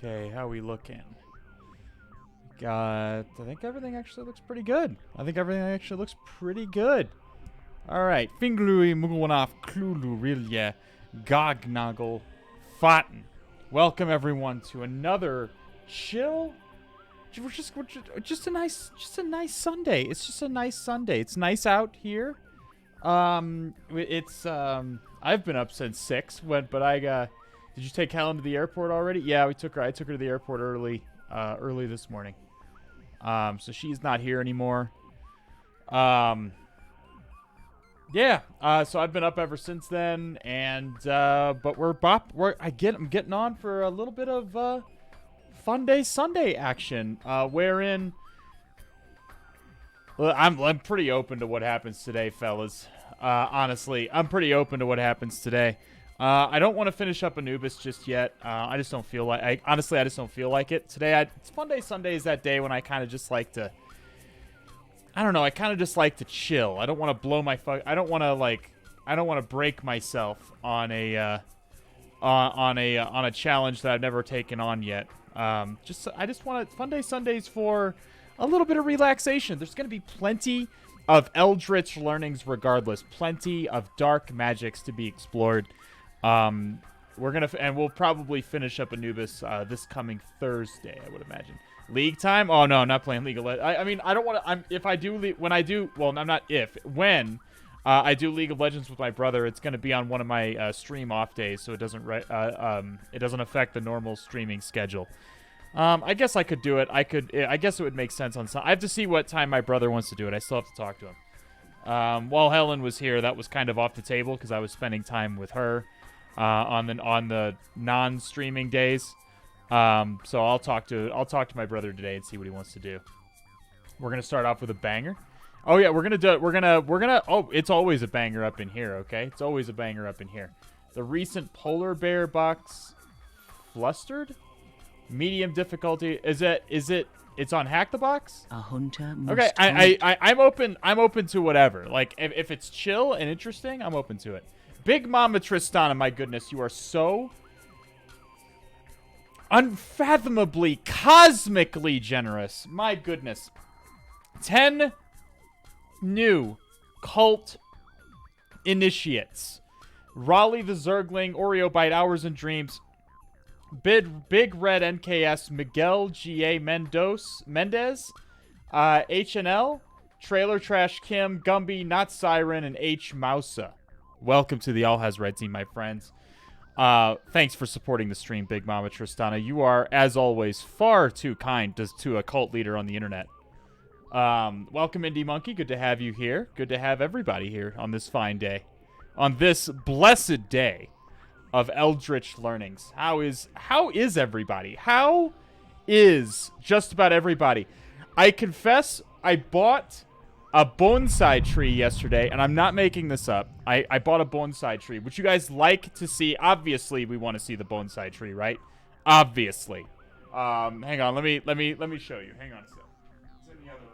Okay, how are we looking? I think everything actually looks pretty good. Alright, Finglui Mugunaf Klulu Rilya Gognoggle Faten. Welcome everyone to another chill. We're just a nice Sunday. It's just a nice Sunday. It's nice out here. I've been up since 6, but did you take Helen to the airport already? Yeah, I took her to the airport early this morning. So she's not here anymore. So I've been up ever since then, and but I'm getting on for a little bit of Fun Day Sunday action, wherein I'm pretty open to what happens today, fellas. Honestly, I'm pretty open to what happens today. I don't want to finish up Anubis just yet. I just don't feel like... I just don't feel like it. Today, it's Fun Day Sunday is that day when I kind of just like to... I don't know. I kind of just like to chill. I don't want to blow my fuck... I don't want to break myself on a challenge that I've never taken on yet. I just want to... Fun Day Sundays for a little bit of relaxation. There's going to be plenty of eldritch learnings regardless. Plenty of dark magics to be explored. We'll probably finish up Anubis this coming Thursday, I would imagine. League time? Oh no, I'm not playing League of Legends. I mean, I don't want to. When I do League of Legends with my brother, it's going to be on one of my stream off days, so it doesn't affect the normal streaming schedule. I guess I could do it. I guess it would make sense on some. I have to see what time my brother wants to do it. I still have to talk to him. While Helen was here, that was kind of off the table because I was spending time with her. On the non-streaming days, so I'll talk to my brother today and see what he wants to do. We're gonna start off with a banger. Oh yeah, we're gonna. Oh, it's always a banger up in here. Okay, it's always a banger up in here. The recent polar bear box, flustered, medium difficulty. Is it? It's on Hack the Box. A hunter. Okay, I'm open to whatever. Like if it's chill and interesting, I'm open to it. Big Mama Tristana, my goodness, you are so unfathomably, cosmically generous. My goodness. 10 new cult initiates. Raleigh the Zergling, Oreo Bite, Hours and Dreams, Big Red NKS, Miguel G.A. Mendez, HNL, Trailer Trash Kim, Gumby, Not Siren, and H. Mousa. Welcome to the All Has Red team, my friends. Thanks for supporting the stream, Big Mama Tristana. You are, as always, far too kind to a cult leader on the internet. Welcome, Indie Monkey. Good to have you here. Good to have everybody here on this fine day. On this blessed day of Eldritch Learnings. How is everybody? How is just about everybody? I confess, I bought a bonsai tree yesterday, and I'm not making this up. I bought a bonsai tree. Would you guys like to see? Obviously, we want to see the bonsai tree, right? Obviously. Hang on. Let me show you. Hang on a sec. It's in the other room.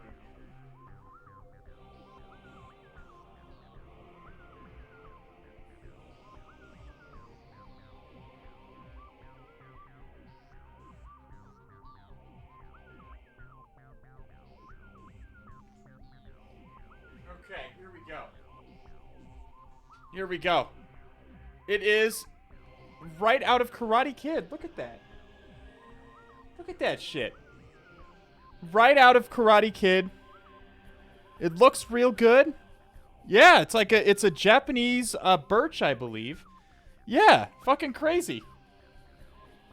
Okay, here we go. It is right out of Karate Kid. Look at that. Look at that shit. Right out of Karate Kid. It looks real good. Yeah, it's a Japanese birch, I believe. Yeah, fucking crazy.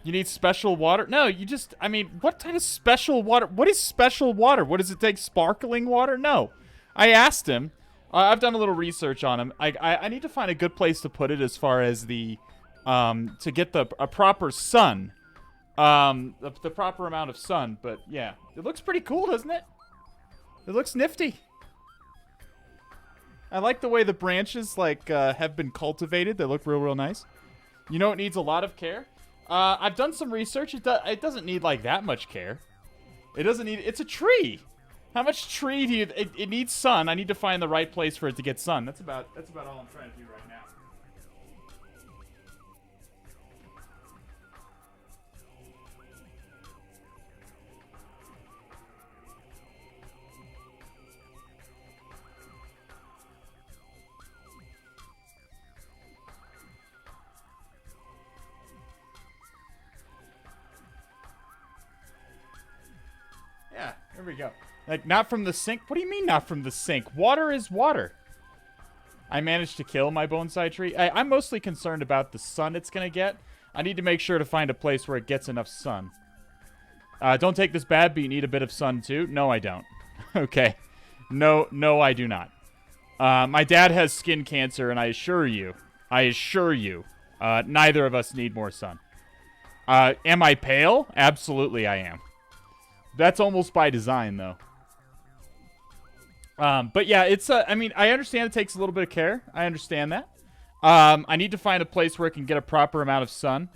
You need special water? No, you just, I mean, what kind of special water? What is special water? What does it take? Sparkling water? No. I asked him. I've done a little research on him. I need to find a good place to put it as far as to get a proper sun. The proper amount of sun. But yeah, it looks pretty cool, doesn't it? It looks nifty. I like the way the branches, have been cultivated. They look real nice. You know it needs a lot of care? I've done some research. It doesn't need, that much care. It doesn't need... It's a tree! How much tree do you... It needs sun. I need to find the right place for it to get sun. That's about all I'm trying to do right now. Yeah, here we go. Not from the sink? What do you mean not from the sink? Water is water. I managed to kill my bonsai tree. I'm mostly concerned about the sun it's going to get. I need to make sure to find a place where it gets enough sun. Don't take this bad, but you need a bit of sun too? No, I don't. Okay. No, I do not. My dad has skin cancer, and I assure you, neither of us need more sun. Am I pale? Absolutely I am. That's almost by design, though. But yeah, it's, I mean, I understand it takes a little bit of care. I understand that. I need to find a place where it can get a proper amount of sun.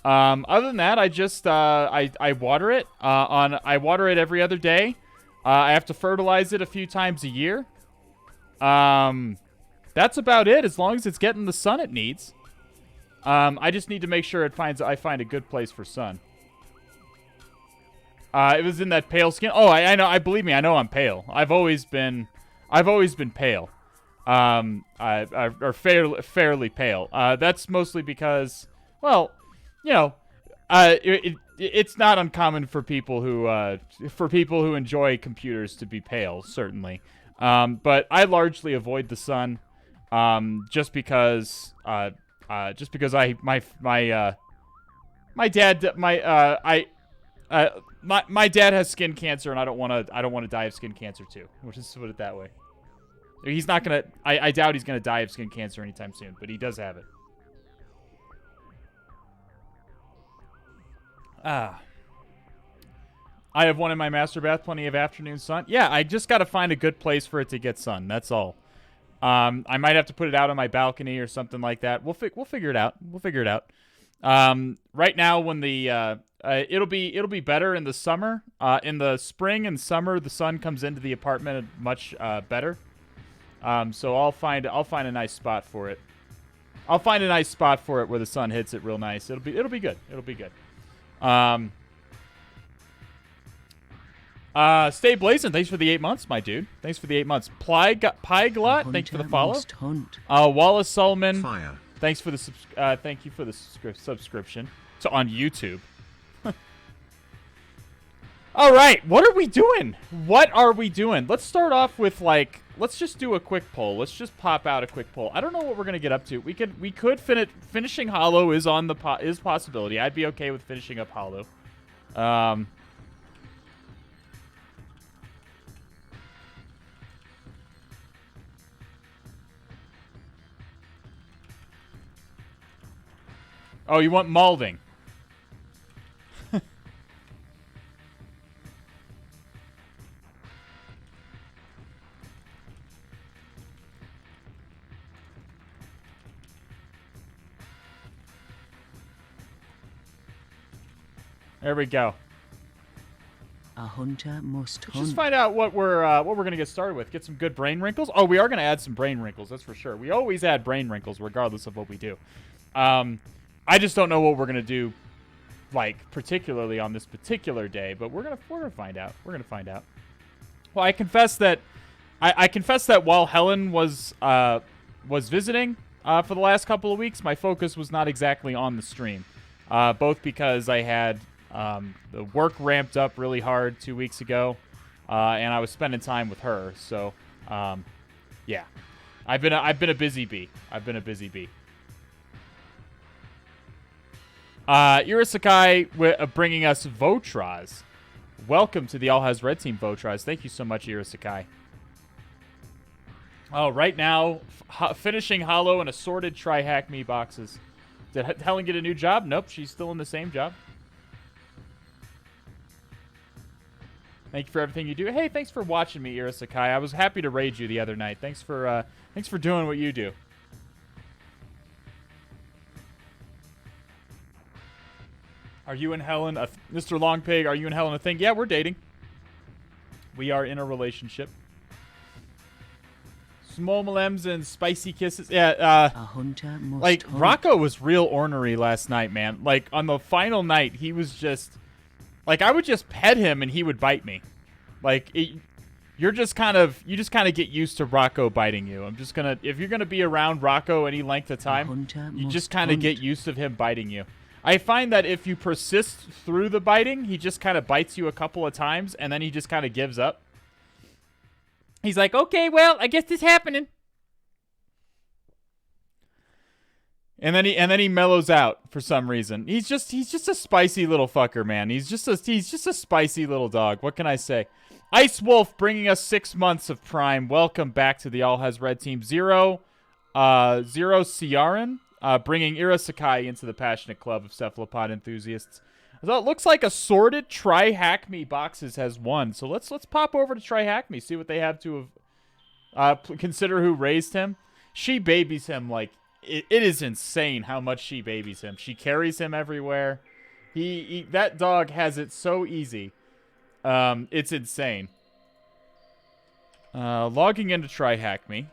Other than that, I just, I water it. I water it every other day. I have to fertilize it a few times a year. That's about it, as long as it's getting the sun it needs. I just need to make sure I find a good place for sun. It was in that pale skin. Oh, I know. Believe me, I know I'm pale. I've always been pale. Or fairly pale. That's mostly because, well, you know, it's not uncommon for people who enjoy computers to be pale, certainly. But I largely avoid the sun, just because my dad has skin cancer, and I don't want to die of skin cancer too. We'll just put it that way. He's not gonna. I doubt he's gonna die of skin cancer anytime soon, but he does have it. I have one in my master bath, plenty of afternoon sun. Yeah, I just got to find a good place for it to get sun. That's all. I might have to put it out on my balcony or something like that. We'll figure it out. Right now, when the it'll be better in the summer. In the spring and summer, the sun comes into the apartment much better. So I'll find a nice spot for it. I'll find a nice spot for it where the sun hits it real nice. It'll be good. Stay blazing. Thanks for the 8 months, my dude. Thanks for the 8 months. Pyglot, thanks for the follow. Wallace Solomon, fire. Thanks for the thank you for the subscription. So on YouTube. All right, what are we doing? Let's start off with let's just do a quick poll. Let's just pop out a quick poll. I don't know what we're gonna get up to. We could finishing Hollow is on the possibility. I'd be okay with finishing up Hollow. Oh, you want malding? There we go. A hunter must hunt. Just find out what we're gonna get started with. Get some good brain wrinkles. Oh, we are gonna add some brain wrinkles. That's for sure. We always add brain wrinkles, regardless of what we do. I just don't know what we're gonna do, particularly on this particular day. But we're gonna find out. Well, I confess that while Helen was visiting for the last couple of weeks, my focus was not exactly on the stream, both because I had the work ramped up really hard 2 weeks ago, and I was spending time with her. So, yeah. I've been a busy bee. I've been a busy bee. Irasakai bringing us Votraz. Welcome to the All Has Red Team, Votraz. Thank you so much, Irasakai. Oh, right now, finishing hollow and assorted TryHackMe boxes. Did Helen get a new job? Nope, she's still in the same job. Thank you for everything you do. Hey, thanks for watching me, Irasakai. I was happy to raid you the other night. Thanks for doing what you do. Are you and Helen, Mr. Longpig, are you and Helen a thing? Yeah, we're dating. We are in a relationship. Small malems and spicy kisses. Yeah, A hunter must like, hunt. Rocco was real ornery last night, man. Like, on the final night, he was just... Like, I would just pet him and he would bite me. Like, you just kind of get used to Rocco biting you. If you're gonna be around Rocco any length of time, you just kind of get used to him biting you. I find that if you persist through the biting, he just kind of bites you a couple of times and then he just kind of gives up. He's like, okay, well, I guess this happening. And then he mellows out for some reason. He's just a spicy little fucker, man. He's just a spicy little dog. What can I say? Ice Wolf bringing us 6 months of Prime. Welcome back to the All Has Red Team. Zero Ciaran bringing Irasakai into the passionate club of cephalopod enthusiasts. So it looks like assorted TryHackMe boxes has won. So let's pop over to TryHackMe, see what they have to consider who raised him. She babies him like it is insane how much she babies him. She carries him everywhere. That dog has it so easy. It's insane. Logging into TryHackMe.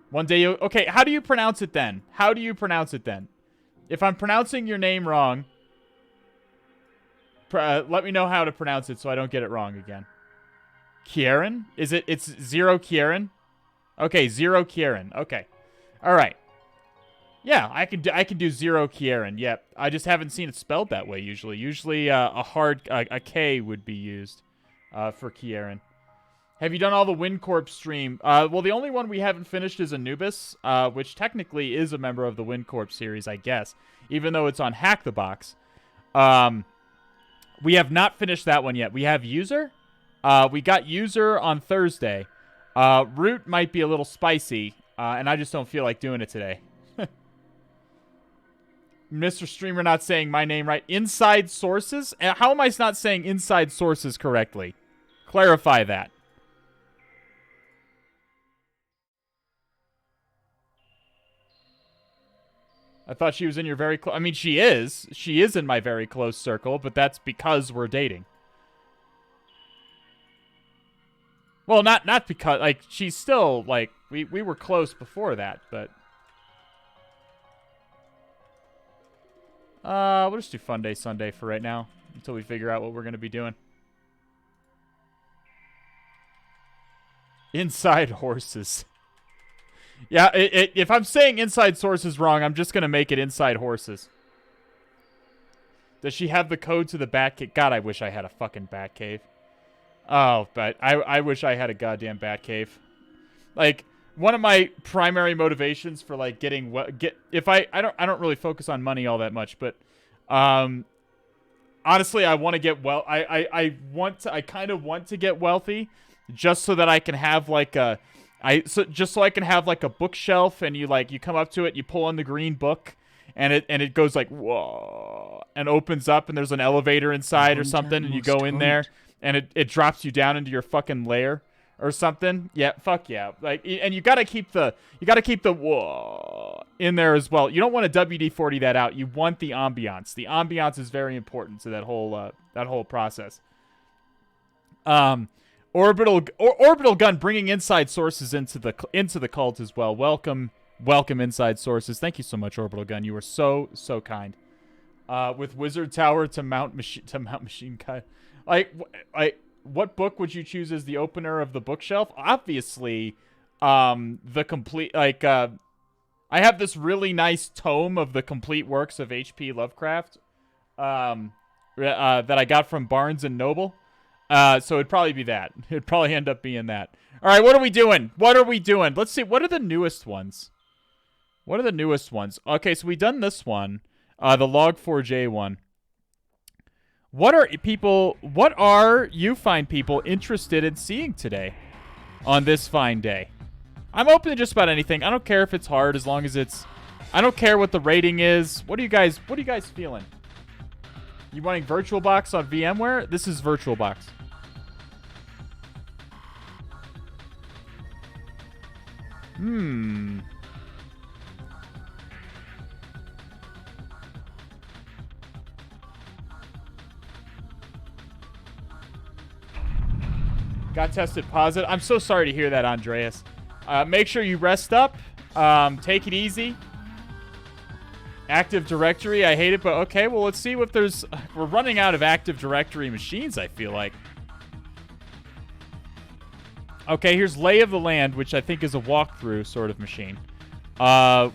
One day okay, how do you pronounce it then? How do you pronounce it then? If I'm pronouncing your name wrong, let me know how to pronounce it so I don't get it wrong again. Kieran? It's Zero Kieran? Okay, Zero Kieran. Okay. All right. Yeah, I can do Zero Kieran. Yep. I just haven't seen it spelled that way usually. Usually a K would be used for Kieran. Have you done all the WinCorp stream? Well, the only one we haven't finished is Anubis, which technically is a member of the WinCorp series, I guess, even though it's on Hack the Box. We have not finished that one yet. We have User. We got User on Thursday. Root might be a little spicy, and I just don't feel like doing it today. Mr. Streamer not saying my name right. Inside Sources? How am I not saying Inside Sources correctly? Clarify that. I thought she was in your very close... I mean, she is. She is in my very close circle, but that's because we're dating. Well, not because... Like, she's still, like... We were close before that, but... We'll just do Fun Day Sunday for right now, until we figure out what we're going to be doing. Inside Horses. Yeah, if I'm saying Inside Sources wrong, I'm just going to make it Inside Horses. Does she have the code to the Batcave? God, I wish I had a fucking Batcave. Oh, but I wish I had a goddamn Batcave. Like, one of my primary motivations for, like, getting... I don't really focus on money all that much, but... honestly, I want to get... I kind of want to get wealthy just so that I can have, like, a... just so I can have like a bookshelf, and you come up to it, you pull on the green book, and it goes like whoa, and opens up, and there's an elevator inside or something, and you go in there, and it drops you down into your fucking lair or something. Yeah, fuck yeah. Like, and you gotta keep the whoa in there as well. You don't want to WD-40 that out. You want the ambiance. The ambiance is very important to that whole process. Orbital Gun bringing Inside Sources into the cult as well. Welcome Inside Sources. Thank you so much, Orbital Gun. You were so kind. With Wizard Tower to Mount Machine Gun. Like, what book would you choose as the opener of the bookshelf? Obviously, the complete I have this really nice tome of the complete works of H.P. Lovecraft, that I got from Barnes and Noble. So it'd probably be that. It'd probably end up being that. All right, what are we doing? What are we doing? Let's see. What are the newest ones? What are the newest ones? Okay, so we done this one, the Log4j one. What are you fine people interested in seeing today on this fine day? I'm open to just about anything. I don't care if it's hard as long as it's... I don't care what the rating is. What are you guys feeling? You wanting VirtualBox on VMware? This is VirtualBox. Got tested positive. I'm so sorry to hear that, Andreas. Make sure you rest up. Take it easy. Active Directory, I hate it, but okay, well, let's see if there's... We're running out of Active Directory machines, I feel like. Okay, here's Lay of the Land, which I think is a walkthrough sort of machine.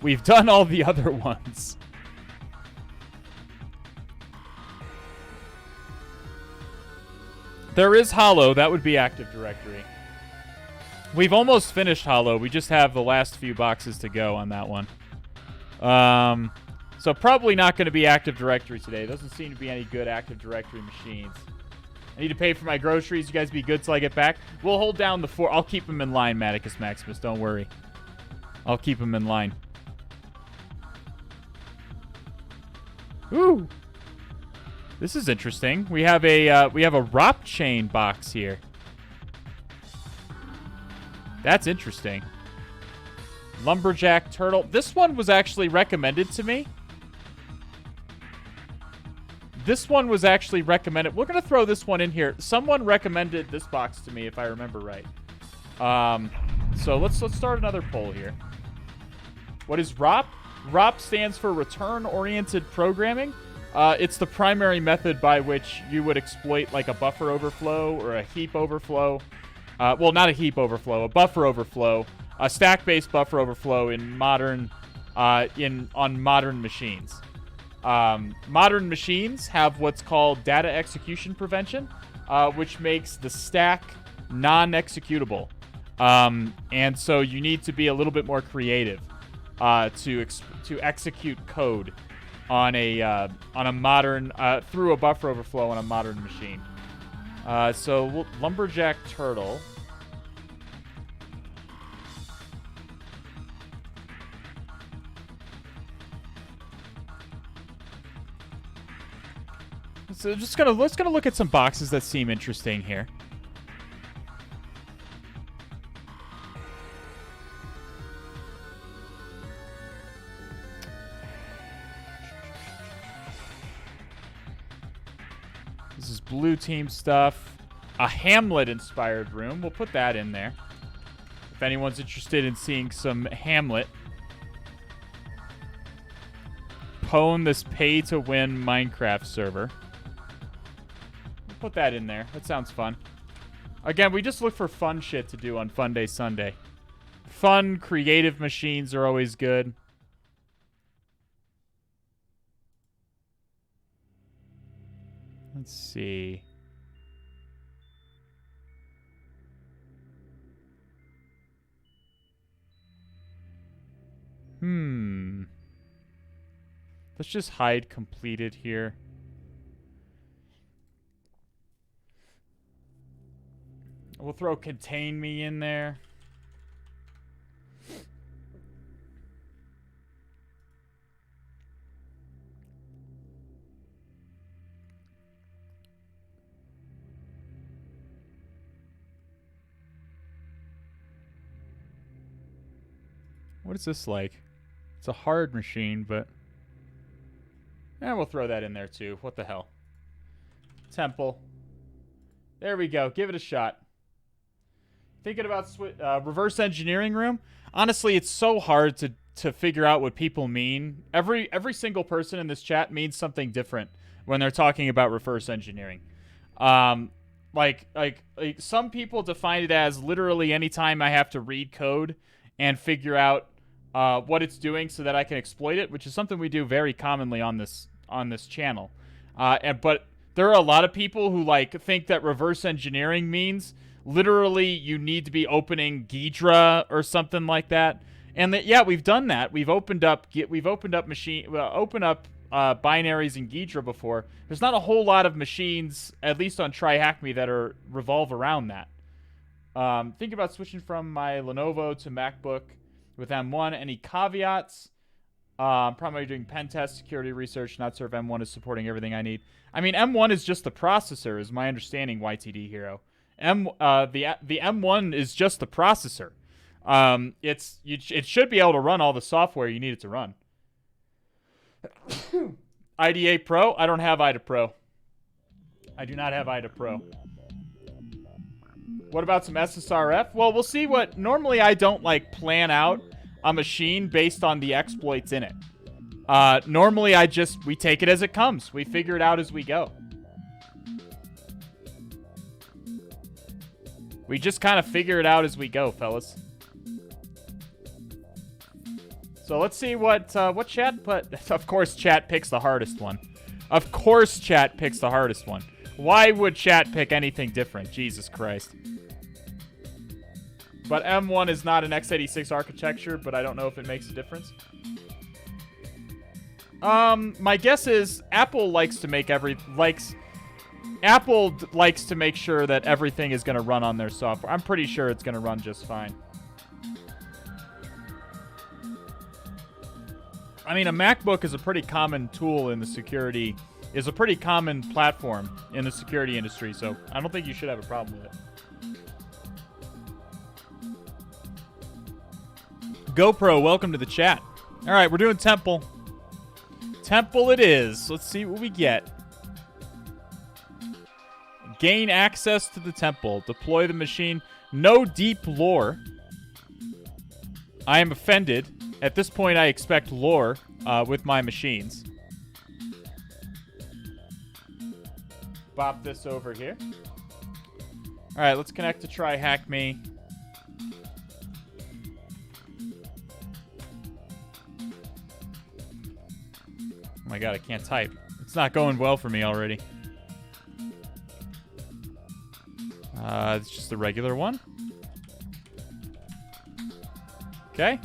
We've done all the other ones. There is Hollow. That would be Active Directory. We've almost finished Hollow. We just have the last few boxes to go on that one. So probably not going to be Active Directory today. Doesn't seem to be any good Active Directory machines. I need to pay for my groceries. You guys be good till I get back. We'll hold down the 4. I'll keep them in line, Maticus Maximus. Don't worry. I'll keep them in line. Ooh. This is interesting. We have a Rop Chain box here. That's interesting. Lumberjack Turtle. This one was actually recommended to me. This one was actually recommended. We're going to throw this one in here. Someone recommended this box to me, if I remember right. So let's start another poll here. What is ROP? ROP stands for Return-Oriented Programming. It's the primary method by which you would exploit like a buffer overflow or a heap overflow. Well, not a heap overflow, a buffer overflow, a stack-based buffer overflow in modern, on modern machines. Modern machines have what's called data execution prevention, which makes the stack non-executable. And so you need to be a little bit more creative to execute code on a modern through a buffer overflow on a modern machine. So Lumberjack Turtle. So let's gonna look at some boxes that seem interesting here. This is blue team stuff. A Hamlet-inspired room. We'll put that in there. If anyone's interested in seeing some Hamlet. Pwn, this pay-to-win Minecraft server. We'll put that in there. That sounds fun. Again, we just look for fun shit to do on Fun Day Sunday. Fun, creative machines are always good. Let's see. Let's just hide completed here. We'll throw Contain Me in there. What is this like? It's a hard machine, but... And we'll throw that in there too. What the hell? Temple. There we go. Give it a shot. Thinking about reverse engineering room? Honestly, it's so hard to figure out what people mean. Every single person in this chat means something different when they're talking about reverse engineering. Like some people define it as literally anytime I have to read code and figure out what it's doing so that I can exploit it, which is something we do very commonly on this channel. But there are a lot of people who, like, think that reverse engineering means literally you need to be opening Ghidra or something like that. And that, yeah, we've done that. We've opened up binaries in Ghidra before. There's not a whole lot of machines, at least on TryHackMe, that revolve around that. Think about switching from my Lenovo to MacBook with M1. Any caveats? Probably doing pen test, security research. Not sure if M1 is supporting everything I need. I mean, M1 is just the processor, is my understanding, YTD Hero. The M1 is just the processor. It should be able to run all the software you need it to run. IDA Pro? I don't have IDA Pro. I do not have IDA Pro. What about some SSRF? Well, we'll see what... Normally, I don't, like, plan out a machine based on the exploits in it. Normally, we take it as it comes. We figure it out as we go. We just kind of figure it out as we go, fellas. So let's see what chat put. Of course, chat picks the hardest one. Of course, chat picks the hardest one. Why would chat pick anything different? Jesus Christ. But M1 is not an x86 architecture, but I don't know if it makes a difference. My guess is Apple likes to make sure that everything is going to run on their software. I'm pretty sure it's going to run just fine. I mean, a MacBook is a pretty common tool in the security, is a pretty common platform in the security industry, so I don't think you should have a problem with it. GoPro, welcome to the chat. All right, we're doing Temple. Temple it is. Let's see what we get. Gain access to the temple. Deploy the machine. No deep lore. I am offended. At this point, I expect lore with my machines. Bop this over here. All right, let's connect to TryHackMe. Oh my god, I can't type. It's not going well for me already. It's just the regular one. Okay.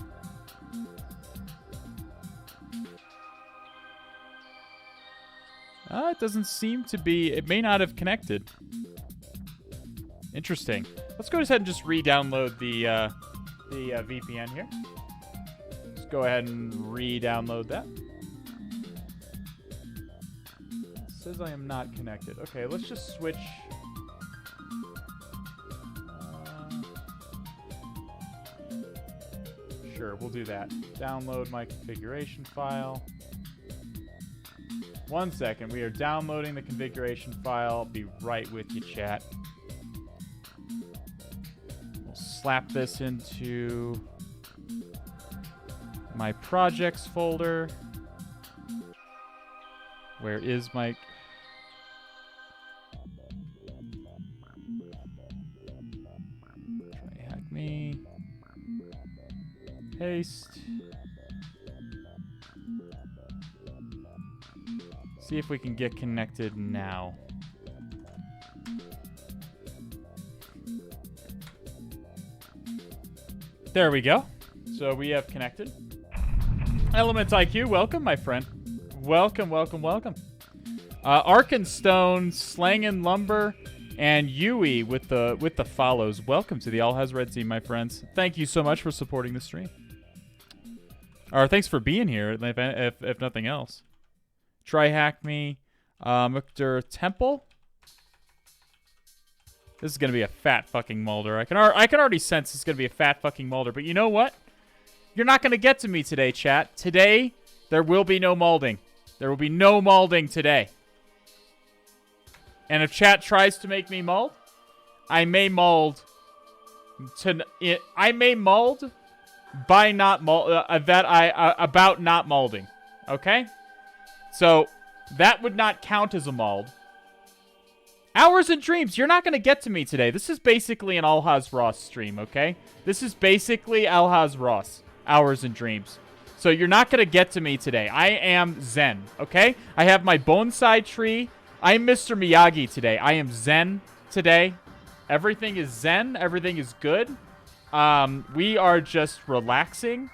It doesn't seem to be... It may not have connected. Interesting. Let's go ahead and just re-download the VPN here. Let's go ahead and re-download that. It says I am not connected. Okay, let's just switch... Sure, we'll do that. Download my configuration file. 1 second. We are downloading the configuration file. I'll be right with you, chat. We'll slap this into my projects folder. Where is my... TryHackMe. Paste. See if we can get connected now. There we go. So we have connected. Element IQ, welcome, my friend. Welcome, welcome, welcome. Arkenstone, Slangin' Lumber, and Yui with the follows. Welcome to the All Has Red team, my friends. Thank you so much for supporting the stream. Or thanks for being here, if nothing else. TryHackMe, Mukter Temple. This is gonna be a fat fucking Mulder. I can already sense it's gonna be a fat fucking Mulder. But you know what? You're not gonna get to me today, chat. Today there will be no molding. There will be no molding today. And if chat tries to make me mold, I may mold by not mold about not molding. Okay? So that would not count as a mold. Hours and Dreams, you're not going to get to me today. This is basically an Alhaz Ross stream, okay? This is basically Alhaz Ross, Hours and Dreams. So you're not going to get to me today. I am zen, okay? I have my bonsai tree I'm Mr. Miyagi today. I am Zen today. Everything is Zen. Everything is good. We are just relaxing.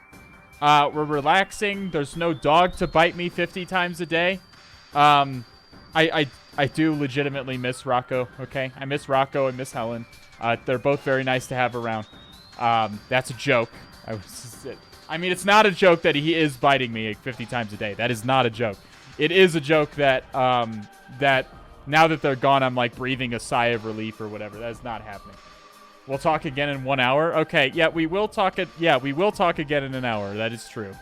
We're relaxing. There's no dog to bite me 50 times a day. I do legitimately miss Rocco, okay? I miss Rocco and miss Helen. They're both very nice to have around. That's a joke. I mean, it's not a joke that he is biting me 50 times a day. That is not a joke. It is a joke that, that now that they're gone, I'm like breathing a sigh of relief or whatever. That is not happening. We'll talk again in 1 hour. Okay, yeah, we will talk we will talk again in an hour. That is true.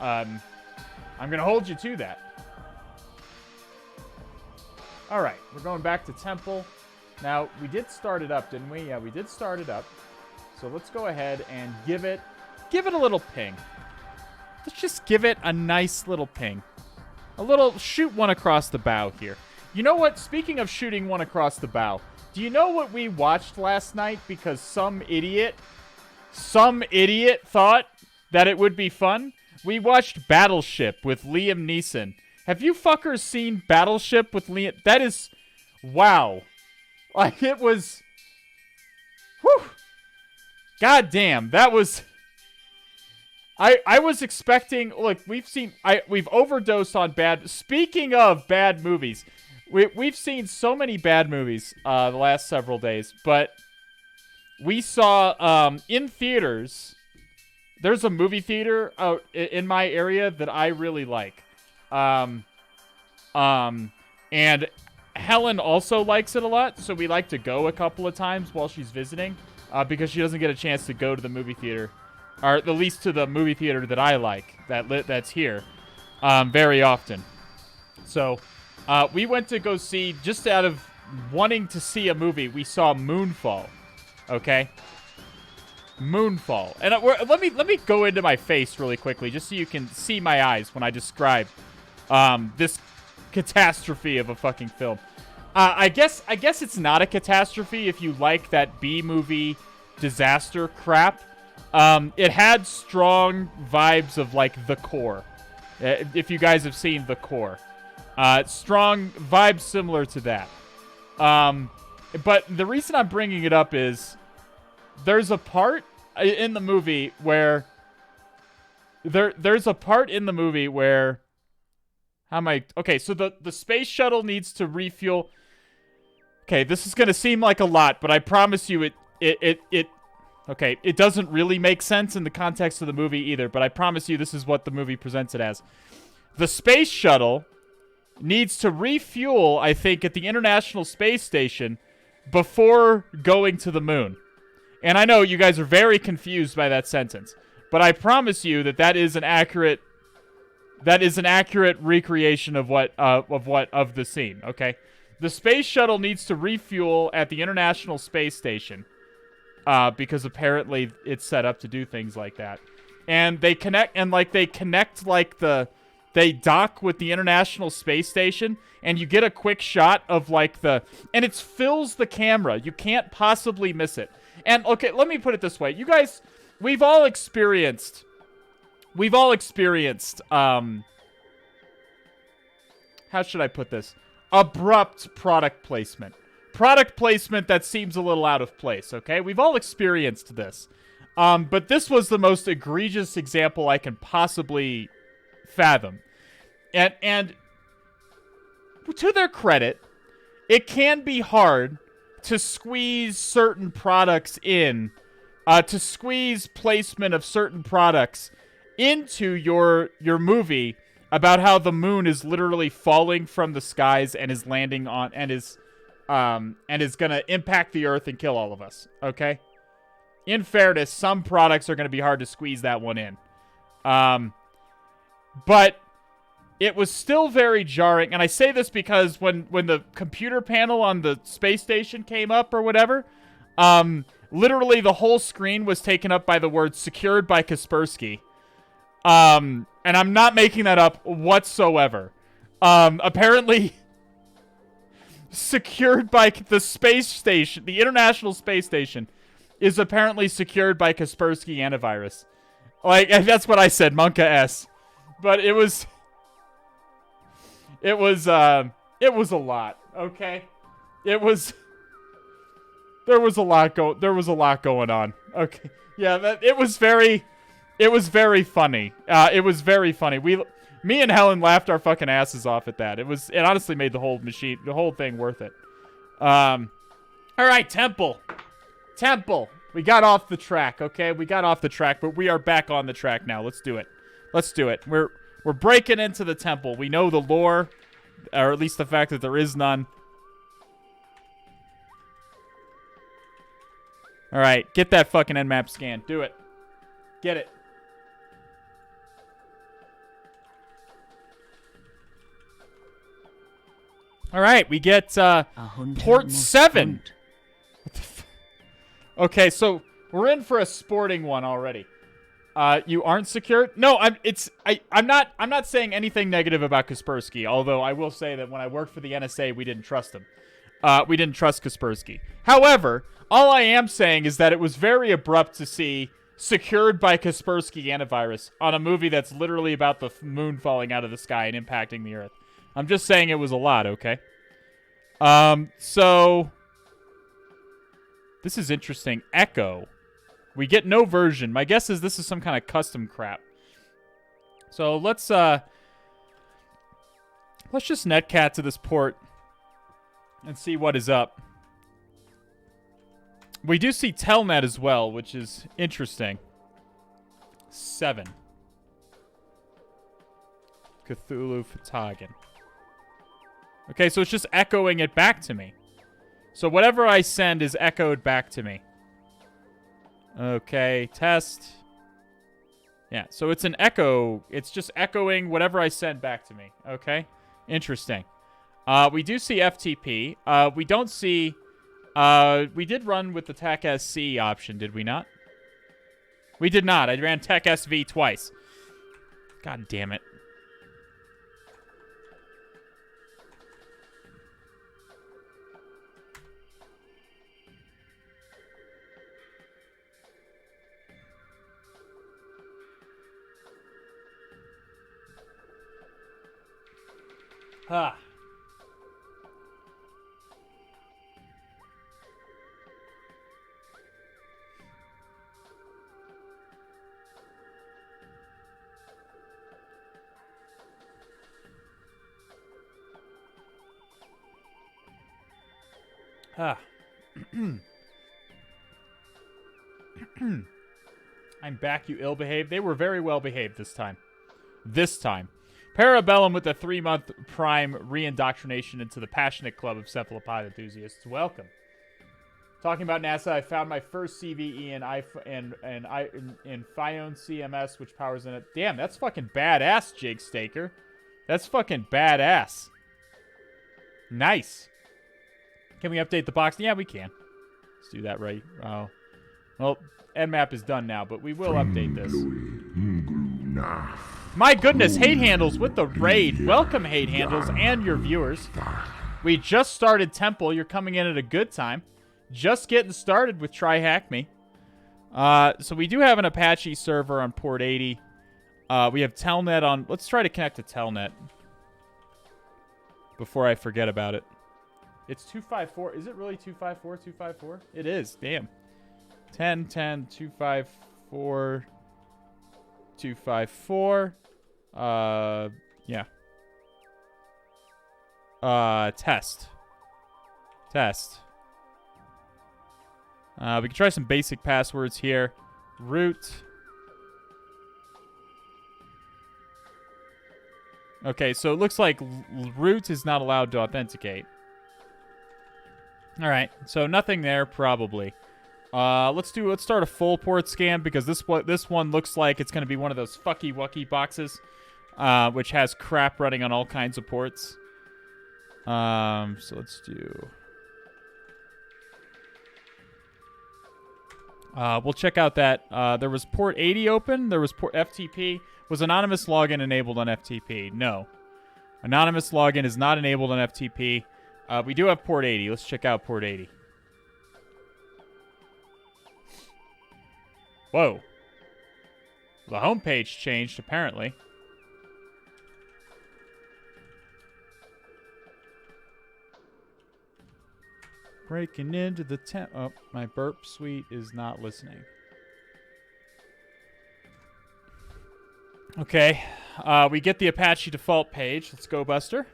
I'm gonna hold you to that. All right, we're going back to Temple. Now, we did start it up, didn't we? Yeah, we did start it up. So let's go ahead and give it a little ping. Let's just give it a nice little ping. A little shoot one across the bow here. You know what? Speaking of shooting one across the bow, do you know what we watched last night because some idiot thought that it would be fun? We watched Battleship with Liam Neeson. Have you fuckers seen Battleship with Liam? That is, wow. Like, it was, whew. God damn, that was, I was expecting, look, we've overdosed on speaking of bad movies, we've seen so many bad movies the last several days, but we saw, in theaters, there's a movie theater out in my area that I really like. And Helen also likes it a lot, so we like to go a couple of times while she's visiting, because she doesn't get a chance to go to the movie theater, or at least to the movie theater that I like, that's here, very often. So, we went to go see, just out of wanting to see a movie, we saw Moonfall, okay? Moonfall. And let me go into my face really quickly, just so you can see my eyes when I describe this catastrophe of a fucking film. I guess it's not a catastrophe if you like that B-movie disaster crap. It had strong vibes of, like, The Core. If you guys have seen The Core. Strong vibes similar to that. But the reason I'm bringing it up is there's a part in the movie where there's a part in the movie where okay, so the space shuttle needs to refuel. Okay, this is going to seem like a lot, but I promise you okay, it doesn't really make sense in the context of the movie either, but I promise you this is what the movie presents it as. The space shuttle needs to refuel, I think, at the International Space Station before going to the moon. And I know you guys are very confused by that sentence, but I promise you that is an accurate recreation of of the scene, okay? The space shuttle needs to refuel at the International Space Station, because apparently it's set up to do things like that. And they they dock with the International Space Station, and you get a quick shot of, like, and it fills the camera. You can't possibly miss it. And, okay, let me put it this way. You guys, we've all experienced, how should I put this? Abrupt product placement. Product placement that seems a little out of place, okay? We've all experienced this. But this was the most egregious example I can possibly fathom. And to their credit, it can be hard to squeeze certain products in, to squeeze placement of certain products into your movie about how the moon is literally falling from the skies and is landing on and is gonna impact the Earth and kill all of us. Okay? In fairness, some products are gonna be hard to squeeze that one in. But it was still very jarring, and I say this because when the computer panel on the space station came up or whatever, literally the whole screen was taken up by the word "secured by Kaspersky." And I'm not making that up whatsoever. Apparently, secured by the space station, the International Space Station, is apparently secured by Kaspersky antivirus. Like, that's what I said, Monka S. But it was It was a lot, okay? It was... There was a lot going on. Okay. Yeah, it was very funny. It was very funny. Me and Helen laughed our fucking asses off at that. It honestly made the whole thing worth it. All right, Temple. We got off the track, okay? We got off the track, but we are back on the track now. Let's do it. We're breaking into the temple. We know the lore, or at least the fact that there is none. All right, get that fucking Nmap scan. Do it. Get it. All right, we get port 7. What the okay, so we're in for a sporting one already. You aren't secured? No, I'm not saying anything negative about Kaspersky, although I will say that when I worked for the NSA, we didn't trust him. We didn't trust Kaspersky. However, all I am saying is that it was very abrupt to see secured by Kaspersky antivirus on a movie that's literally about the moon falling out of the sky and impacting the Earth. I'm just saying it was a lot, okay? So this is interesting. Echo. We get no version. My guess is this is some kind of custom crap. So let's just netcat to this port and see what is up. We do see Telnet as well, which is interesting. 7. Cthulhu fhtagn. Okay, so it's just echoing it back to me. So whatever I send is echoed back to me. Okay, test. Yeah, so it's an echo. It's just echoing whatever I send back to me. Okay, interesting. We do see FTP. We don't see... we did run with the TAC-SC option, did we not? We did not. I ran TAC-SV twice. God damn it. Ah. Ah. I'm back, you ill-behaved. They were very well-behaved this time. Parabellum with a 3-month prime re-indoctrination into the passionate club of cephalopod enthusiasts. Welcome. Talking about NASA, I found my first CVE in Fion CMS, which powers in it. Damn, that's fucking badass, Jake Staker. That's fucking badass. Nice. Can we update the box? Yeah, we can. Let's do that right. Oh. Well, Nmap is done now, but we will update this. My goodness, Hate Handles with the raid. Welcome, Hate Handles, and your viewers. We just started Temple. You're coming in at a good time. Just getting started with TryHackMe. So we do have an Apache server on port 80. We have Telnet on... Let's try to connect to Telnet before I forget about it. It's 254. Is it really 254? 254? It is. Damn. 10, 10, 254... 254. Yeah. Test. We can try some basic passwords here. Root. Okay, so it looks like root is not allowed to authenticate. All right, so nothing there probably. Let's start a full port scan because this one looks like it's going to be one of those fucky wucky boxes, which has crap running on all kinds of ports. So let's do. We'll check out that there was port 80 open. There was port FTP. Was anonymous login enabled on FTP? No, anonymous login is not enabled on FTP. We do have port 80. Let's check out port 80. Whoa. The homepage changed, apparently. Breaking into the tent. Oh, my burp suite is not listening. Okay. We get the Apache default page. Let's go, Buster.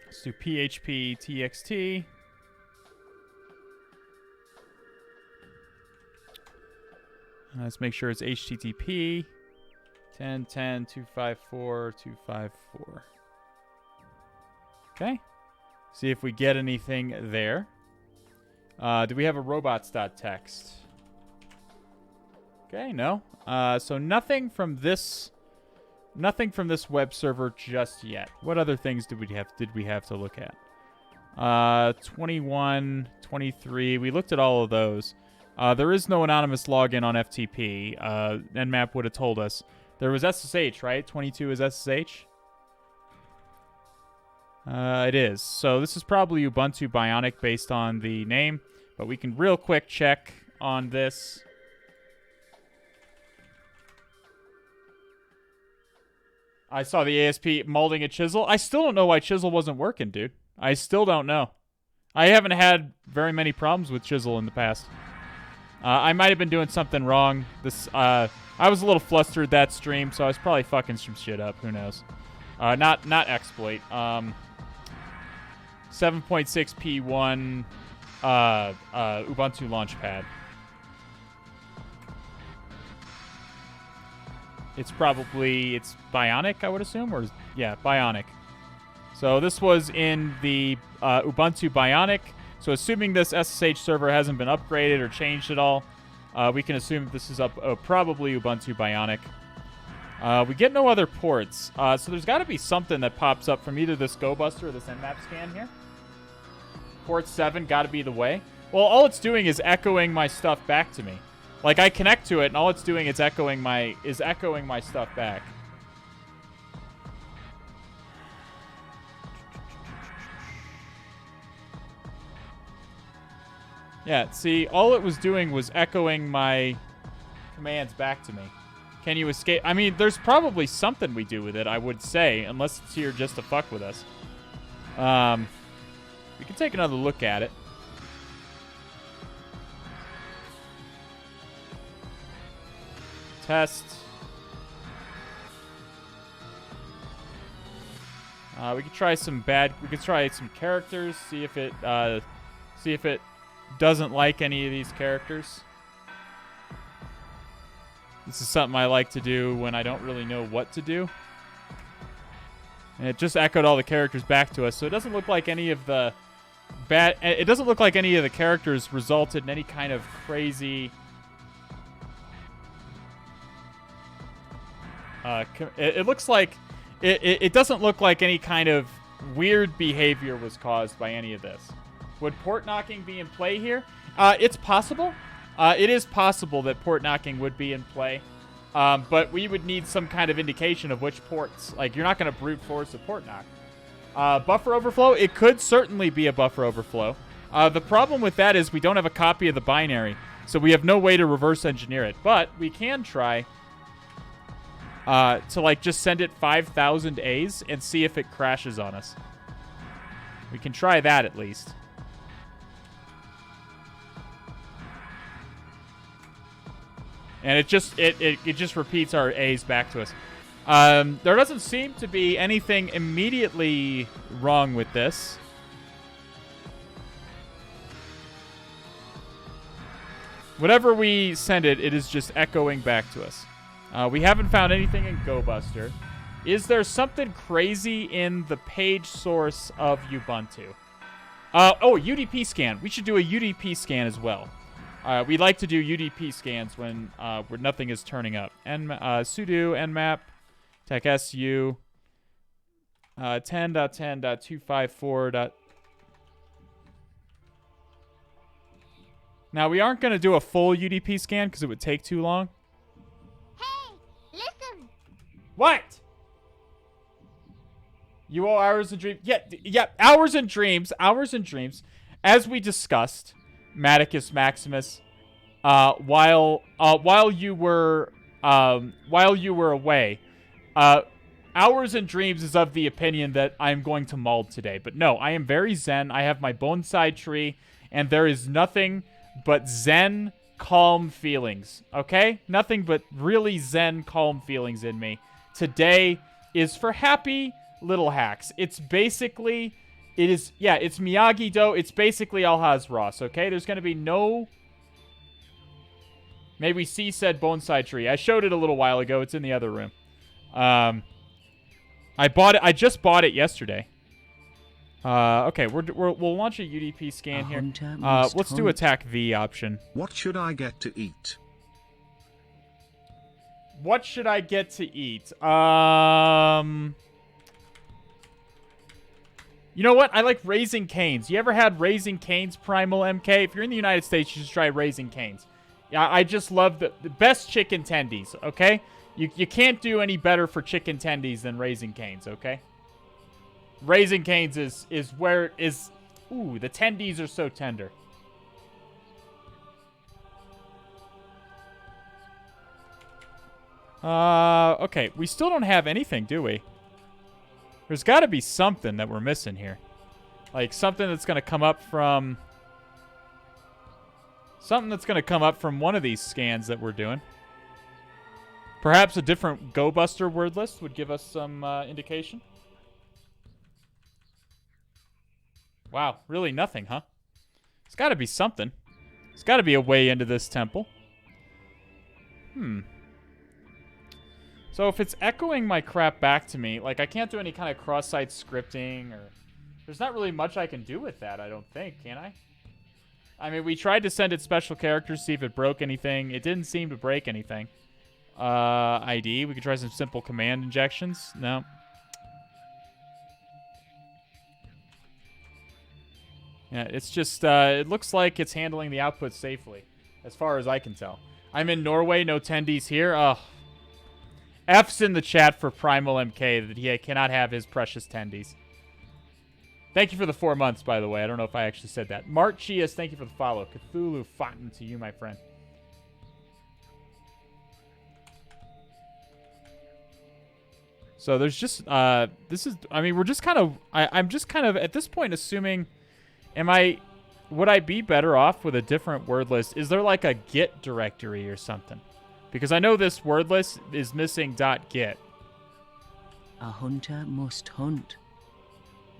Let's do PHP TXT. Let's make sure it's HTTP 10.10.254.254. Okay. See if we get anything there. Do we have a robots.txt? Okay, no. So nothing from this web server just yet. What other things did we have to look at? 21, 23. We looked at all of those. There is no anonymous login on FTP. Nmap would have told us. There was SSH, right? 22 is SSH? It is. So this is probably Ubuntu Bionic based on the name. But we can real quick check on this. I saw the ASP molding a chisel. I still don't know why chisel wasn't working, dude. I still don't know. I haven't had very many problems with chisel in the past. I might have been doing something wrong. I was a little flustered that stream, so I was probably fucking some shit up. Who knows? Not exploit. 7.6p1 Ubuntu Launchpad. It's Bionic, I would assume, or yeah, Bionic. So this was in the Ubuntu Bionic. So assuming this SSH server hasn't been upgraded or changed at all, we can assume that this is probably Ubuntu Bionic. We get no other ports, so there's got to be something that pops up from either this GoBuster or this Nmap scan here. Port 7 got to be the way. Well, all it's doing is echoing my stuff back to me. Like, I connect to it, and all it's doing is echoing my stuff back. Yeah, see, all it was doing was echoing my commands back to me. Can you escape? I mean, there's probably something we do with it, I would say, unless it's here just to fuck with us. We can take another look at it. Test. We could try some characters. See if it doesn't like any of these characters. This is something I like to do when I don't really know what to do. And it just echoed all the characters back to us, so it doesn't look like any of the characters resulted in any kind of crazy. It looks like it doesn't look like any kind of weird behavior was caused by any of this. Would port knocking be in play here? It's possible. It is possible that port knocking would be in play. But we would need some kind of indication of which ports. Like, you're not going to brute force a port knock. Buffer overflow? It could certainly be a buffer overflow. The problem with that is we don't have a copy of the binary. So we have no way to reverse engineer it. But we can try to, like, just send it 5,000 A's and see if it crashes on us. We can try that at least. And it just repeats our A's back to us. There doesn't seem to be anything immediately wrong with this. Whatever we send it, it is just echoing back to us. We haven't found anything in GoBuster. Is there something crazy in the page source of Ubuntu? UDP scan. We should do a UDP scan as well. We like to do UDP scans when where nothing is turning up. Sudo nmap techsu 10.10.254. Now, we aren't going to do a full UDP scan because it would take too long. Hey, listen. What? You owe hours and dreams. Yeah, hours and dreams. As we discussed, Maticus Maximus, while you were away, Hours and Dreams is of the opinion that I'm going to mold today. But no, I am very zen. I have my bonsai tree, and there is nothing but zen, calm feelings. Okay? Nothing but really zen, calm feelings in me. Today is for happy little hacks. It's basically... it's Miyagi-Do. It's basically Alhaz Ross, okay? There's going to be no... May we see said bonsai tree. I showed it a little while ago. It's in the other room. I bought it. I just bought it yesterday. Okay, we'll launch a UDP scan here. Let's do attack V option. What should I get to eat? What should I get to eat? You know what? I like Raising Cane's. You ever had Raising Cane's Primal MK? If you're in the United States, you should try Raising Cane's. Yeah, I just love the best chicken tendies, okay? You can't do any better for chicken tendies than Raising Cane's, okay? Raising Cane's is where it is. Ooh, the tendies are so tender. Okay, we still don't have anything, do we? There's got to be something that we're missing here. Like something that's going to come up from... Something that's going to come up from one of these scans that we're doing. Perhaps a different Go Buster word list would give us some indication. Wow, really nothing, huh? There's got to be something. There's got to be a way into this temple. So if it's echoing my crap back to me, like I can't do any kind of cross-site scripting or... There's not really much I can do with that, I don't think, can I? I mean, we tried to send it special characters, see if it broke anything. It didn't seem to break anything. ID. We could try some simple command injections. No. Yeah, it's just, it looks like it's handling the output safely, as far as I can tell. I'm in Norway, no tendies here. Ugh. F's in the chat for Primal MK that he cannot have his precious tendies. Thank you for the 4 months, by the way. I don't know if I actually said that. Mart Chias, thank you for the follow. Cthulhu Fountain to you, my friend. So there's just, this is, I mean, we're just kind of, I'm just kind of, at this point, assuming, would I be better off with a different word list? Is there like a Git directory or something? Because I know this word list is missing .git. A hunter must hunt.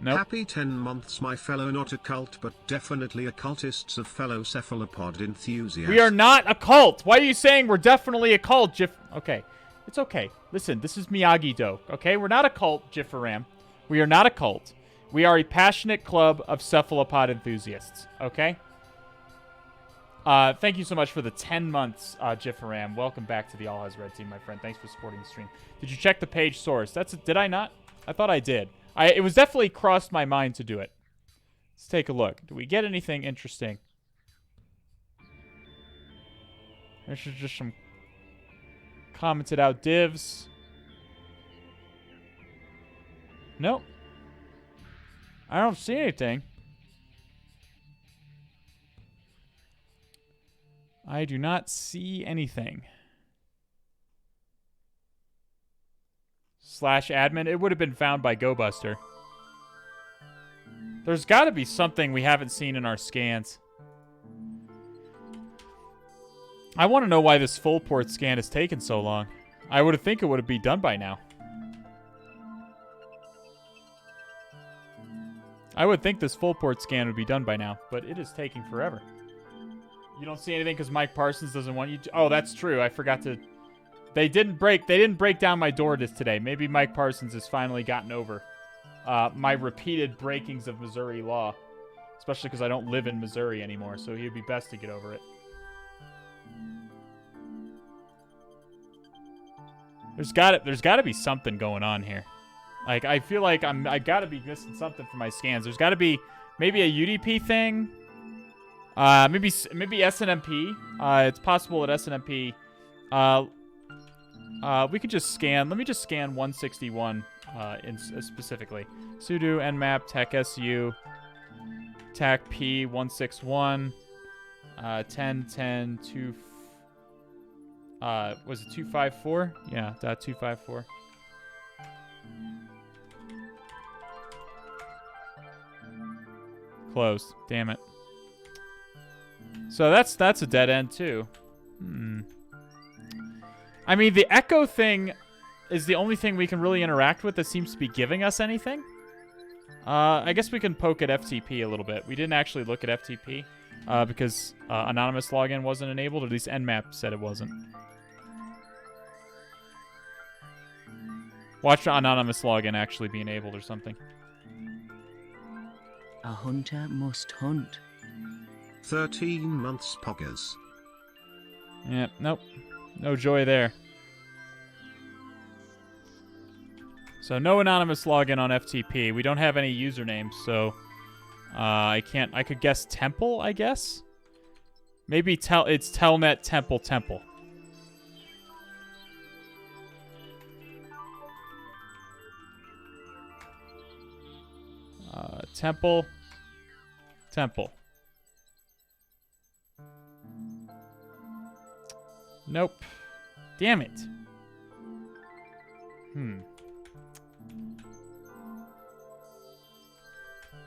Nope. Happy 10 months, my fellow, not a cult, but definitely a cultists of fellow cephalopod enthusiasts. We are not a cult. Why are you saying we're definitely a cult, Jif? Okay. It's okay. Listen, this is Miyagi-Do, okay? We're not a cult, Jifaram. We are not a cult. We are a passionate club of cephalopod enthusiasts, okay? Thank you so much for the 10 months, Jifaram. Welcome back to the All Has Red team, my friend. Thanks for supporting the stream. Did you check the page source? Did I not? I thought I did. It was definitely crossed my mind to do it. Let's take a look. Do we get anything interesting? There's just some commented out divs. Nope. I don't see anything. I do not see anything. /admin. It would have been found by GoBuster. There's got to be something we haven't seen in our scans. I want to know why this full port scan has taken so long. I would think it would have been done by now. I would think this full port scan would be done by now, but it is taking forever. You don't see anything because Mike Parsons doesn't want you to... Oh, that's true. I forgot to... They didn't break down my door today. Maybe Mike Parsons has finally gotten over my repeated breakings of Missouri law. Especially because I don't live in Missouri anymore, so he'd be best to get over it. There's got to be something going on here. Like, I feel like I got to be missing something for my scans. There's got to be maybe a UDP thing. Maybe SNMP. It's possible that SNMP... we could just scan. Let me just scan 161 specifically. Sudo nmap tech su tac p 161 10 10 2 was it 254? Yeah, .254. Closed. Damn it. So that's a dead end too. I mean, the echo thing is the only thing we can really interact with that seems to be giving us anything. I guess we can poke at FTP a little bit. We didn't actually look at FTP because anonymous login wasn't enabled, or at least Nmap said it wasn't. Watch anonymous login actually be enabled or something. A hunter must hunt. 13 months poggers. Yeah, nope. No joy there. So no anonymous login on FTP. We don't have any usernames, so I can't. I could guess Temple, I guess. Maybe it's Telnet Temple Temple. Temple. Nope. Damn it.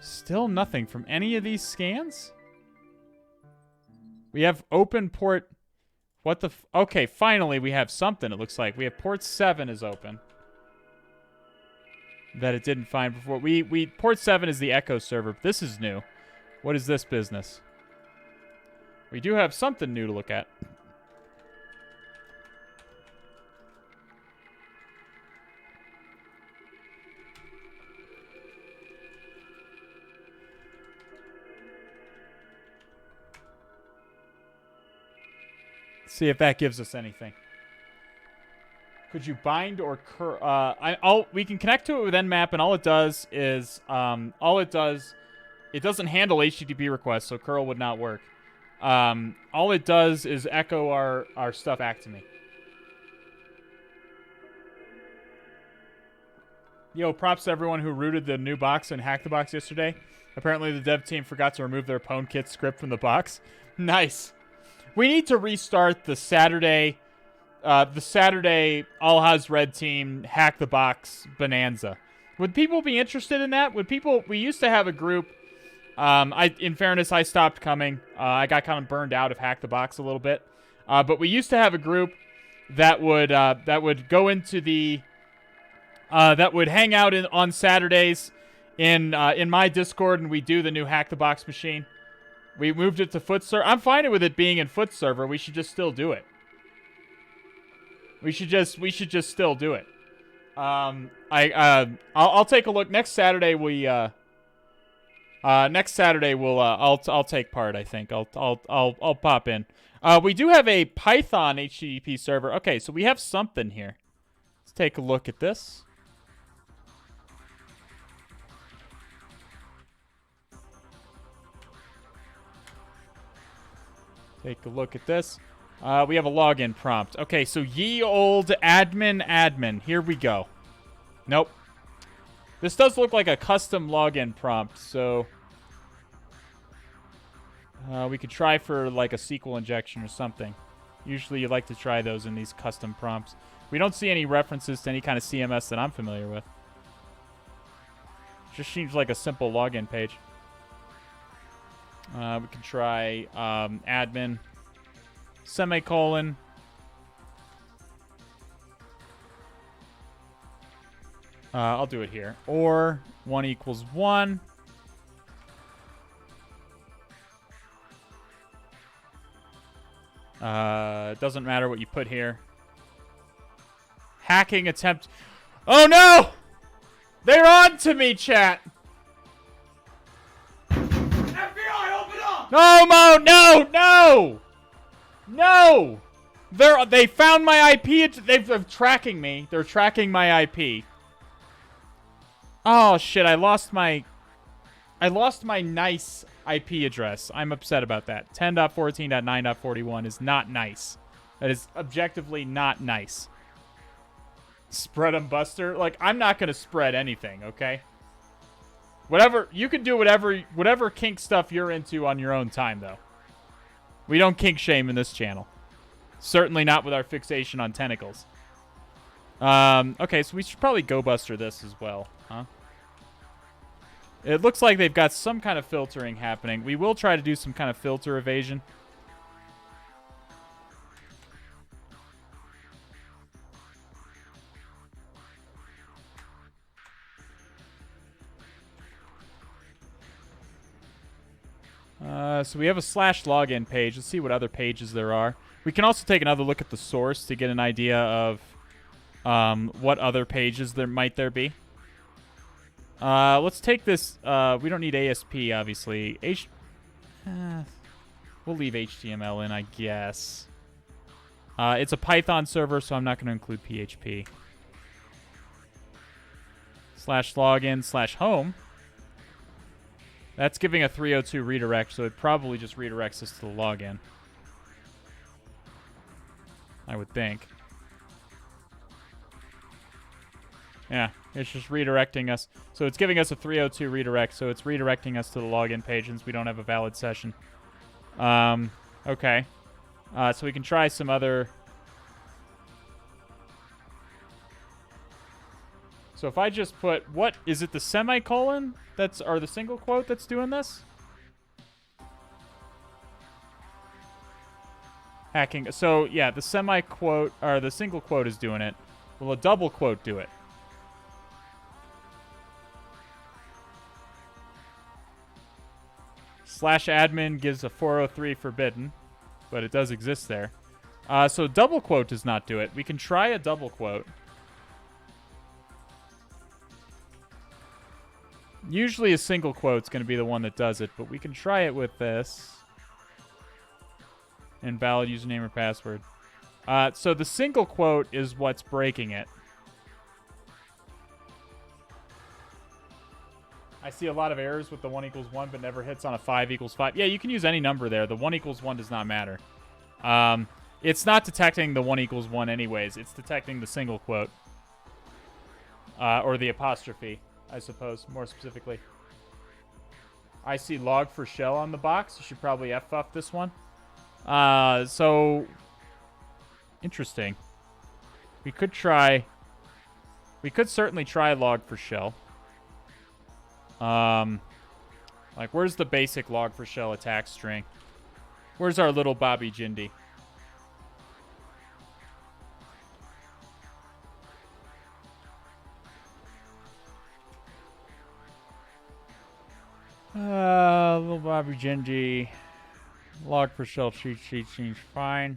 Still nothing from any of these scans? We have open port... What the... Okay, finally we have something, it looks like. We have port 7 is open. That it didn't find before. Port 7 is the Echo server. This is new. What is this business? We do have something new to look at. See if that gives us anything. Could you bind or we can connect to it with Nmap, and all it does is it doesn't handle HTTP requests, so curl would not work. All it does is echo our stuff back to me. Yo, props to everyone who rooted the new box and hacked the box yesterday. Apparently the dev team forgot to remove their PwnKit script from the box. Nice. We need to restart the Saturday Alhaz Red Team Hack the Box Bonanza. Would people be interested in that? We used to have a group. In fairness, I stopped coming. I got kind of burned out of Hack the Box a little bit. But we used to have a group that would go into the, that would hang out on Saturdays in my Discord, and we do the new Hack the Box machine. We moved it to Foot server. I'm fine with it being in Foot server. We should just still do it. We should just still do it. I'll take a look next Saturday. Next Saturday I'll take part. I think I'll pop in. We do have a Python HTTP server. Okay, so we have something here. Let's take a look at this. Take a look at this. We have a login prompt. Okay, so ye old admin. Here we go. Nope. This does look like a custom login prompt, so we could try for like a SQL injection or something. Usually you like to try those in these custom prompts. We don't see any references to any kind of CMS that I'm familiar with. Just seems like a simple login page. We can try admin, semicolon. I'll do it here. Or 1 equals 1. It doesn't matter what you put here. Hacking attempt. Oh no! They're on to me, chat. No, Mo! No! They found my IP. They're tracking me. They're tracking my IP. Oh shit! I lost my nice IP address. I'm upset about that. 10.14.9.41 is not nice. That is objectively not nice. Spread 'em, Buster. Like, I'm not gonna spread anything. Okay. Whatever, you can do whatever kink stuff you're into on your own time, though. We don't kink shame in this channel. Certainly not with our fixation on tentacles. Okay, so we should probably Go Buster this as well, huh? It looks like they've got some kind of filtering happening. We will try to do some kind of filter evasion. So we have a /login page. Let's see what other pages there are. We can also take another look at the source to get an idea of what other pages there might be. Let's take this. We don't need ASP, obviously. We'll leave HTML in, I guess. It's a Python server, so I'm not going to include PHP. /login/home. That's giving a 302 redirect, so it probably just redirects us to the login. I would think. Yeah, it's just redirecting us. So it's giving us a 302 redirect, so it's redirecting us to the login page since we don't have a valid session. Okay. So we can try some other... So if I just put... What? Is it the semicolon or the single quote that's doing this? Hacking. So, yeah, the semi-quote, or the single quote is doing it. Will a double quote do it? /admin gives a 403 forbidden, but it does exist there. So double quote does not do it. We can try a double quote. Usually a single quote's going to be the one that does it, but we can try it with this. Invalid username or password. So the single quote is what's breaking it. I see a lot of errors with the 1 = 1, but never hits on a 5 = 5. Yeah, you can use any number there. The 1 = 1 does not matter. It's not detecting the 1 = 1 anyways. It's detecting the single quote. Or the apostrophe, I suppose, more specifically. I see log for shell on the box. You should probably FF this one. So... Interesting. We could certainly try log for shell. Like, where's the basic log for shell attack string? Where's our little Bobby Jindy? Little Bobby Jindy. Log for shell cheat sheet seems fine.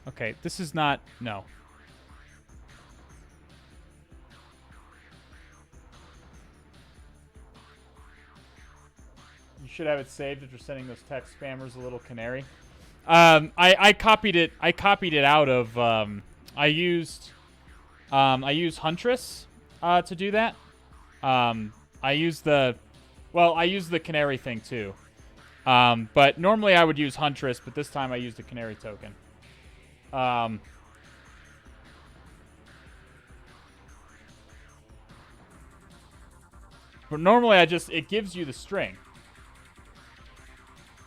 Okay, this is not... No. You should have it saved if you're sending those text spammers a little canary. I copied it. I copied it out of... I used Huntress to do that. I used the canary thing too. But normally I would use Huntress, but this time I used a canary token. But normally it gives you the string.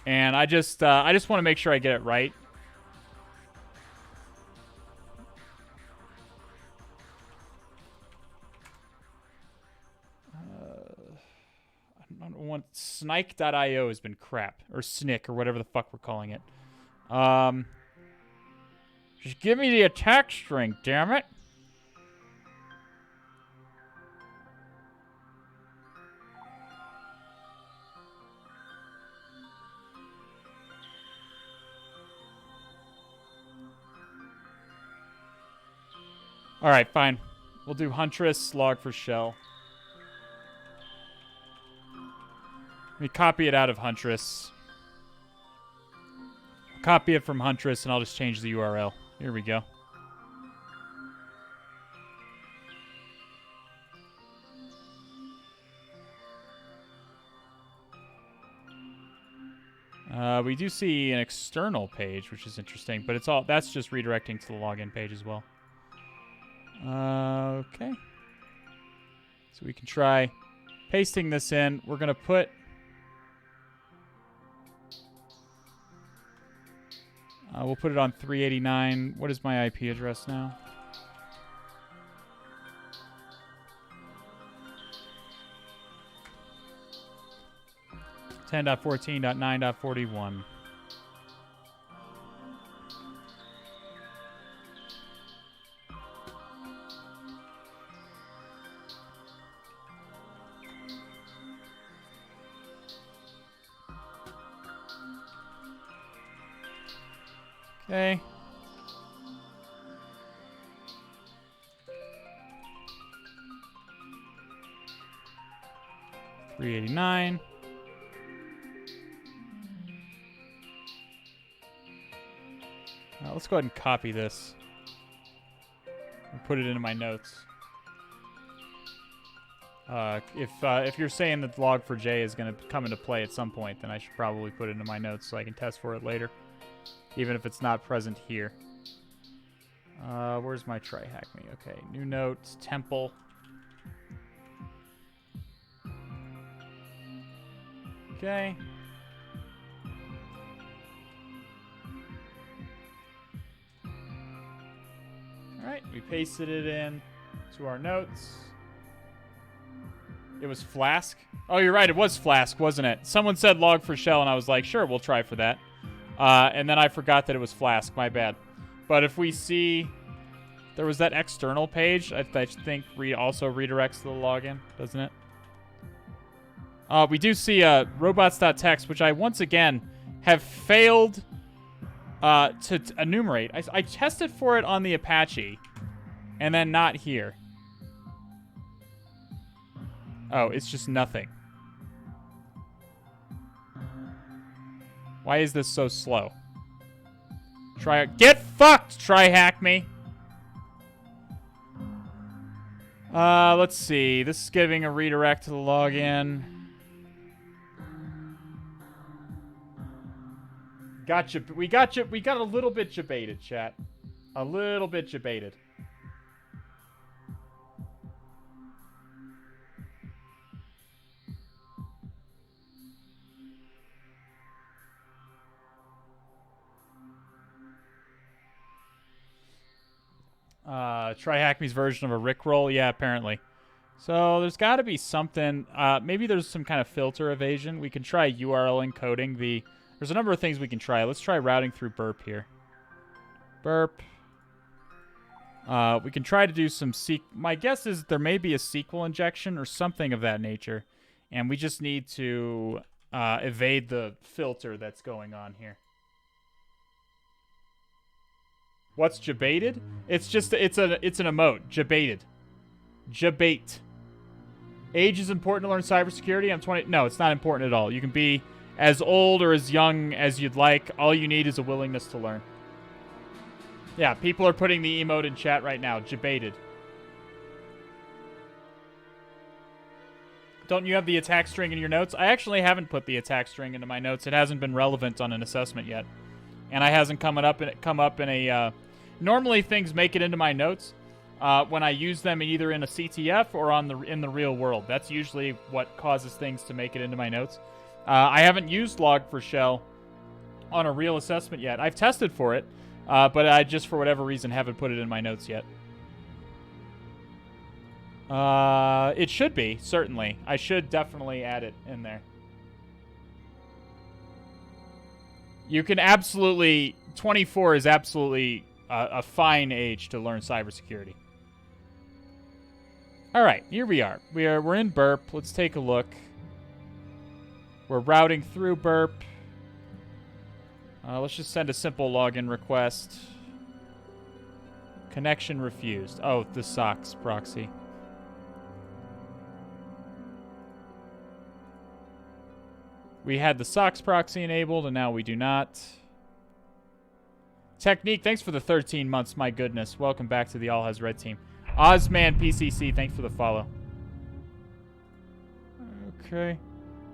And I just want to make sure I get it right. I don't want snike.io has been crap, or snick, or whatever the fuck we're calling it. Just give me the attack string, damn it. Alright, fine. We'll do Huntress, log for shell. Let me copy it out of Huntress. Copy it from Huntress, and I'll just change the URL. Here we go. We do see an external page, which is interesting, but that's just redirecting to the login page as well. Okay. So we can try pasting this in. We're going to put... We'll put it on 389. What is my IP address now? .14.9.41. Okay. $389. Let's go ahead and copy this and put it into my notes. If you're saying that the log4j is going to come into play at some point, then I should probably put it into my notes so I can test for it later, even if it's not present here. Where's my TryHackMe? Okay, new notes, temple. Okay. Alright, we pasted it in to our notes. It was Flask? Oh, you're right, it was Flask, wasn't it? Someone said log for shell, and I was like, sure, we'll try for that. And then I forgot that it was Flask, my bad. But if we see... There was that external page, I think also redirects to the login, doesn't it? We do see robots.txt, which I, once again, have failed to enumerate. I tested for it on the Apache, and then not here. Oh, it's just nothing. Why is this so slow? Get fucked, TryHackMe! Let's see. This is giving a redirect to the login. Gotcha. We got a little bit jebaited, chat. A little bit jebaited. TryHackMe's version of a Rickroll? Yeah, apparently. So there's got to be something. Maybe there's some kind of filter evasion. We can try URL encoding. There's a number of things we can try. Let's try routing through burp here. Burp. We can try to do some my guess is there may be a SQL injection or something of that nature. And we just need to evade the filter that's going on here. What's jebaited? It's just it's an emote. Jebaited. Jebait. Age is important to learn cybersecurity. I'm 20. No, it's not important at all. You can be as old or as young as you'd like. All you need is a willingness to learn. Yeah, people are putting the emote in chat right now. Jebaited. Don't you have the attack string in your notes? I actually haven't put the attack string into my notes. It hasn't been relevant on an assessment yet. And I hasn't come up in a... normally things make it into my notes when I use them either in a CTF or in the real world. That's usually what causes things to make it into my notes. I haven't used log4shell on a real assessment yet. I've tested for it, but I just, for whatever reason, haven't put it in my notes yet. It should be, certainly. I should definitely add it in there. You can absolutely... 24 is absolutely a fine age to learn cybersecurity. All right, here we are. We're in burp. Let's take a look. We're routing through burp. Let's just send a simple login request. Connection refused. Oh, the socks proxy. We had the socks proxy enabled, and now we do not. Technique, thanks for the 13 months. My goodness. Welcome back to the All Has Red team. Ozman PCC, thanks for the follow. Okay.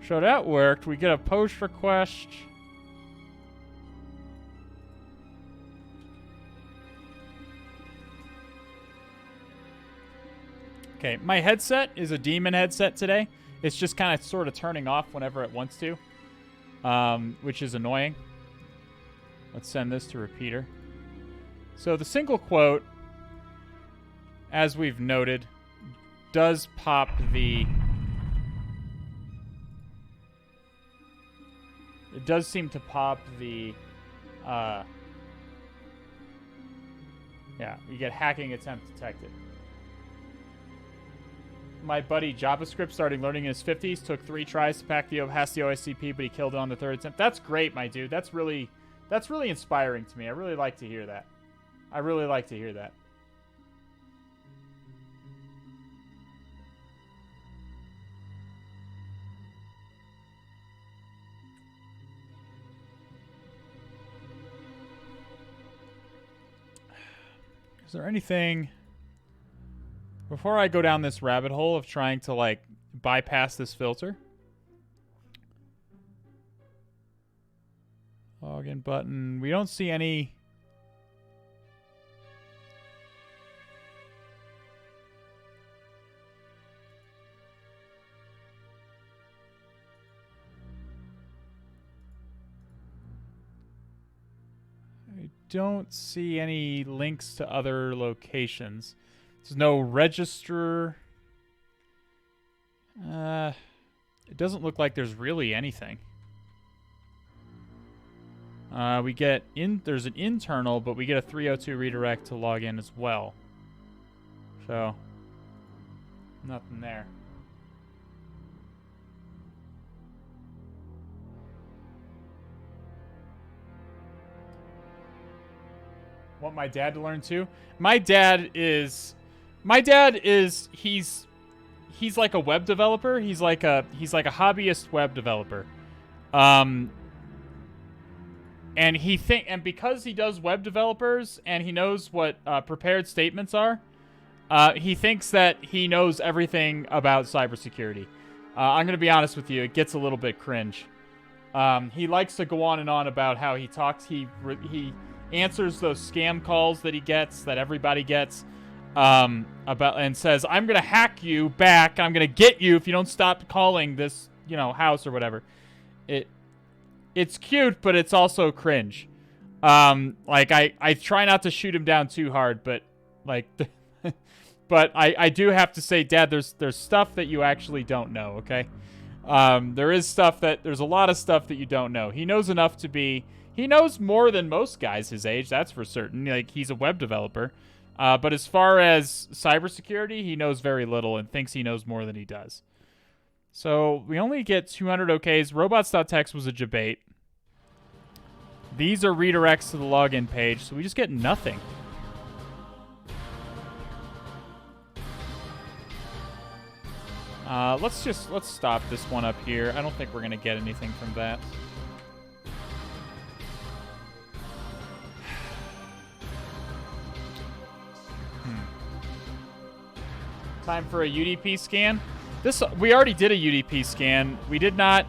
So that worked. We get a post request. Okay, my headset is a demon headset today. It's just kind of sort of turning off whenever it wants to, which is annoying. Let's send this to repeater. So the single quote, as we've noted, does pop the... It does seem to pop the... yeah, you get hacking attempt detected. My buddy JavaScript started learning in his 50s, took 3 tries to pass the OSCP, but he killed it on the 3rd attempt. That's great, my dude. That's really inspiring to me. I really like to hear that. I really like to hear that. Is there anything... Before I go down this rabbit hole of trying to, like, bypass this filter. Login button. We don't see any... I don't see any links to other locations. There's no register. It doesn't look like there's really anything. We get in. There's an internal, but we get a 302 redirect to log in as well. So, nothing there. Want my dad to learn too? My dad is he's like a web developer. He's like a hobbyist web developer. And because he does web developers and he knows what prepared statements are, he thinks that he knows everything about cybersecurity. I'm going to be honest with you, it gets a little bit cringe. He likes to go on and on about how he talks. He answers those scam calls that he gets, that everybody gets, about, and says, "I'm gonna hack you back. I'm gonna get you if you don't stop calling this, house or whatever." It's cute, but it's also cringe. Like I try not to shoot him down too hard, but like, but I do have to say, Dad, there's stuff that you actually don't know. Okay, there's a lot of stuff that you don't know. He knows enough to be. He knows more than most guys his age, that's for certain. Like, he's a web developer. But as far as cybersecurity, he knows very little and thinks he knows more than he does. So, we only get 200 OKs. Robots.txt was a debate. These are redirects to the login page, so we just get nothing. Let's stop this one up here. I don't think we're going to get anything from that. Time for a UDP scan. We already did a UDP scan. We did not.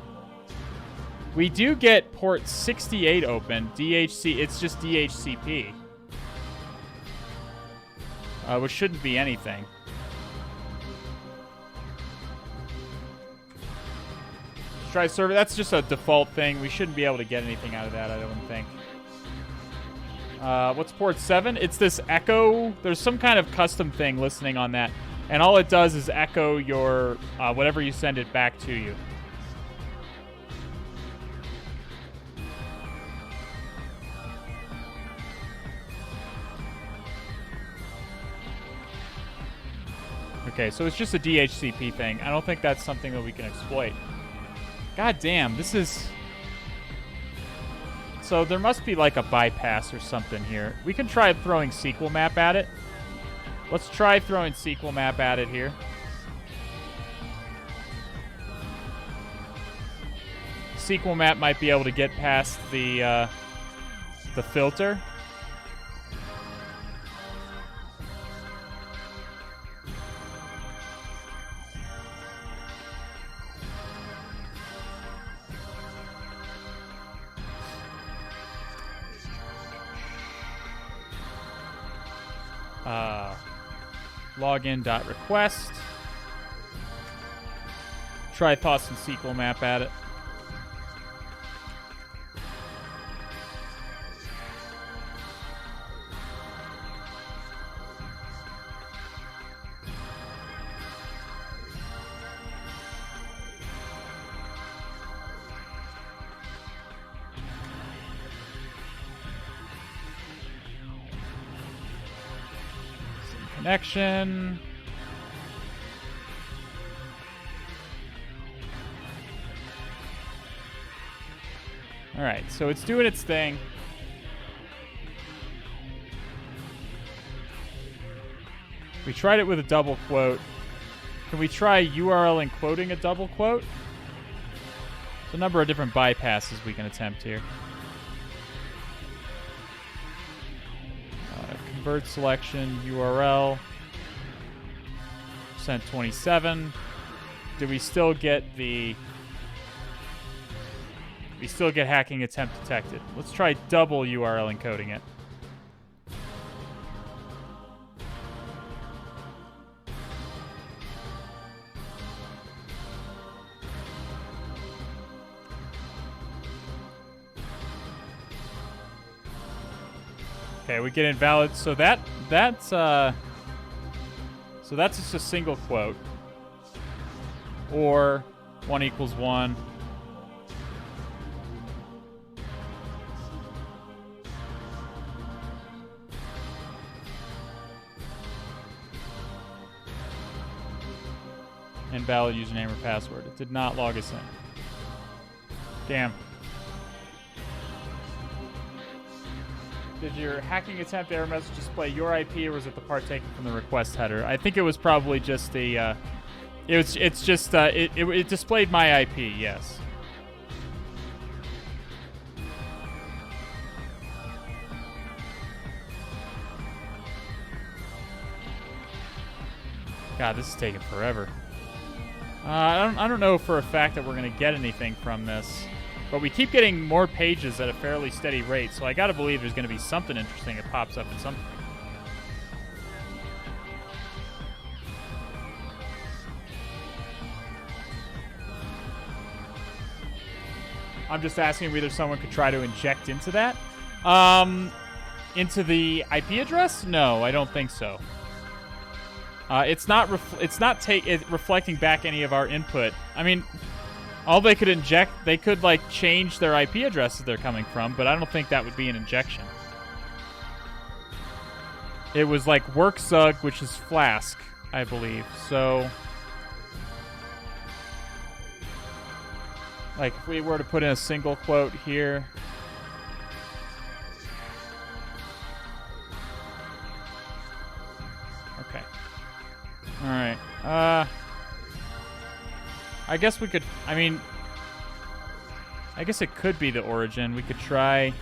We do get port 68 open. DHC. It's just DHCP, which shouldn't be anything. Try server. That's just a default thing. We shouldn't be able to get anything out of that, I don't think. What's port 7? It's this echo. There's some kind of custom thing listening on that. And all it does is echo your, whatever you send it back to you. Okay, so it's just a DHCP thing. I don't think that's something that we can exploit. God damn, this is... So there must be like a bypass or something here. We can try throwing SQL map at it. Let's try throwing SQL map at it here. SQL map might be able to get past the filter. Login.request. Try toss some SQL map at it. Connection. Alright, so it's doing its thing. We tried it with a double quote. Can we try URL encoding a double quote? There's a number of different bypasses we can attempt here. Convert selection, URL. Sent 27. Do we still get the... We still get hacking attempt detected. Let's try double URL encoding it. Okay, we get invalid. So that's just a single quote. Or 1 equals 1. Invalid username or password. It did not log us in. Damn. Did your hacking attempt error message display your IP, or was it the part taken from the request header? I think it was probably just the. It displayed my IP. Yes. God, this is taking forever. I don't know for a fact that we're gonna get anything from this. But we keep getting more pages at a fairly steady rate, so I gotta believe there's gonna be something interesting that pops up in some... I'm just asking whether someone could try to inject into that. Into the IP address? No, I don't think so. It's not reflecting back any of our input. I mean... All they could inject, they could, like, change their IP addresses they're coming from, but I don't think that would be an injection. It was, like, workzug, which is Flask, I believe. So, like, if we were to put in a single quote here... Okay. Alright. I guess we could, I mean, I guess it could be the origin. We could try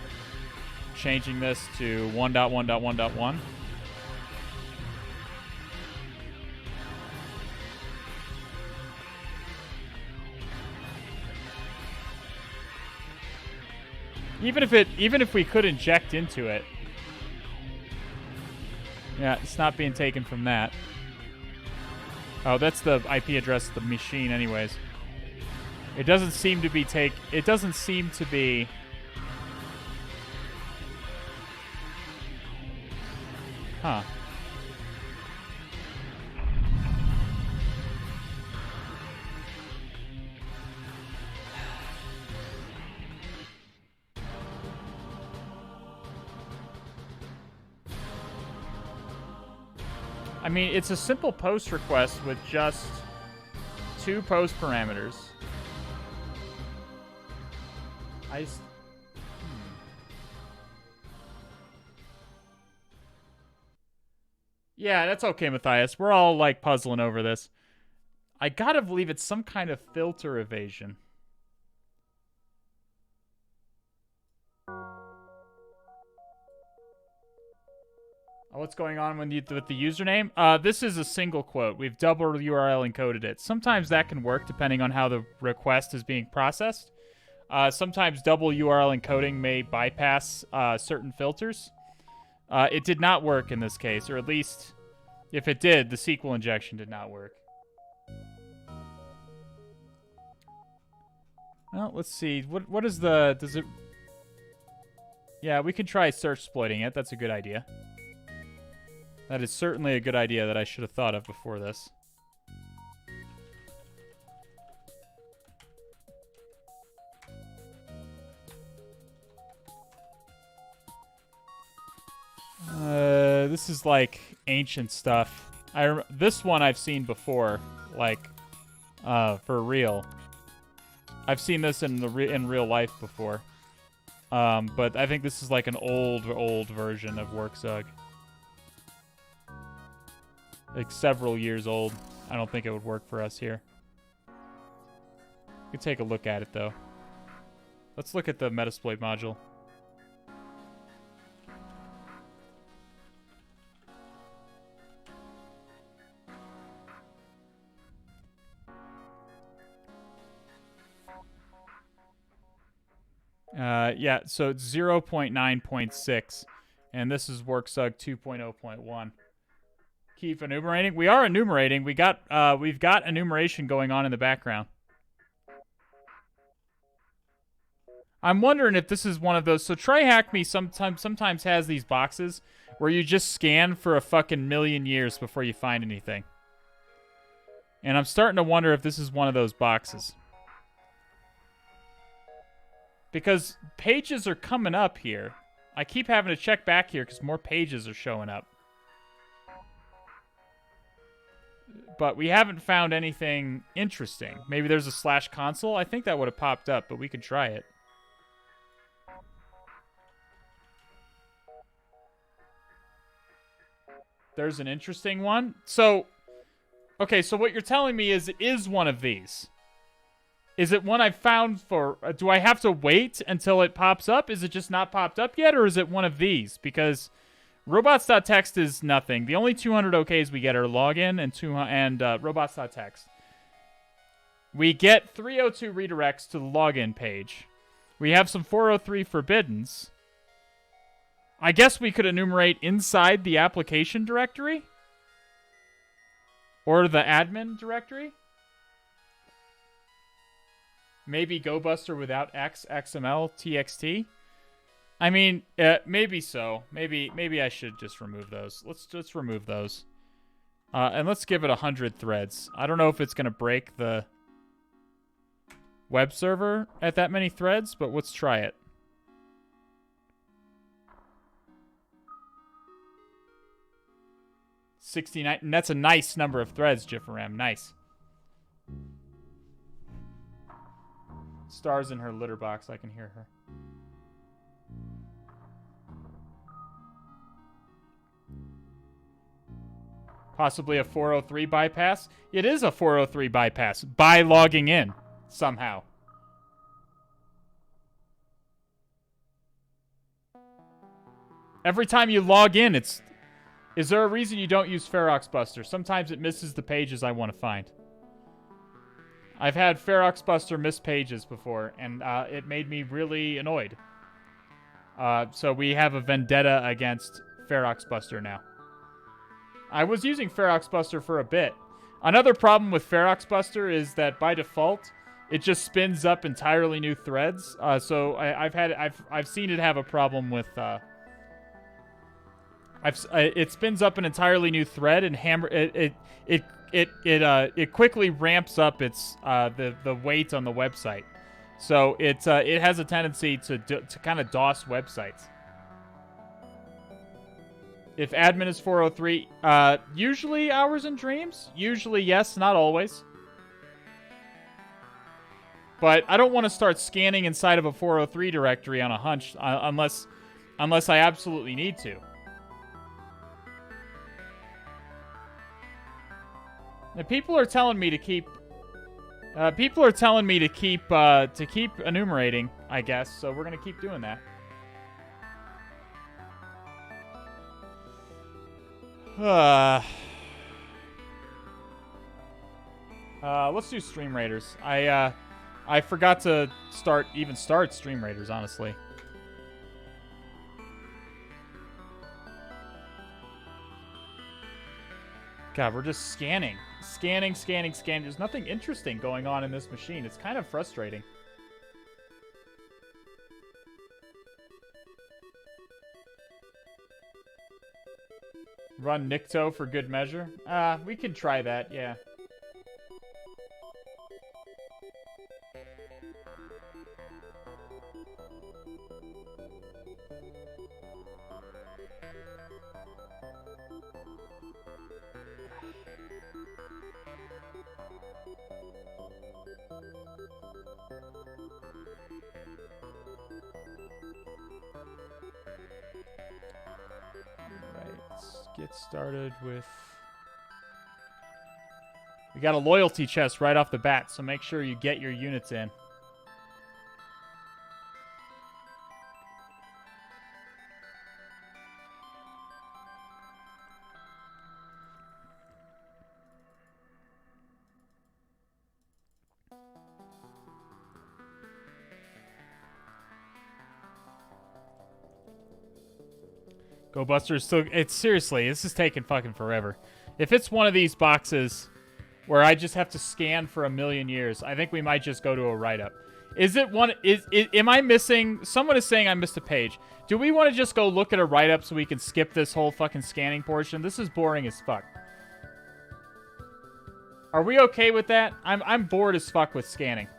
changing this to 1.1.1.1. Even if we could inject into it. Yeah, it's not being taken from that. Oh, that's the IP address of the machine anyways. It doesn't seem to be it doesn't seem to be... Huh. I mean, it's a simple post request with just 2 post parameters. Yeah, that's okay, Matthias. We're all, like, puzzling over this. I gotta believe it's some kind of filter evasion. What's going on with the username? This is a single quote. We've double URL encoded it. Sometimes that can work depending on how the request is being processed. Sometimes double URL encoding may bypass certain filters. It did not work in this case, or at least if it did, the SQL injection did not work. Well, let's see. What is the... Does it... Yeah, we can try search exploiting it. That's a good idea. That is certainly a good idea that I should have thought of before this. this is like ancient stuff. This one I've seen before, like, for real. I've seen this in real life before. But I think this is like an old version of Workzug. Like several years old. I don't think it would work for us here. We can take a look at it though. Let's look at the Metasploit module. Yeah, so it's 0.9.6, and this is Workzug 2.0.1. Keep enumerating. We are enumerating. We've got enumeration going on in the background. I'm wondering if this is one of those. So TryHackMe sometimes has these boxes where you just scan for a fucking million years before you find anything. And I'm starting to wonder if this is one of those boxes. Because pages are coming up here. I keep having to check back here because more pages are showing up. But we haven't found anything interesting. Maybe there's a /console. I think that would have popped up, but we could try it. There's an interesting one. So, okay, so what you're telling me is it is one of these. Is it one I found for... do I have to wait until it pops up? Is it just not popped up yet, or is it one of these? Because robots.txt is nothing. The only 200 OKs we get are login and robots.txt. We get 302 redirects to the login page. We have some 403 forbiddens. I guess we could enumerate inside the application directory? Or the admin directory? Maybe GoBuster without XML, TXT? I mean, maybe so. Maybe I should just remove those. Let's remove those. And let's give it 100 threads. I don't know if it's going to break the web server at that many threads, but let's try it. 69, and that's a nice number of threads, Jifferam. Nice. Star's in her litter box. I can hear her. Possibly a 403 bypass? It is a 403 bypass by logging in somehow. Every time you log in, it's... Is there a reason you don't use Feroxbuster? Sometimes it misses the pages I want to find. I've had Feroxbuster miss pages before, and it made me really annoyed. So we have a vendetta against Feroxbuster now. I was using Feroxbuster for a bit. Another problem with Feroxbuster is that by default, it just spins up entirely new threads. So I've seen it have a problem with. It spins up an entirely new thread and it quickly ramps up its the weight on the website. So it has a tendency to kind of DOS websites. If admin is 403, usually Hours and Dreams. Usually yes, not always. But I don't want to start scanning inside of a 403 directory on a hunch unless I absolutely need to. And people are telling me to keep. People are telling me to keep enumerating, I guess. So we're gonna keep doing that. Let's do Stream Raiders. I forgot to start Stream Raiders, honestly. God, we're just scanning. Scanning. There's nothing interesting going on in this machine. It's kind of frustrating. Run Nikto for good measure? We can try that, yeah. get started with... We got a loyalty chest right off the bat, so make sure you get your units in. Go Busters. So it's seriously, this is taking fucking forever. If it's one of these boxes where I just have to scan for 1,000,000 years, I think we might just go to a write-up. Is it one? Am I missing? Someone is saying I missed a page. Do we want to just go look at a write-up so we can skip this whole fucking scanning portion? This is boring as fuck. Are we okay with that? I'm bored as fuck with scanning.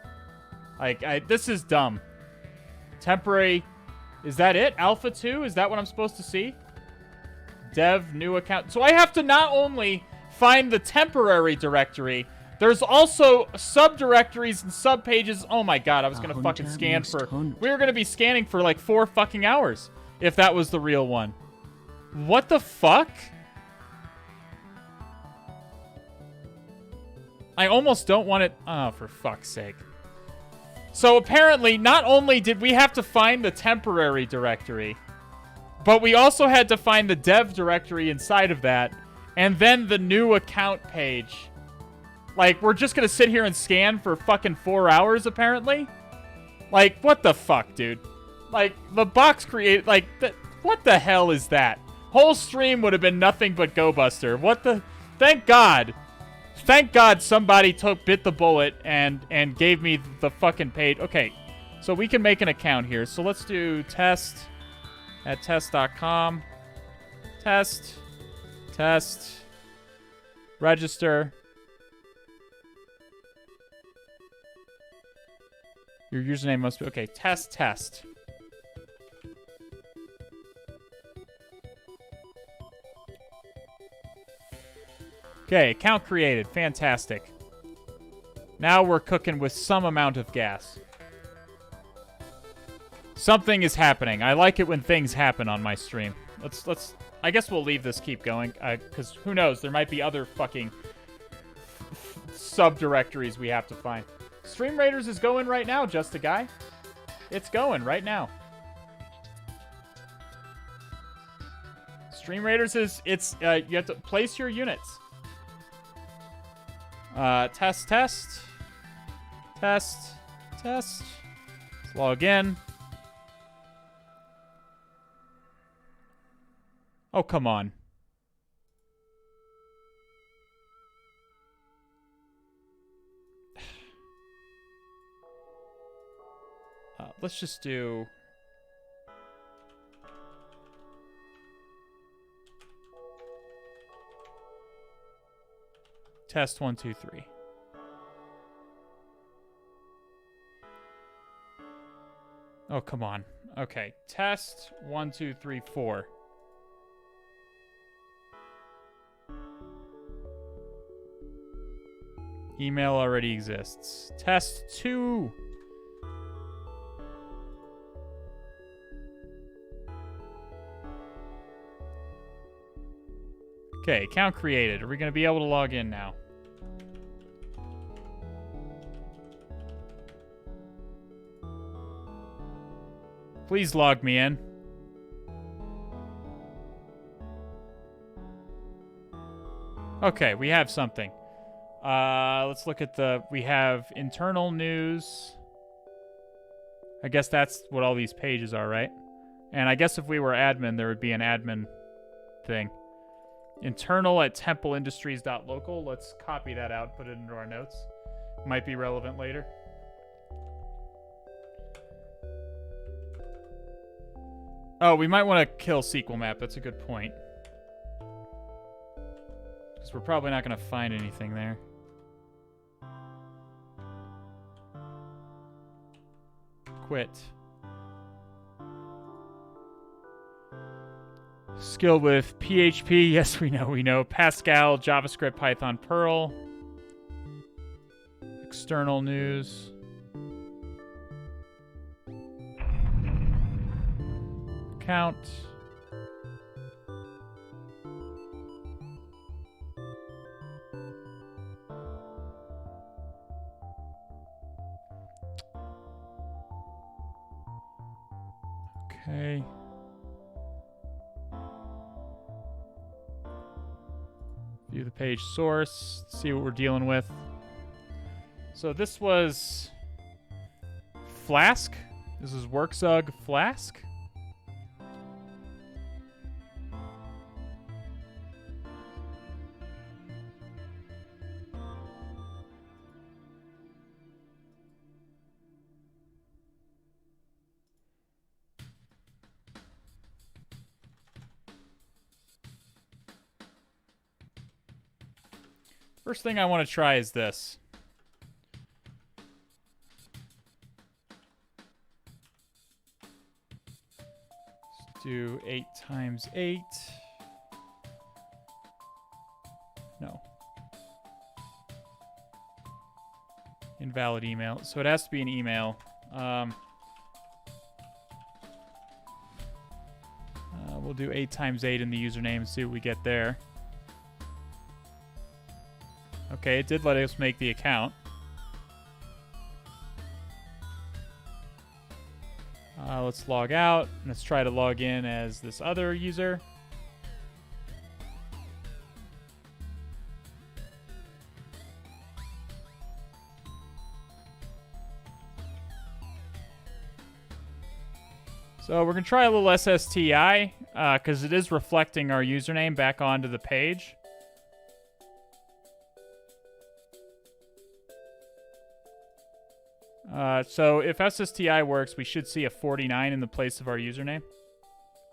Like, this is dumb. Temporary. Is that it? Alpha 2? Is that what I'm supposed to see? Dev, new account. So I have to not only find the temporary directory, there's also subdirectories and subpages. Oh my god, I was going to fucking scan for... We were going to be scanning for like 4 fucking hours if that was the real one. What the fuck? I almost don't want it... Oh, for fuck's sake. So apparently, not only did we have to find the temporary directory, but we also had to find the dev directory inside of that, and then the new account page. Like, we're just gonna sit here and scan for fucking 4 hours, apparently? Like, what the fuck, dude? Like, the box created... Like, what the hell is that? Whole stream would have been nothing but Go Buster. What the... Thank God. Thank God somebody bit the bullet and gave me the fucking page. Okay, so we can make an account here. So let's do test at test.com. Test. Register. Your username must be... Okay, test. Okay, account created. Fantastic. Now we're cooking with some amount of gas. Something is happening. I like it when things happen on my stream. Let's I guess we'll leave this keep going, because who knows? There might be other fucking subdirectories we have to find. Stream Raiders is going right now, Just a Guy. It's going right now. Stream Raiders is... It's... you have to place your units. Test. Let's log in. Oh, come on. Let's just do... Test 1, 2, 3. Oh, come on. Okay. Test 1, 2, 3, 4. Email already exists. Test 2. Okay, account created. Are we going to be able to log in now? Please log me in. Okay, we have something. Let's look at the... We have internal news. I guess that's what all these pages are, right? And I guess if we were admin, there would be an admin thing. Internal at templeindustries.local. Let's copy that out, put it into our notes. Might be relevant later. Oh, we might want to kill SQL map. That's a good point. Because we're probably not going to find anything there. Quit. Skill with PHP. Yes, we know. Pascal, JavaScript, Python, Perl. External news. Account. Okay. View the page source. See what we're dealing with. So this was Flask. This is Workzug Flask. First thing I want to try is this. Let's do 8 times 8. No. Invalid email. So it has to be an email. We'll do 8 times 8 in the username and see what we get there. Okay, it did let us make the account. Let's log out. Let's try to log in as this other user. So we're going to try a little SSTI because it is reflecting our username back onto the page. So if SSTI works, we should see a 49 in the place of our username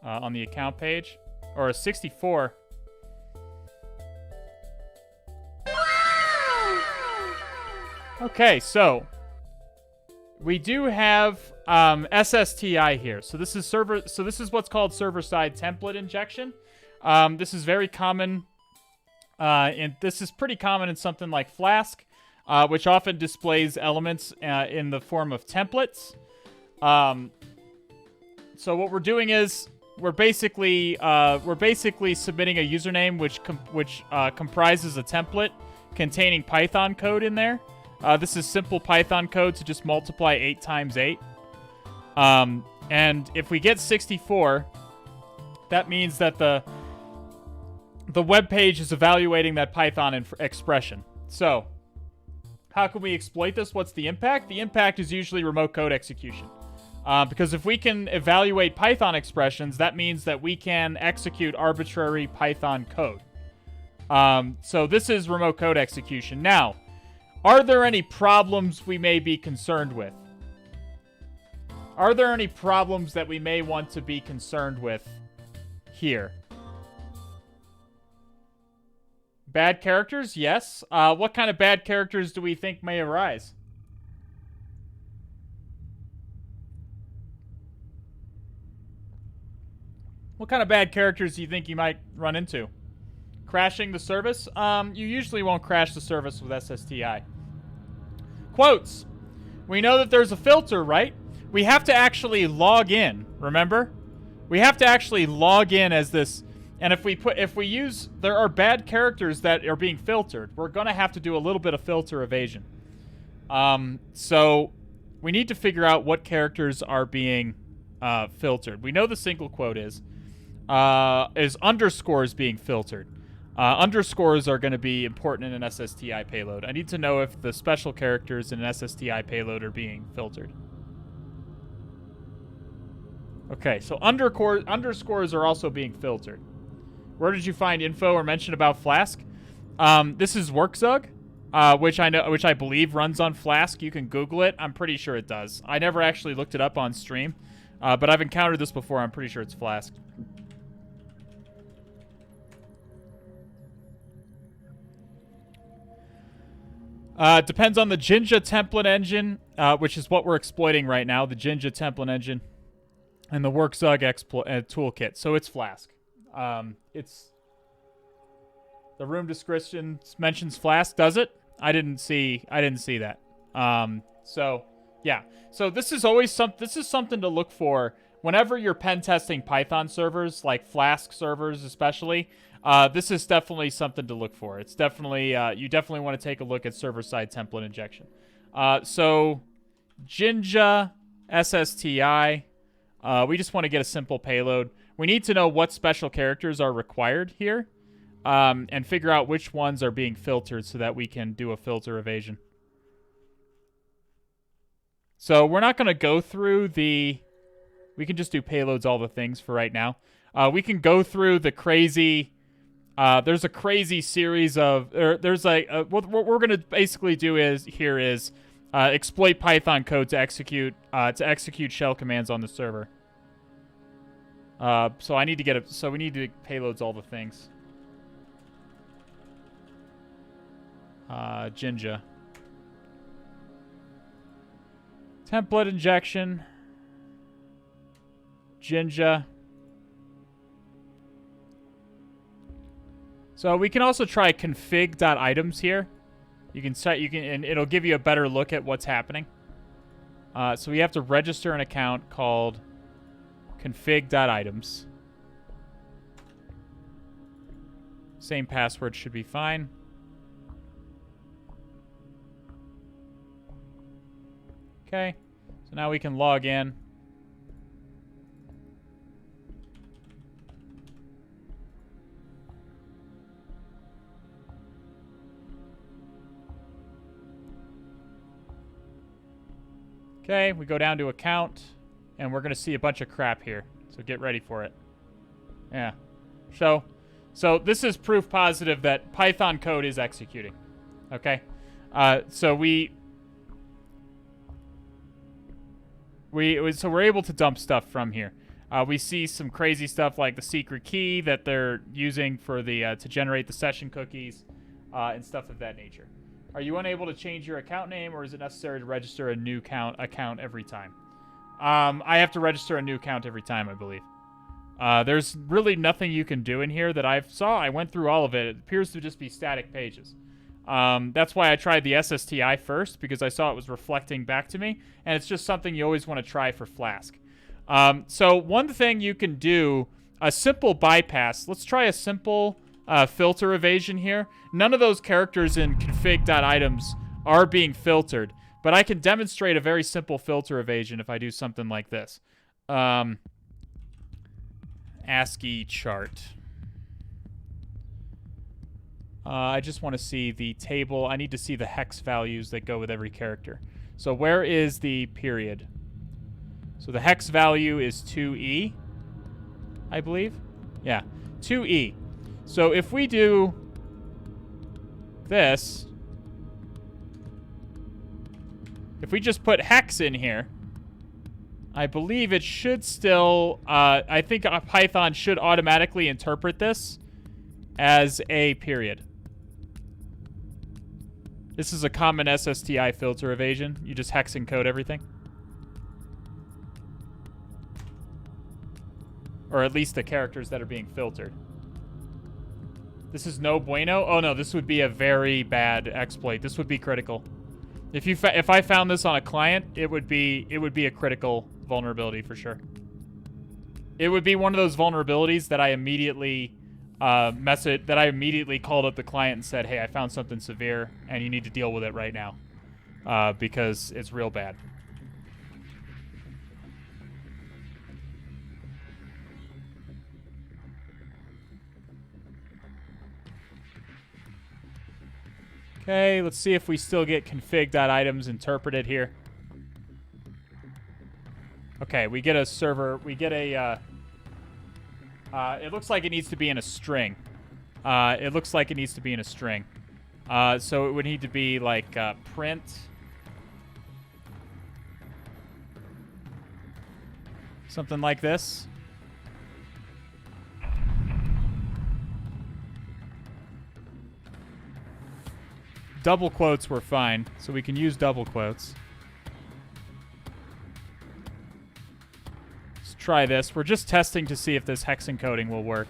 on the account page, or a 64. Okay, so we do have SSTI here. So this is server. So this is what's called server-side template injection. This is very common, and this is pretty common in something like Flask. Which often displays elements in the form of templates. So what we're doing is we're basically submitting a username which comprises a template containing Python code in there. This is simple Python code to just multiply 8 times 8. And if we get 64, that means that the web page is evaluating that Python expression. So how can we exploit this? What's the impact? The impact is usually remote code execution. Because if we can evaluate Python expressions, that means that we can execute arbitrary Python code. So this is remote code execution. Now, are there any problems we may be concerned with? Are there any problems that we may want to be concerned with here? Bad characters? Yes. What kind of bad characters do we think may arise? What kind of bad characters do you think you might run into? Crashing the service? You usually won't crash the service with SSTI. Quotes. We know that there's a filter, right? We have to actually log in, remember? We have to actually log in as this. And if we use, there are bad characters that are being filtered. We're going to have to do a little bit of filter evasion. So we need to figure out what characters are being filtered. We know the single quote is underscores being filtered. Underscores are going to be important in an SSTI payload. I need to know if the special characters in an SSTI payload are being filtered. Okay, so underscores are also being filtered. Where did you find info or mention about Flask? This is Workzug, which I believe runs on Flask. You can Google it. I'm pretty sure it does. I never actually looked it up on stream, but I've encountered this before. I'm pretty sure it's Flask. Depends on the Jinja template engine, which is what we're exploiting right now. The Jinja template engine and the Workzug toolkit. So it's Flask. It's the room description mentions Flask, does it? I didn't see that. So yeah. So this is something to look for whenever you're pen testing Python servers, like Flask servers especially. This is definitely something to look for. It's definitely you definitely want to take a look at server-side template injection. So Jinja SSTI. We just want to get a simple payload. We need to know what special characters are required here, and figure out which ones are being filtered so that we can do a filter evasion. So we're not going to go through the... We can just do payloads, all the things for right now. We can go through the crazy... there's a crazy series of... There's like... what we're going to basically do is exploit Python code to execute shell commands on the server. So I need to get a... So we need to payloads, all the things. Jinja. Template injection. Jinja. So we can also try config.items here. And it'll give you a better look at what's happening. So we have to register an account called config.items. Same password should be fine. Okay, so now we can log in. Okay, we go down to account, and we're going to see a bunch of crap here. So get ready for it. Yeah. So this is proof positive that Python code is executing. Okay? So we're able to dump stuff from here. We see some crazy stuff like the secret key that they're using for the to generate the session cookies and stuff of that nature. Are you unable to change your account name, or is it necessary to register a new account every time? I have to register a new account every time, I believe. There's really nothing you can do in here that I saw. I went through all of it. It appears to just be static pages. That's why I tried the SSTI first, because I saw it was reflecting back to me, and it's just something you always want to try for Flask. So one thing you can do, a simple bypass. Let's try a simple filter evasion here. None of those characters in config.items are being filtered, but I can demonstrate a very simple filter evasion if I do something like this. ASCII chart. I just want to see the table. I need to see the hex values that go with every character. So where is the period? So the hex value is 2E, I believe. Yeah, 2E. So if we do this, if we just put hex in here, I believe it should still, I think Python should automatically interpret this as a period. This is a common SSTI filter evasion. You just hex encode everything. Or at least the characters that are being filtered. This is no bueno. Oh no, this would be a very bad exploit. This would be critical. If I found this on a client, it would be a critical vulnerability for sure. It would be one of those vulnerabilities that I immediately called up the client and said, "Hey, I found something severe, and you need to deal with it right now, because it's real bad." Okay, let's see if we still get config.items interpreted here. Okay, we get a server. We get a... it looks like it needs to be in a string. So it would need to be like print. Something like this. Double quotes were fine, so we can use double quotes. Let's try this. We're just testing to see if this hex encoding will work.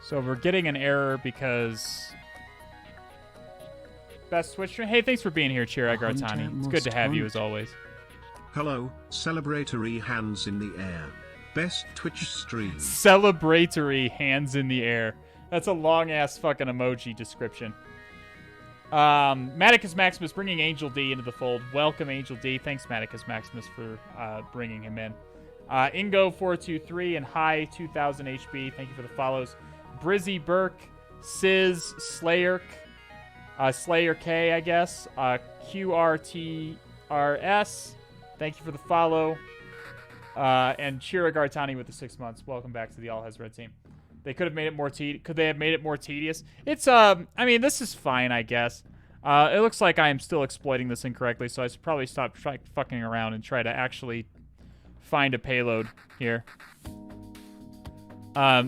So we're getting an error because best Twitch stream. Hey, thanks for being here, Chirag Artani. It's good to have you as always. Hello, celebratory hands in the air. Best Twitch stream. Celebratory hands in the air. That's a long ass fucking emoji description. Maticus Maximus bringing Angel D into the fold. Welcome, Angel D. Thanks, Maticus Maximus, for bringing him in. Ingo423 and High 2000 HB. Thank you for the follows. Brizzy Burke, Sizz, Slayer, Slayer K, I guess. QRTRS. Thank you for the follow. And Chirag Artani with the 6 months. Welcome back to the All Has Red team. They could have made it more Could they have made it more tedious? It's, I mean, this is fine, I guess. It looks like I am still exploiting this incorrectly, so I should probably stop fucking around and try to actually find a payload here.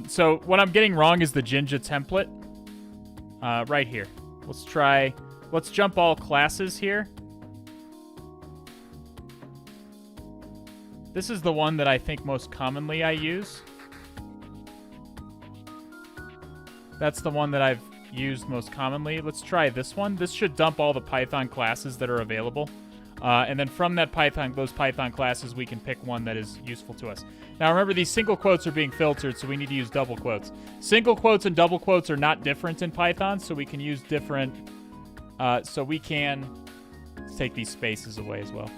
So what I'm getting wrong is the Jinja template. Right here. Let's jump all classes here. This is the one that I think most commonly I use. That's the one that I've used most commonly. Let's try this one. This should dump all the Python classes that are available. And then from those Python classes, we can pick one that is useful to us. Now remember, these single quotes are being filtered, so we need to use double quotes. Single quotes and double quotes are not different in Python, so we can use different... let's take these spaces away as well.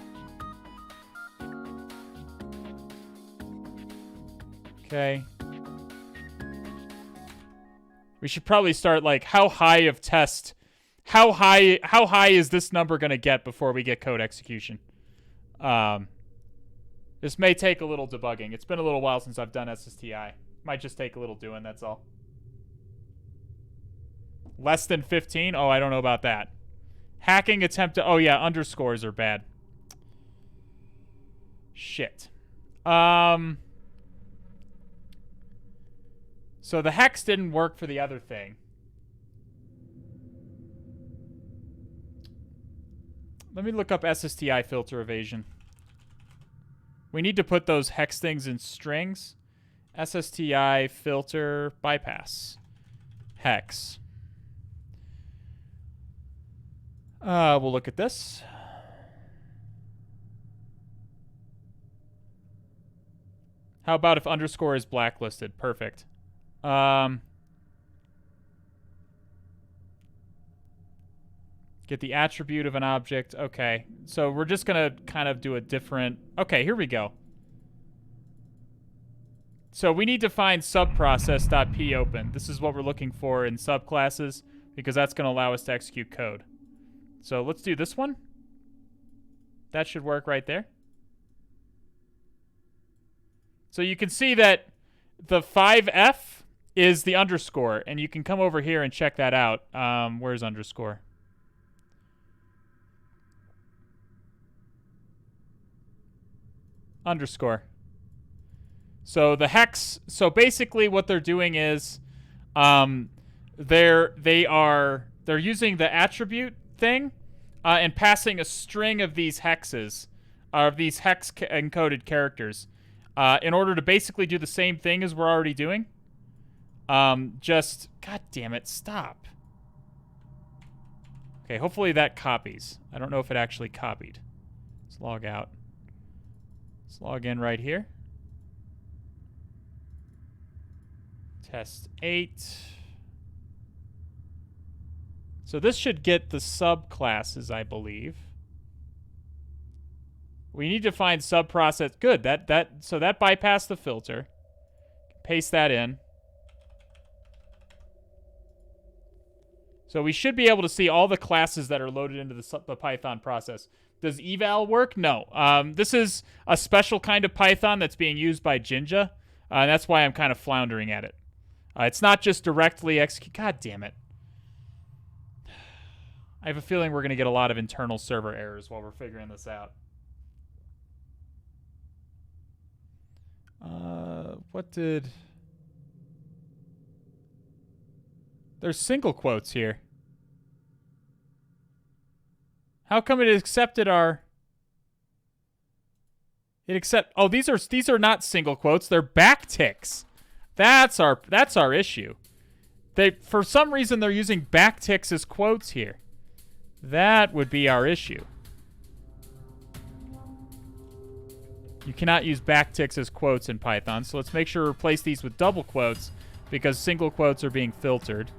Okay. We should probably start, like, how high is this number going to get before we get code execution? This may take a little debugging. It's been a little while since I've done SSTI. Might just take a little doing, that's all. Less than 15? Oh, I don't know about that. Hacking attempt to... Oh, yeah, underscores are bad. Shit. So the hex didn't work for the other thing. Let me look up SSTI filter evasion. We need to put those hex things in strings. SSTI filter bypass. Hex. We'll look at this. How about if underscore is blacklisted? Perfect. Get the attribute of an object. Okay. So we're just going to kind of do a different... Okay, here we go. So we need to find subprocess.popen. This is what we're looking for in subclasses, because that's going to allow us to execute code. So let's do this one. That should work right there. So you can see that the 5F is the underscore, and you can come over here and check that out. Where's underscore? Underscore. So the hex, so basically what they're doing is they're using the attribute thing and passing a string of these hexes, of these hex encoded characters, in order to basically do the same thing as we're already doing. God damn it, stop. Okay, hopefully that copies. I don't know if it actually copied. Let's log out. Let's log in right here. Test 8. So this should get the subclasses, I believe. We need to find subprocess. Good. So that bypassed the filter. Paste that in. So we should be able to see all the classes that are loaded into the Python process. Does eval work? No. This is a special kind of Python that's being used by Jinja. And that's why I'm kind of floundering at it. It's not just directly execute. God damn it. I have a feeling we're going to get a lot of internal server errors while we're figuring this out. There's single quotes here. How come it accepted our... Oh, these are not single quotes. They're backticks. That's our issue. For some reason, they're using backticks as quotes here. That would be our issue. You cannot use backticks as quotes in Python, so let's make sure to replace these with double quotes because single quotes are being filtered.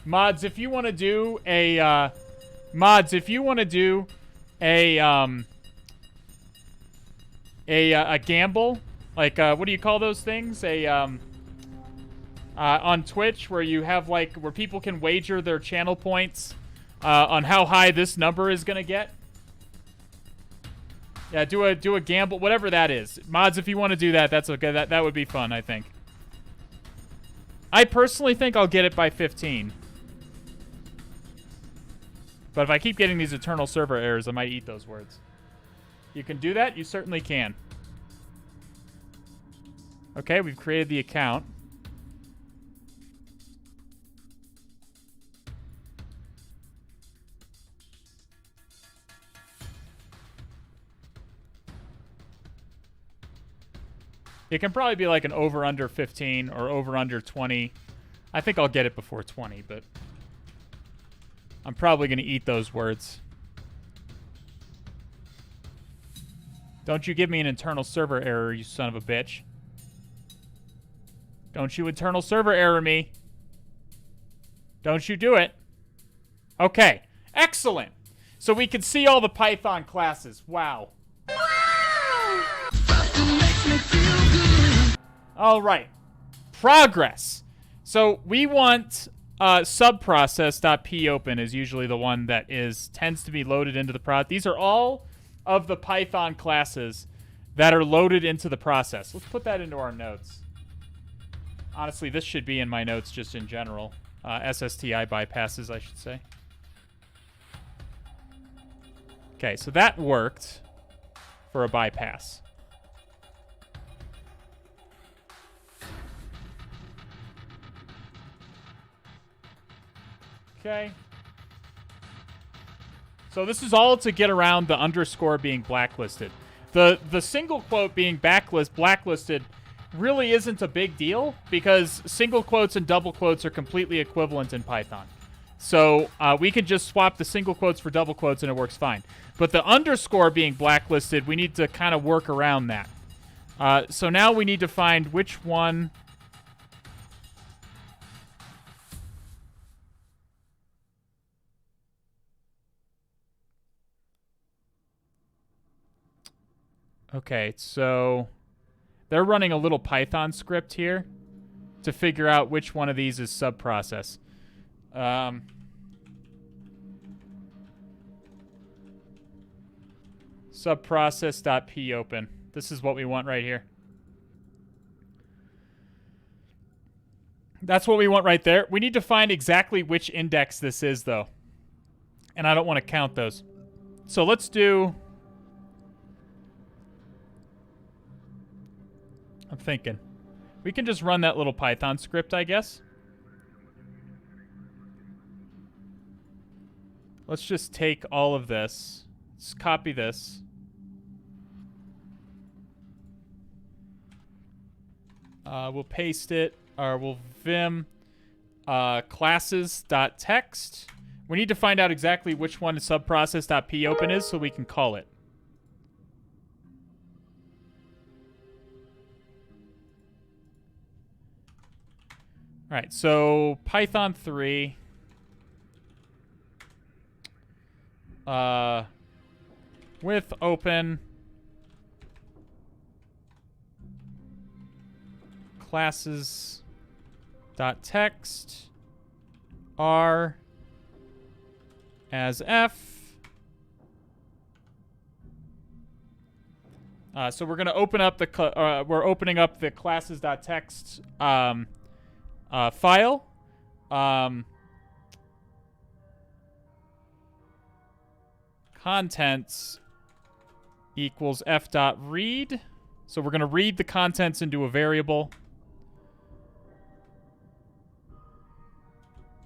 Mods, if you want to do a a gamble, like what do you call those things? On Twitch where you have like where people can wager their channel points on how high this number is gonna get. Yeah, do a gamble, whatever that is. Mods, if you want to do that, that's okay. That would be fun, I think. I personally think I'll get it by 15. But if I keep getting these eternal server errors, I might eat those words. You can do that? You certainly can. Okay, we've created the account. It can probably be like an over-under 15 or over-under 20. I think I'll get it before 20, but I'm probably going to eat those words. Don't you give me an internal server error, you son of a bitch. Don't you internal server error me. Don't you do it. Okay, excellent. So we can see all the Python classes. Wow. All right. Progress. So we want subprocess.popen is usually the one that tends to be loaded into the prod. These are all of the Python classes that are loaded into the process. Let's put that into our notes. Honestly, this should be in my notes just in general. SSTI bypasses, I should say. Okay, so that worked for a bypass. Okay. So this is all to get around the underscore being blacklisted. The single quote being blacklisted really isn't a big deal because single quotes and double quotes are completely equivalent in Python. So we can just swap the single quotes for double quotes and it works fine. But the underscore being blacklisted, we need to kind of work around that. So now we need to find which one... Okay, so they're running a little Python script here to figure out which one of these is subprocess. Subprocess.popen. This is what we want right here. That's what we want right there. We need to find exactly which index this is, though. And I don't want to count those. So let's do... I'm thinking. We can just run that little Python script, I guess. Let's just take all of this. Let's copy this. We'll paste it, or we'll vim classes.text. We need to find out exactly which one subprocess.popen is so we can call it. All right, so Python 3. With open classes.text r as f. So we're going to open up the we're opening up the classes.text file. Contents equals f.read. So we're going to read the contents into a variable.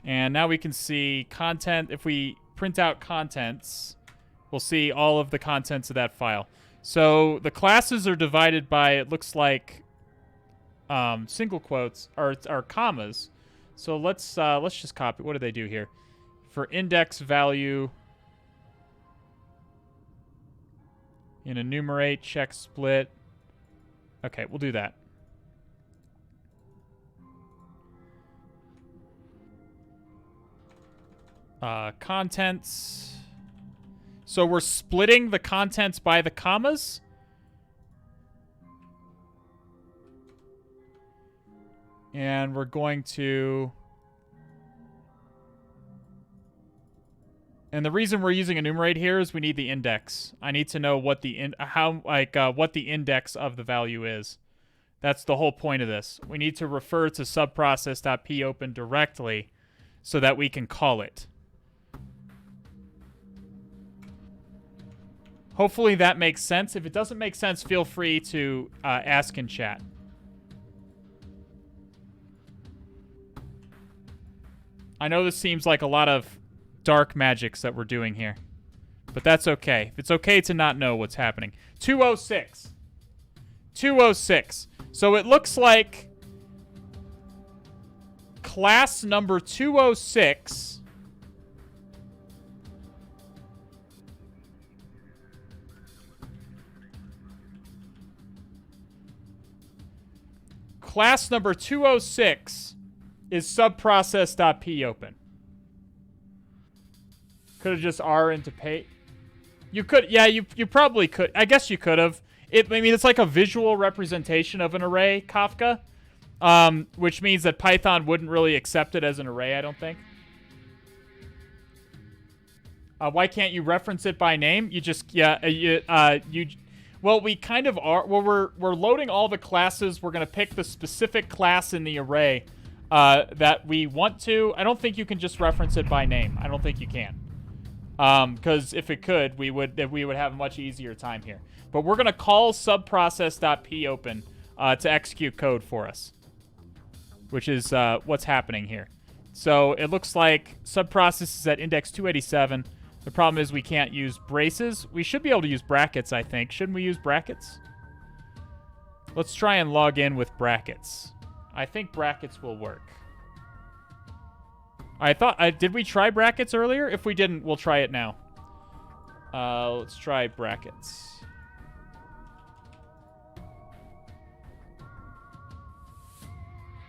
And now we can see content. If we print out contents, we'll see all of the contents of that file. So the classes are divided by, it looks like, single quotes or commas. So let's just copy. What do they do here? For index value, in enumerate, check split. Okay, we'll do that. Contents. So we're splitting the contents by the commas. And we're going to... And the reason we're using enumerate here is we need the index. I need to know what the what the index of the value is. That's the whole point of this. We need to refer to subprocess.popen directly so that we can call it. Hopefully that makes sense. If it doesn't make sense, feel free to ask in chat. I know this seems like a lot of dark magics that we're doing here, but that's okay. It's okay to not know what's happening. 206. 206. So it looks like class number 206 class number 206 is subprocess.popen. Could have just R into pay. You could, yeah, you probably could. I guess you could have. I mean, it's like a visual representation of an array, Kafka, which means that Python wouldn't really accept it as an array, I don't think. Why can't you reference it by name? You just, well, we kind of are. Well, we're loading all the classes. We're going to pick the specific class in the array that we want to. I don't think you can just reference it by name. I don't think you can. Because if it could, we would have a much easier time here. But we're going to call subprocess.popen to execute code for us, which is what's happening here. So it looks like subprocess is at index 287. The problem is we can't use braces. We should be able to use brackets, I think. Shouldn't we use brackets? Let's try and log in with brackets. I think brackets will work. I thought... did we try brackets earlier? If we didn't, we'll try it now. Let's try brackets.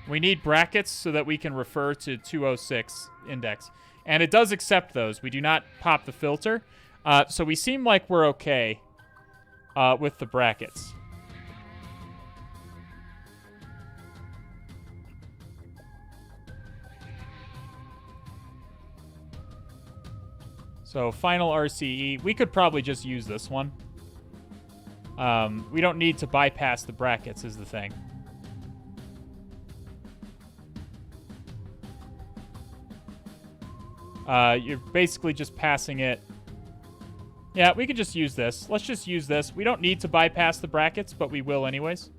We need brackets so that we can refer to 206 index. And it does accept those. We do not pop the filter. So we seem like we're okay with the brackets. So final RCE. We could probably just use this one. We don't need to bypass the brackets is the thing. You're basically just passing it. Yeah, we could just use this. Let's just use this. We don't need to bypass the brackets, but we will anyways.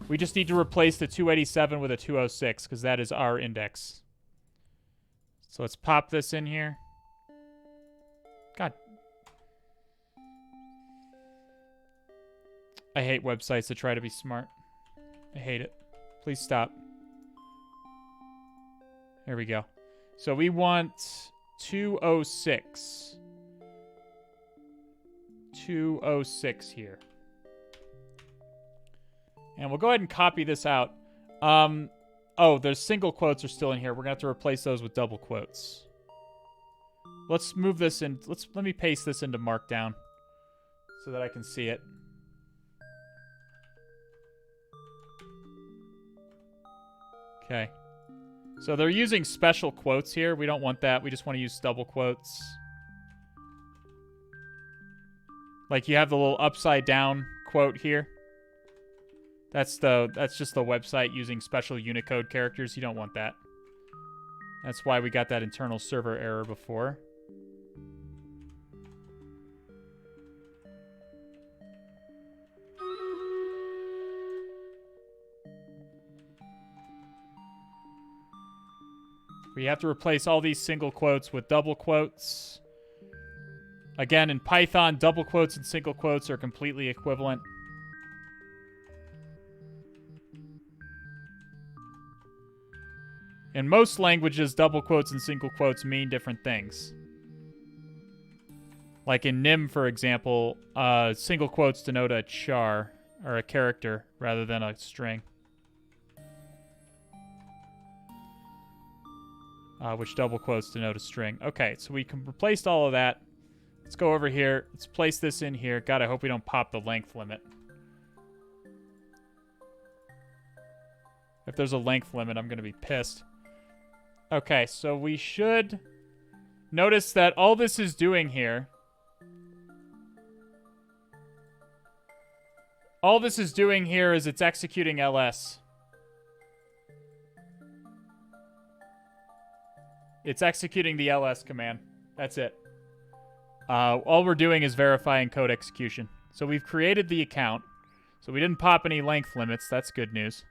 We just need to replace the 287 with a 206 because that is our index. So let's pop this in here. God. I hate websites that try to be smart. I hate it. Please stop. Here we go. So we want 206. 206 here. And we'll go ahead and copy this out. Oh, there's single quotes are still in here. We're going to have to replace those with double quotes. Let's move this in. Let me paste this into Markdown so that I can see it. Okay. So they're using special quotes here. We don't want that. We just want to use double quotes. Like you have the little upside down quote here. That's just the website using special Unicode characters. You don't want that. That's why we got that internal server error before. We have to replace all these single quotes with double quotes. Again, in Python, double quotes and single quotes are completely equivalent. In most languages, double quotes and single quotes mean different things. Like in Nim, for example, single quotes denote a char, or a character, rather than a string. Which double quotes denote a string. Okay, so we can replace all of that. Let's go over here. Let's place this in here. God, I hope we don't pop the length limit. If there's a length limit, I'm going to be pissed. Okay, so we should notice that all this is doing here... All this is doing here is it's executing ls. It's executing the ls command. That's it. All we're doing is verifying code execution. So we've created the account. So we didn't pop any length limits. That's good news.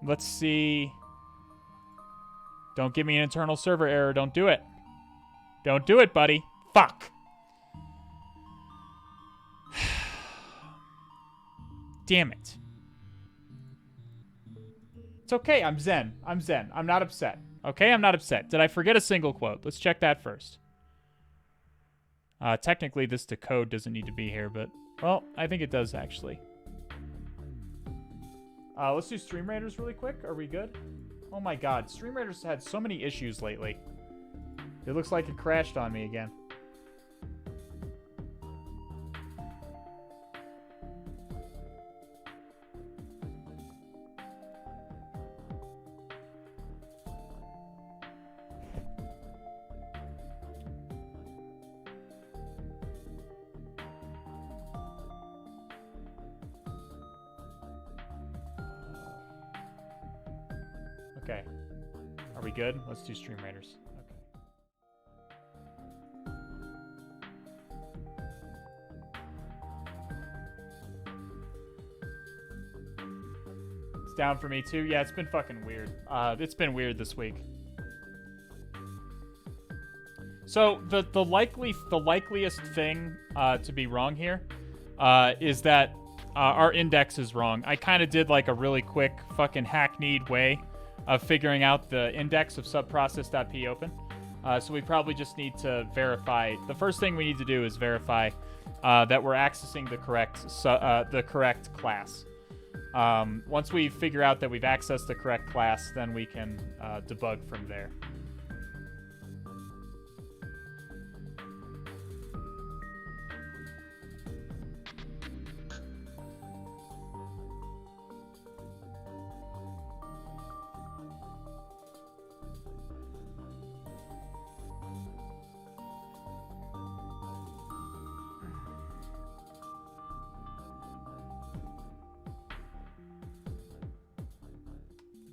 Let's see. Don't give me an internal server error. Don't do it. Don't do it, buddy. Fuck. Damn it. It's okay. I'm zen. I'm zen. I'm not upset. Okay? I'm not upset. Did I forget a single quote? Let's check that first. Technically, this decode doesn't need to be here, but... Well, I think it does, actually. Let's do Stream Raiders really quick. Are we good? Oh my god. Stream Raiders had so many issues lately. It looks like it crashed on me again. Okay. Are we good? Let's do Stream Raiders. It's down for me too. Yeah, it's been fucking weird. It's been weird this week. So the likeliest thing to be wrong here is that our index is wrong. I kind of did like a really quick fucking hackneyed way of figuring out the index of subprocess.popen. So we probably just need to verify. The first thing we need to do is verify that we're accessing the correct class. Once we figure out that we've accessed the correct class, then we can debug from there.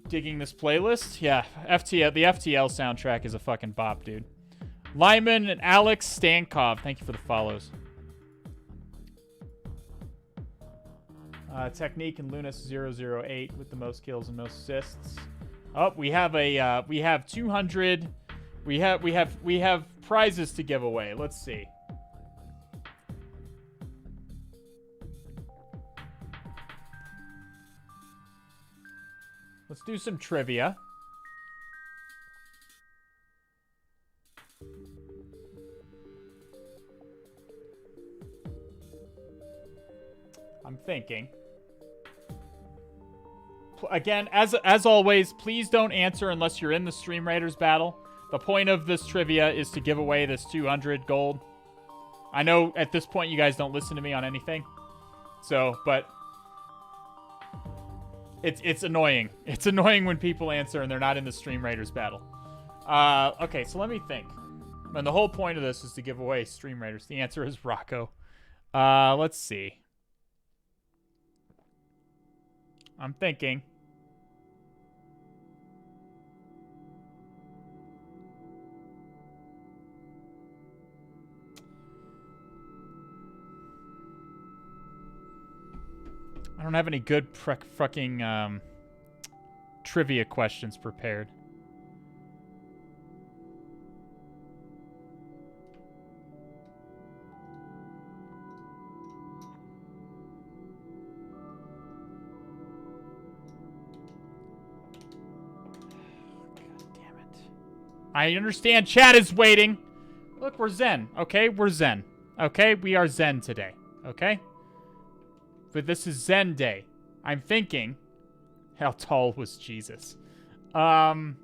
Digging this playlist? Yeah, the FTL soundtrack is a fucking bop, dude. Lyman and Alex Stankov, thank you for the follows. Technique and Lunas008 with the most kills and most assists. Oh, we have 200. We have prizes to give away. Let's see. Let's do some trivia. I'm thinking. Again, as always, please don't answer unless you're in the Stream Raiders battle. The point of this trivia is to give away this 200 gold. I know at this point you guys don't listen to me on anything. So, but... It's annoying. It's annoying when people answer and they're not in the Stream Raiders battle. Okay, so let me think. And the whole point of this is to give away Stream Raiders. The answer is Rocco. Let's see. I'm thinking. I don't have any good fucking trivia questions prepared. I understand chat is waiting. Look, we're zen, okay? We're zen. Okay? We are zen today, okay? But this is Zen Day. I'm thinking, how tall was Jesus? God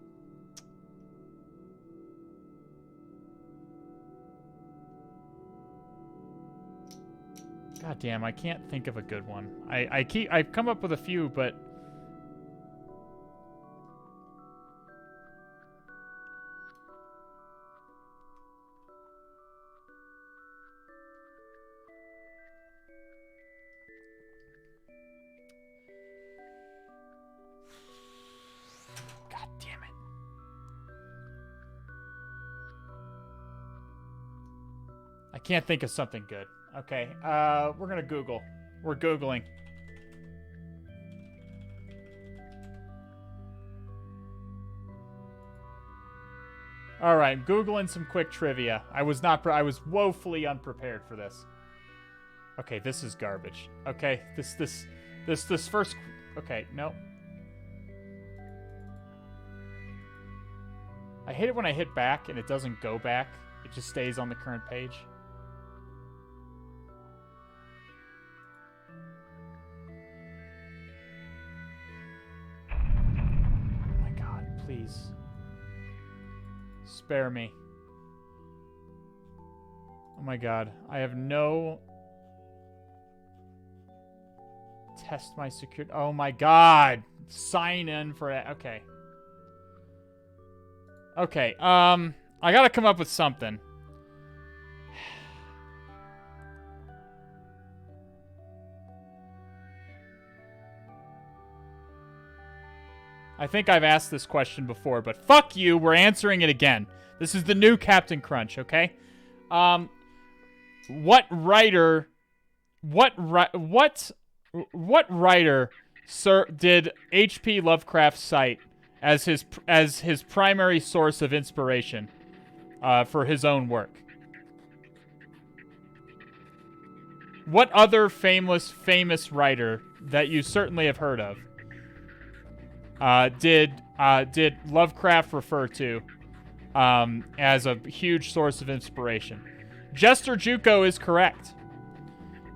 damn, I can't think of a good one. I've come up with a few, but can't think of something good. Okay, we're gonna Google. We're Googling. All right, I'm Googling some quick trivia. I was woefully unprepared for this. Okay, this is garbage. Okay, this first. Okay, no. I hate it when I hit back and it doesn't go back. It just stays on the current page. Please. Spare me. Oh my god. I have no... Test my security... Oh my god! Sign in for it. Okay. Okay, I gotta come up with something. I think I've asked this question before, but fuck you, we're answering it again. This is the new Captain Crunch, okay? What writer did H.P. Lovecraft cite as his primary source of inspiration for his own work? What other famous writer that you certainly have heard of did Lovecraft refer to as a huge source of inspiration? Jester Juco is correct.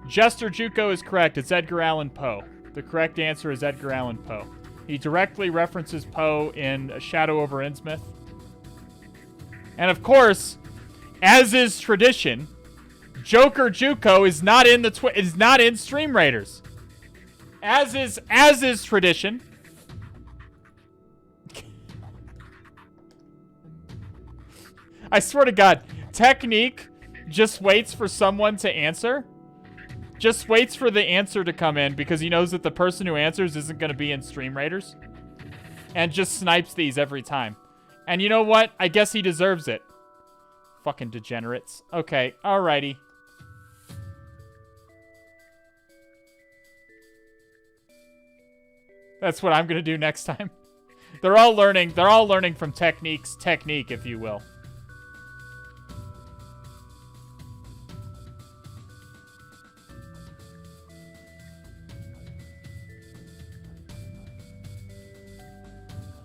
Jester Juco is correct. It's Edgar Allan Poe. The correct answer is Edgar Allan Poe. He directly references Poe in Shadow over Innsmouth. And of course, as is tradition, Joker Juco is not in Stream Raiders. As is tradition. I swear to God, Technique just waits for someone to answer. Just waits for the answer to come in because he knows that the person who answers isn't going to be in Stream Raiders. And just snipes these every time. And you know what? I guess he deserves it. Fucking degenerates. Okay, alrighty. That's what I'm going to do next time. They're all learning from Technique's technique, if you will.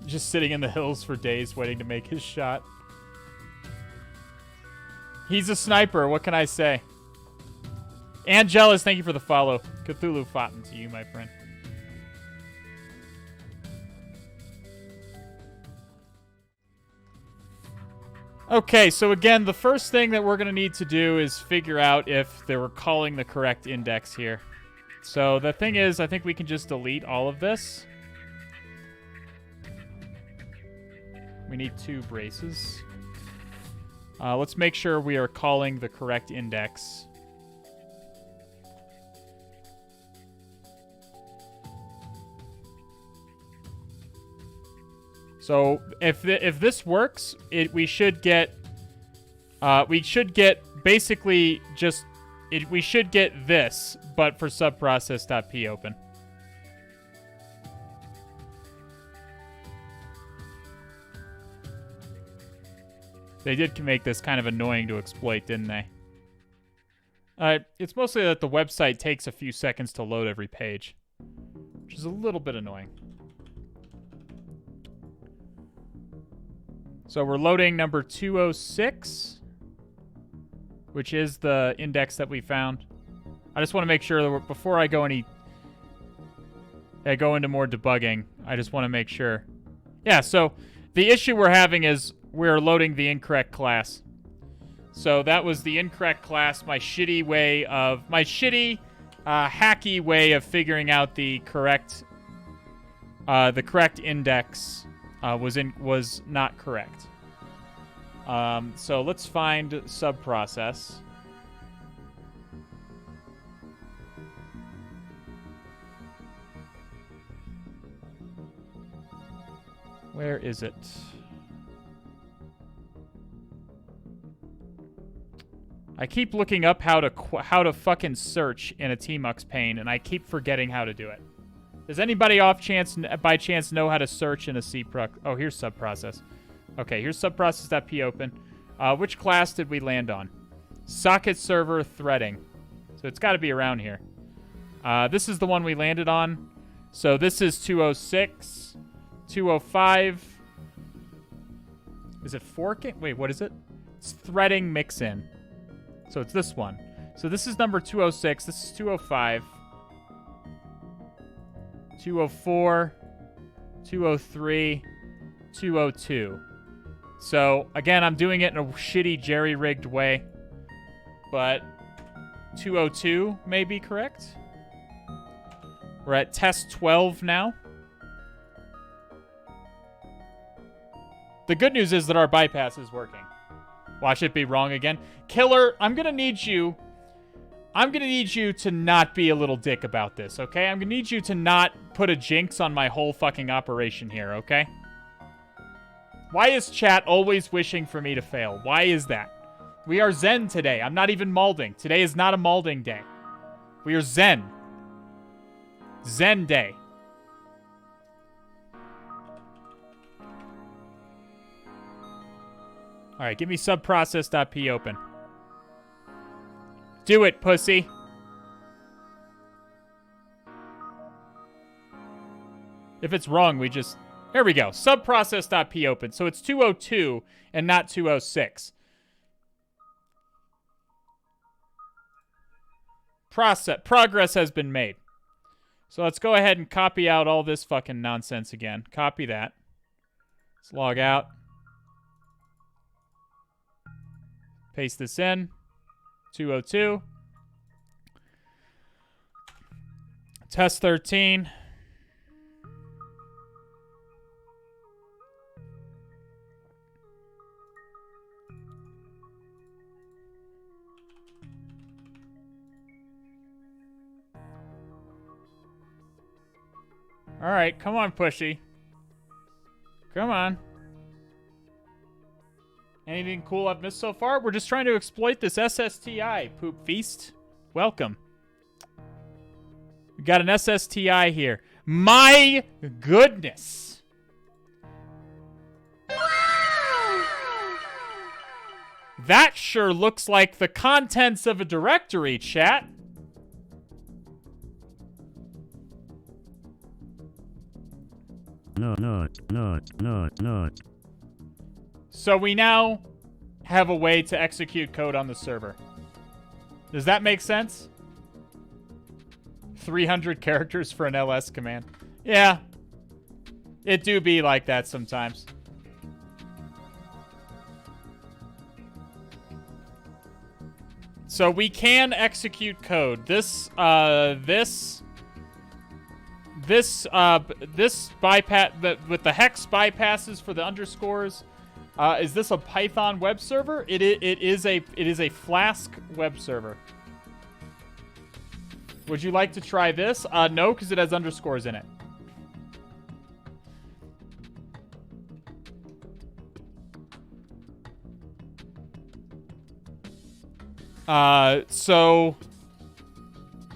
Just sitting in the hills for days waiting to make his shot. He's a sniper, what can I say? Angelus, thank you for the follow. Cthulhu Fountain to you, my friend. Okay, so again, the first thing that we're going to need to do is figure out if they were calling the correct index here. So the thing is, I think we can just delete all of this. We need 2 braces. Let's make sure we are calling the correct index. So if this works, we should get basically just we should get this, but for subprocess.p open. They did make this kind of annoying to exploit, didn't they? It's mostly that the website takes a few seconds to load every page, which is a little bit annoying. So we're loading number 206, which is the index that we found. I just want to make sure that before I go into more debugging, I just want to make sure. Yeah, so the issue we're having is we're loading the incorrect class. So that was the incorrect class. My shitty, hacky way of figuring out the correct index was not correct. So let's find subprocess. Where is it? I keep looking up how to fucking search in a Tmux pane, and I keep forgetting how to do it. Does anybody by chance know how to search in a cproc? Oh, here's subprocess. Okay, here's subprocess.p open. Which class did we land on? Socket server threading. So it's got to be around here. This is the one we landed on. So this is 206, 205. Is it forking? Wait, what is it? It's threading mix-in. So it's this one. So this is number 206. This is 205. 204. 203. 202. So, again, I'm doing it in a shitty jerry-rigged way. But 202 may be correct. We're at test 12 now. The good news is that our bypass is working. Watch it be wrong again. Killer, I'm gonna need you to not be a little dick about this, okay? I'm gonna need you to not put a jinx on my whole fucking operation here, okay? Why is chat always wishing for me to fail? Why is that? We are zen today. I'm not even malding. Today is not a malding day. We are zen. Zen day. All right, give me subprocess.p open. Do it, pussy. If it's wrong, we just... There we go. Subprocess.p open. So it's 202 and not 206. Progress has been made. So let's go ahead and copy out all this fucking nonsense again. Copy that. Let's log out. Paste this in. 202. Test 13. All right, come on, Pushy. Come on. Anything cool I've missed so far? We're just trying to exploit this SSTI, Poop Feast. Welcome. We got an SSTI here. My goodness. That sure looks like the contents of a directory, chat. No. So we now have a way to execute code on the server. Does that make sense? 300 characters for an ls command. Yeah. It do be like that sometimes. So we can execute code. This bypass with the hex bypasses for the underscores. Is this a Python web server? It is a Flask web server. Would you like to try this? No, because it has underscores in it.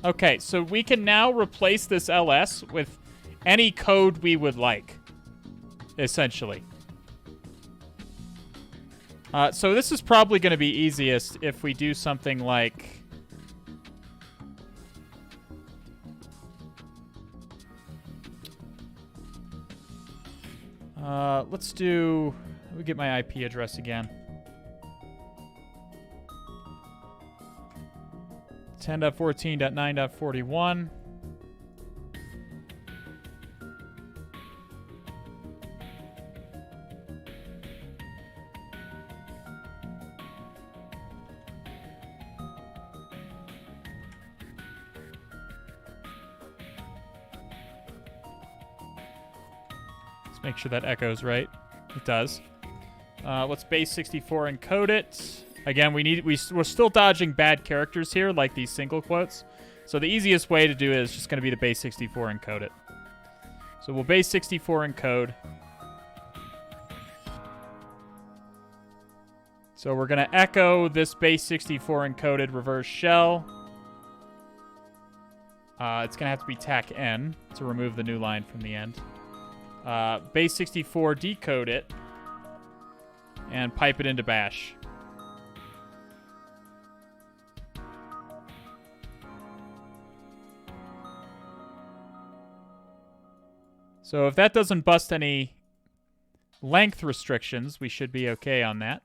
Okay, so we can now replace this ls with any code we would like, essentially. So this is probably going to be easiest if we do something like... let's do... Let me get my IP address again. 10.14.9.41. Let's make sure that echoes right. It does. Let's base 64 encode it. Again, we're still dodging bad characters here, like these single quotes. So the easiest way to do it is just going to be to base 64 encode it. So we'll base 64 encode. So we're going to echo this base 64 encoded reverse shell. It's going to have to be tac n to remove the new line from the end. Base 64 decode it and pipe it into bash. So if that doesn't bust any length restrictions, we should be okay on that.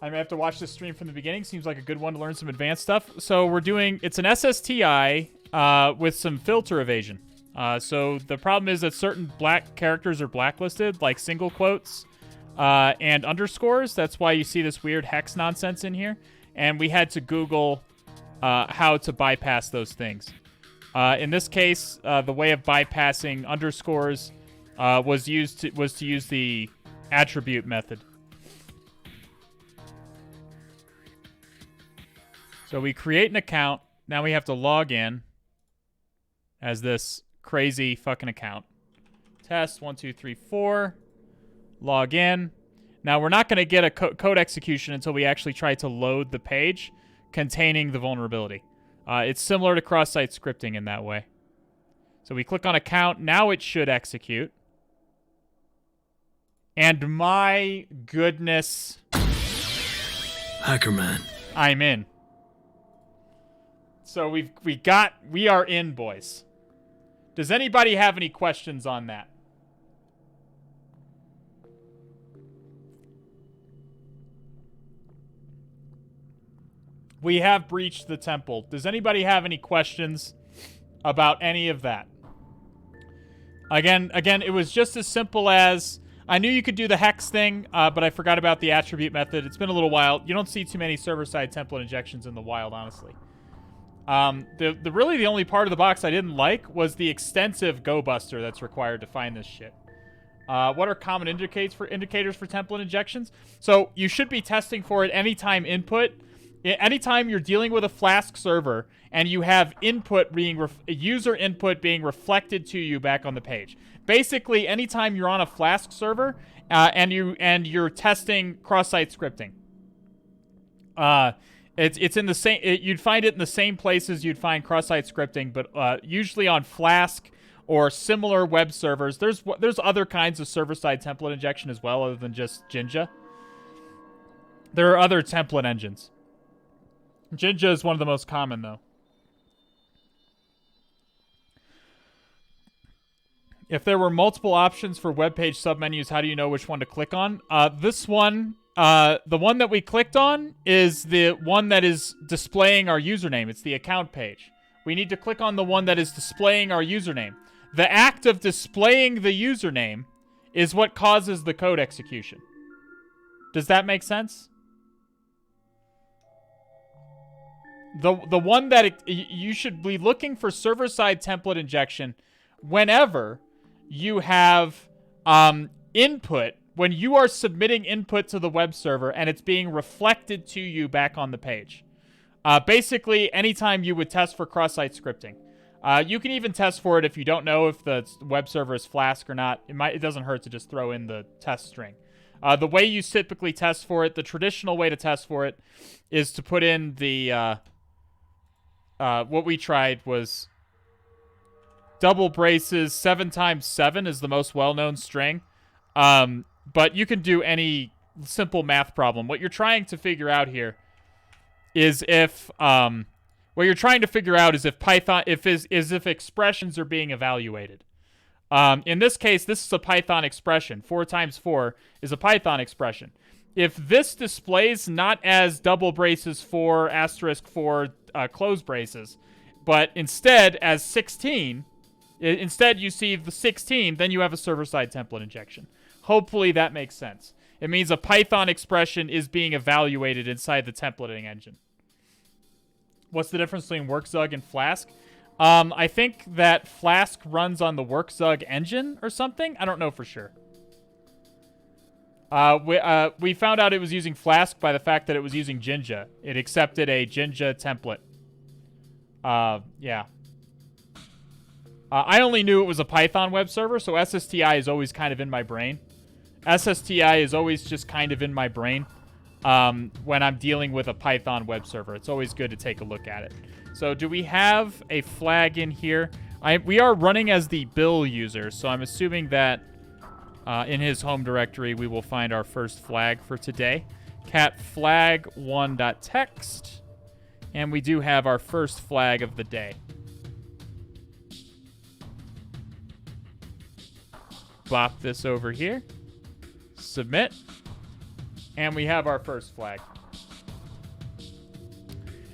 I may have to watch this stream from the beginning. Seems like a good one to learn some advanced stuff. So we're doing... It's an SSTI with some filter evasion. So the problem is that certain black characters are blacklisted, like single quotes and underscores. That's why you see this weird hex nonsense in here. And we had to Google how to bypass those things. In this case, the way of bypassing underscores was to use the attribute method. So we create an account. Now we have to log in as this crazy fucking account. Test 1, 2, 3, 4. Log in. Now we're not going to get a code execution until we actually try to load the page containing the vulnerability. It's similar to cross-site scripting in that way. So we click on account. Now it should execute. And my goodness. Hackerman. I'm in. So we are in, boys. Does anybody have any questions on that? We have breached the temple. Does anybody have any questions about any of that? Again, it was just as simple as... I knew you could do the hex thing, but I forgot about the attribute method. It's been a little while. You don't see too many server-side template injections in the wild, honestly. Really the only part of the box I didn't like was the extensive Go Buster that's required to find this shit. What are common indicators for template injections? So you should be testing for it anytime anytime you're dealing with a Flask server and you have user input being reflected to you back on the page. Basically, anytime you're on a Flask server and you're testing cross-site scripting. It's in the same. You'd find it in the same places you'd find cross-site scripting, but usually on Flask or similar web servers. There's other kinds of server-side template injection as well, other than just Jinja. There are other template engines. Jinja is one of the most common, though. If there were multiple options for web page submenus, how do you know which one to click on? This one. The one that we clicked on is the one that is displaying our username. It's the account page. We need to click on the one that is displaying our username. The act of displaying the username is what causes the code execution. Does that make sense? The one that you should be looking for server-side template injection whenever you have input. When you are submitting input to the web server and it's being reflected to you back on the page. Basically, anytime you would test for cross-site scripting. You can even test for it if you don't know if the web server is Flask or not. It doesn't hurt to just throw in the test string. The way you typically test for it, the traditional way to test for it, is to put in the what we tried was double braces. 7 times 7 is the most well-known string. But you can do any simple math problem. What you're trying to figure out here is if Python if expressions are being evaluated. In this case, this is a Python expression. 4 times 4 is a Python expression. If this displays not as double braces 4 asterisk 4 close braces, but instead as 16, instead you see the 16, then you have a server-side template injection. Hopefully that makes sense. It means a Python expression is being evaluated inside the templating engine. What's the difference between WorkZug and Flask? I think that Flask runs on the WorkZug engine or something. I don't know for sure. We found out it was using Flask by the fact that it was using Jinja. It accepted a Jinja template. Yeah. I only knew it was a Python web server, so SSTI is always kind of in my brain. SSTI is always just kind of in my brain when I'm dealing with a Python web server. It's always good to take a look at it. So do we have a flag in here? We are running as the Bill user, so I'm assuming that in his home directory we will find our first flag for today. Cat flag 1.txt, and we do have our first flag of the day. Bop this over here. Submit. And we have our first flag.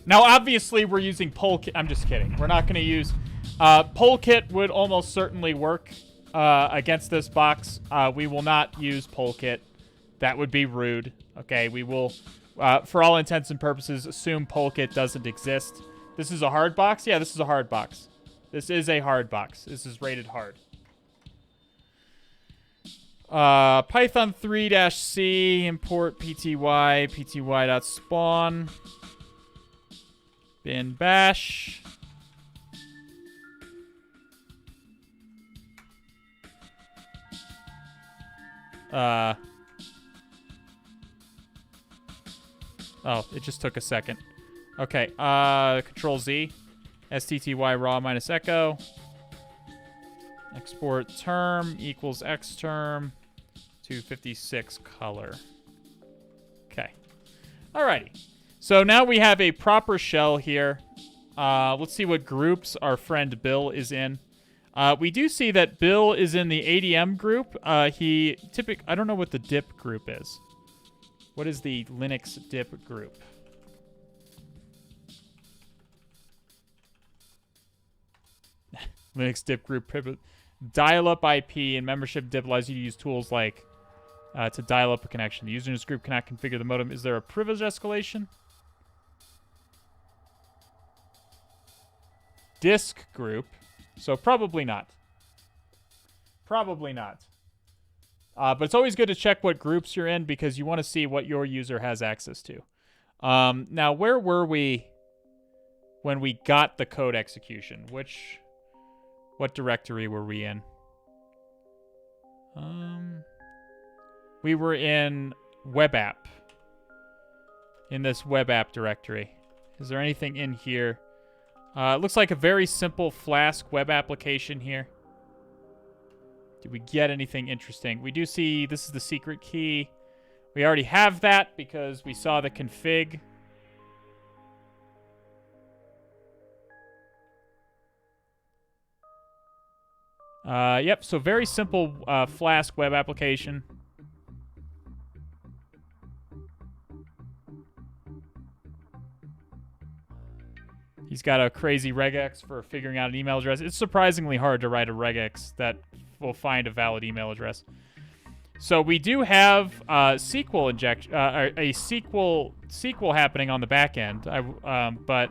Now, obviously, we're using Polkit. I'm just kidding. We're not going to use... Polkit would almost certainly work against this box. We will not use Polkit. That would be rude. Okay, we will, for all intents and purposes, assume Polkit doesn't exist. This is a hard box? Yeah, this is a hard box. This is a hard box. This is rated hard. Python 3-C, import pty, pty.spawn, bin bash. Oh, it just took a second. Okay, Control Z, STTY raw minus echo. Export term equals X term to 56 color. Okay. Alrighty. So now we have a proper shell here. Let's see what groups our friend Bill is in. We do see that Bill is in the ADM group. I don't know what the dip group is. What is the Linux dip group? Linux dip group. Dial-up IP and membership dip allows you to use tools like to dial up a connection. The user in this group cannot configure the modem. Is there a privilege escalation? Disk group. So probably not. Probably not. But it's always good to check what groups you're in because you want to see what your user has access to. Now, where were we when we got the code execution? What directory were we in? We were in web app. In this web app directory. Is there anything in here? It looks like a very simple Flask web application here. Did we get anything interesting? We do see this is the secret key. We already have that because we saw the config. Yep, so very simple Flask web application. He's got a crazy regex for figuring out an email address. It's surprisingly hard to write a regex that will find a valid email address. So we do have SQL injection, a SQL happening on the back end. But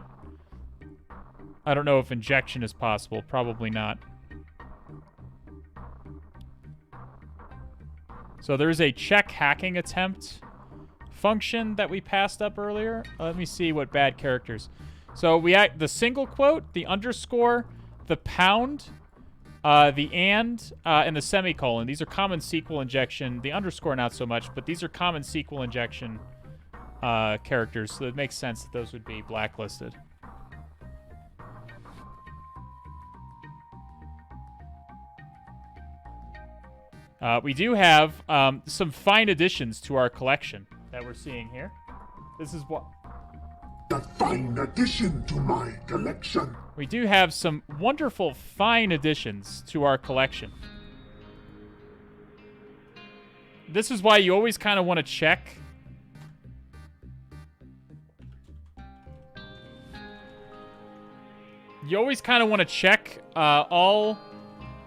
I don't know if injection is possible. Probably not. So there's a check hacking attempt function that we passed up earlier. Let me see what bad characters. So the single quote, the underscore, the pound, the and the semicolon. These are common SQL injection. The underscore not so much, but these are common SQL injection characters, so it makes sense that those would be blacklisted. We do have some fine additions to our collection that we're seeing here. This is what... A fine addition to my collection. We do have some wonderful fine additions to our collection. This is why you always kind of want to check. You always kind of want to check all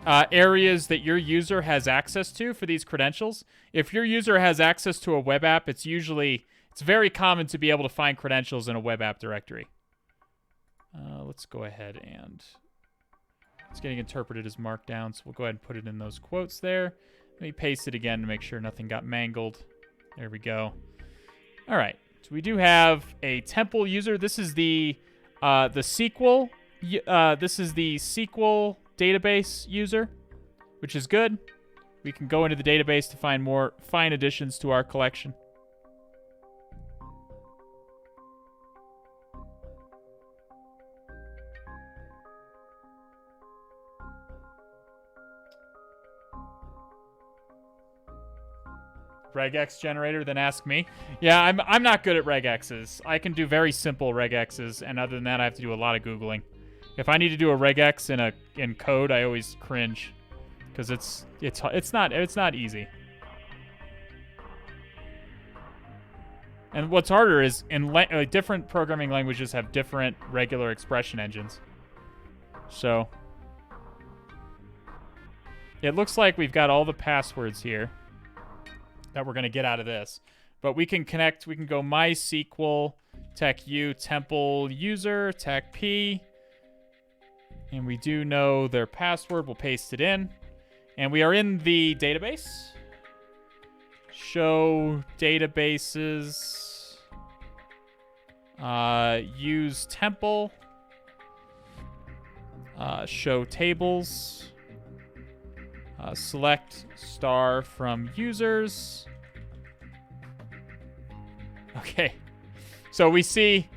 areas that your user has access to for these credentials. If your user has access to a web app, it's very common to be able to find credentials in a web app directory. Let's go ahead and... It's getting interpreted as markdown, so we'll go ahead and put it in those quotes there. Let me paste it again to make sure nothing got mangled. There we go. All right, so we do have a temple user. This is the SQL. This is the SQL database user, which is good. We can go into the database to find more fine additions to our collection. Regex generator, then ask me. Yeah, I'm not good at regexes. I can do very simple regexes, and other than that, I have to do a lot of Googling. If I need to do a regex in code, I always cringe because it's not easy. And what's harder is different programming languages have different regular expression engines. So it looks like we've got all the passwords here that we're going to get out of this. But we can connect, we can go MySQL, TechU, temple user, TechP. And we do know their password. We'll paste it in. And we are in the database. Show databases. Use temple. Show tables. Select star from users. Okay. So we see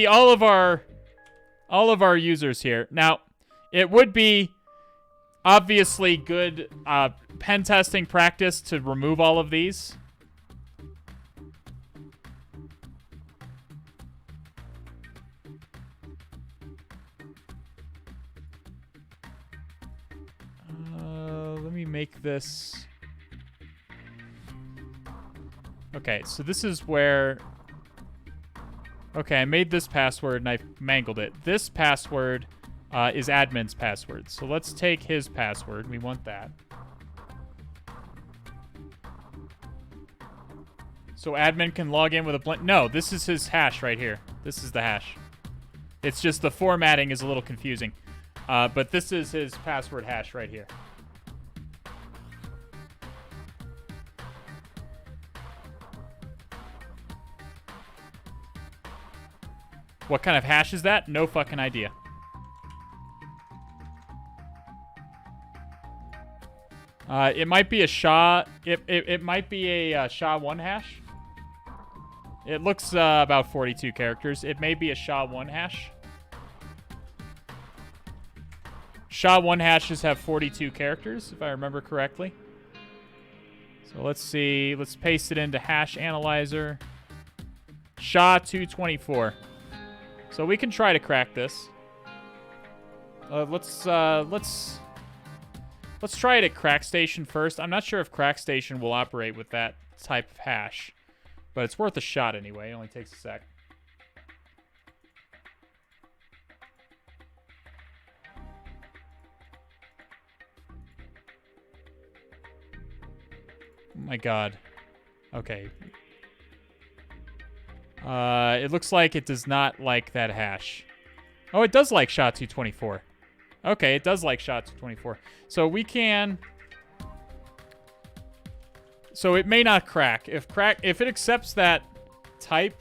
all of our users here. Now, it would be obviously good pen testing practice to remove all of these. Let me make this. Okay, so this is where... Okay, I made this password and I mangled it. This password is admin's password. So let's take his password. We want that. So admin can log in with a blank... No, this is his hash right here. This is the hash. It's just the formatting is a little confusing. But this is his password hash right here. What kind of hash is that? No fucking idea. It might be a SHA. It might be a SHA-1 hash. It looks about 42 characters. It may be a SHA-1 hash. SHA-1 hashes have 42 characters, if I remember correctly. So let's see. Let's paste it into hash analyzer. SHA-224. So we can try to crack this. Let's try it at CrackStation first. I'm not sure if CrackStation will operate with that type of hash, but it's worth a shot anyway. It only takes a sec. Oh my god. Okay. It looks like it does not like that hash. Oh, it does like SHA-224. Okay, it does like SHA-224. So we can... So it may not crack. If it accepts that type...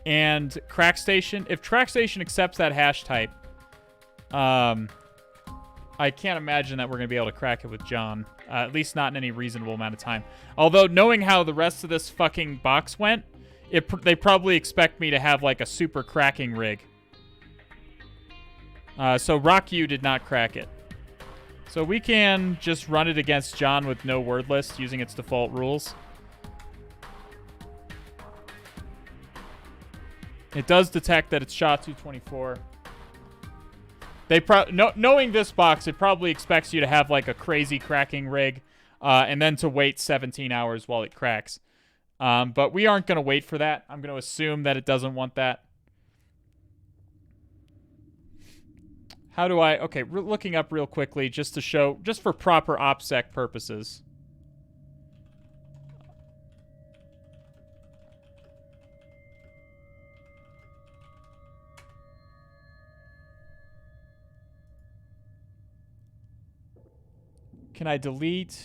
and CrackStation. If TrackStation accepts that hash type, I can't imagine that we're going to be able to crack it with John. At least not in any reasonable amount of time. Although, knowing how the rest of this fucking box went, they probably expect me to have, like, a super cracking rig. So RockU did not crack it. So we can just run it against John with no word list using its default rules. It does detect that it's SHA-224. Knowing this box, it probably expects you to have like a crazy cracking rig, and then to wait 17 hours while it cracks. But we aren't going to wait for that. I'm going to assume that it doesn't want that. How do I... Okay, looking up real quickly just to show... Just for proper OPSEC purposes. Can I delete...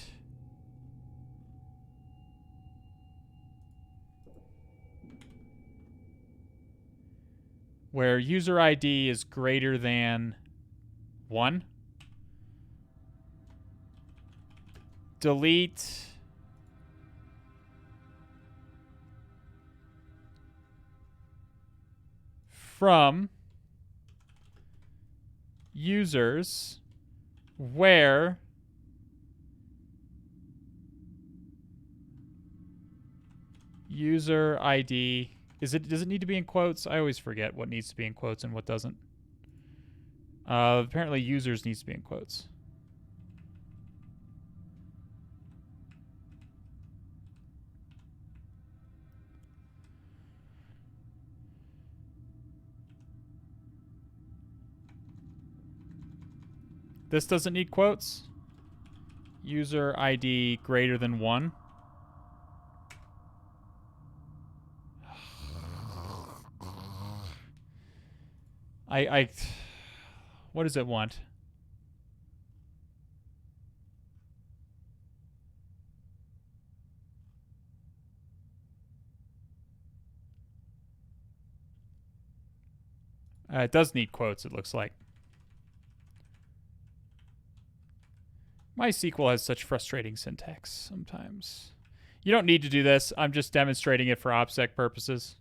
Where user ID is greater than 1. Delete from users where user ID does it need to be in quotes? I always forget what needs to be in quotes and what doesn't. Apparently users needs to be in quotes. This doesn't need quotes. User ID greater than 1. What does it want? It does need quotes, it looks like. MySQL has such frustrating syntax sometimes. You don't need to do this. I'm just demonstrating it for OPSEC purposes.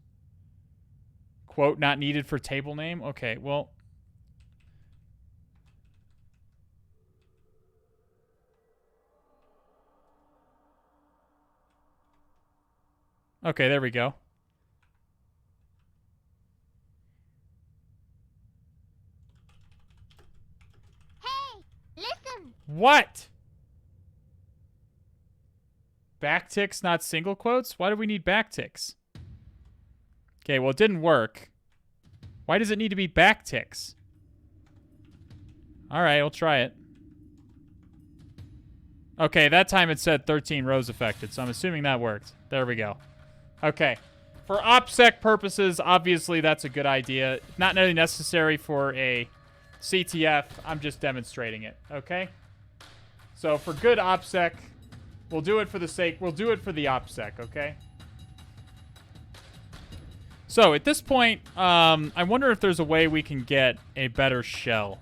Quote not needed for table name? Okay, well... Okay, there we go. Hey, listen. What? Backticks, not single quotes? Why do we need backticks? Okay, well, it didn't work. Why does it need to be backticks? All right, we'll try it. Okay, that time it said 13 rows affected, so I'm assuming that worked. There we go. Okay. For OPSEC purposes, obviously that's a good idea. Not really necessary for a CTF. I'm just demonstrating it, okay? So for good OPSEC, we'll do it for the OPSEC, okay? So at this point, I wonder if there's a way we can get a better shell.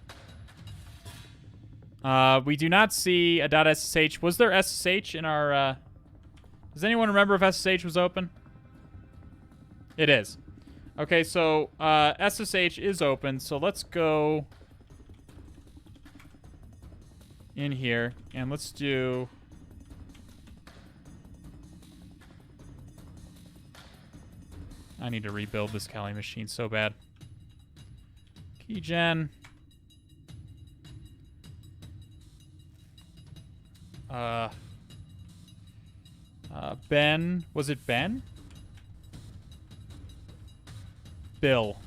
We do not see a .ssh. Was there SSH in our... Does anyone remember if SSH was open? It is. Okay, so SSH is open, so let's go in here, and let's do... I need to rebuild this Kali machine so bad. Keygen. Ben. Was it Ben? Bill.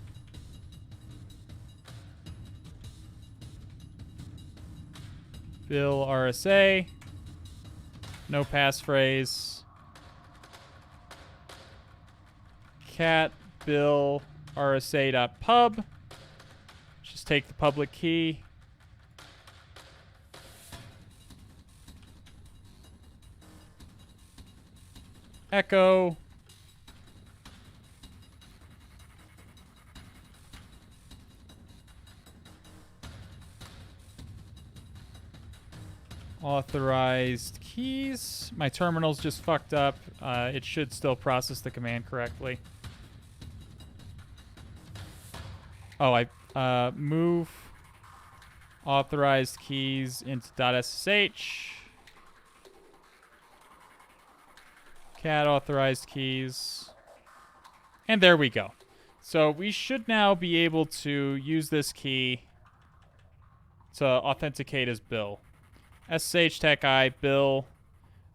Bill RSA. No passphrase. Cat Bill RSA.pub. Just take the public key. Echo. Authorized keys. My terminal's just fucked up. It should still process the command correctly. Oh, I move authorized keys into .ssh. Cat authorized keys. And there we go. So we should now be able to use this key to authenticate as Bill. SSTI Bill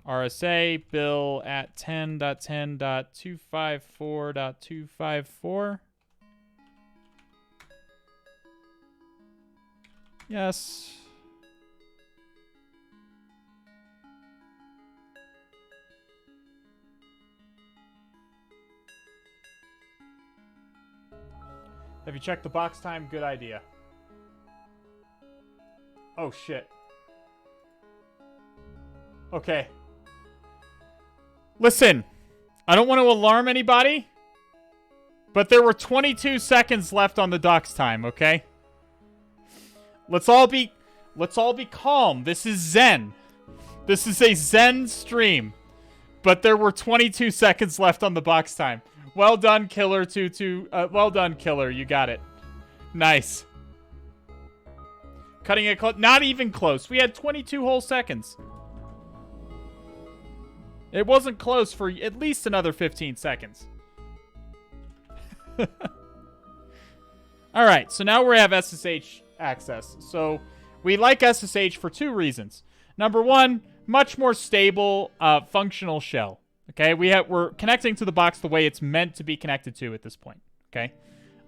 RSA Bill at 10.10.254.254. Yes. Have you checked the box time? Good idea. Oh, shit. Okay. Listen, I don't want to alarm anybody, but there were 22 seconds left on the docs time, okay? Let's all be calm. This is Zen. This is a Zen stream. But there were 22 seconds left on the box time. Well done, Killer 22. Well done, Killer. You got it. Nice. Cutting it close. Not even close. We had 22 whole seconds. It wasn't close for at least another 15 seconds. All right, so now we have SSH access. So we like SSH for two reasons. Number one, much more stable functional shell. Okay, we're connecting to the box the way it's meant to be connected to at this point. Okay.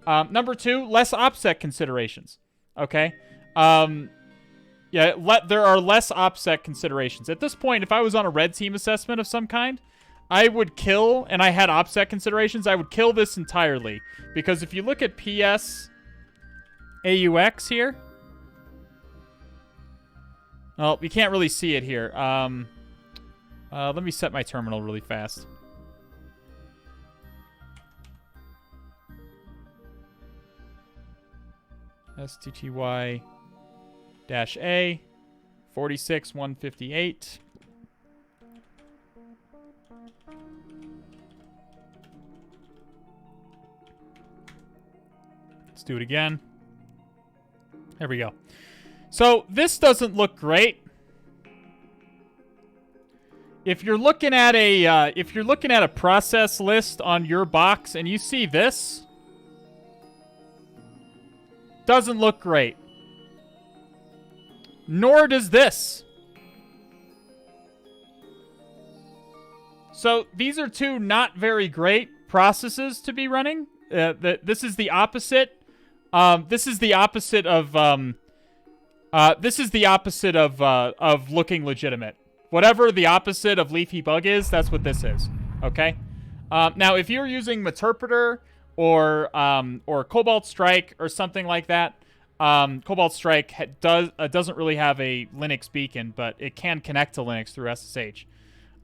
Number two, less OPSEC considerations. Okay. There are less OPSEC considerations. At this point, if I was on a red team assessment of some kind, I would kill, and I had OPSEC considerations, I would kill this entirely. Because if you look at PS AUX here, well, you can't really see it here. Let me set my terminal really fast. STTY-A 46158. Let's do it again. There we go. So this doesn't look great. If you're looking at a process list on your box and you see this, doesn't look great. Nor does this. So these are two not very great processes to be running. This is the opposite. This is the opposite of looking legitimate. Whatever the opposite of leafy bug is, that's what this is. Okay. Now, if you're using Meterpreter or Cobalt Strike or something like that, Cobalt Strike doesn't really have a Linux beacon, but it can connect to Linux through SSH.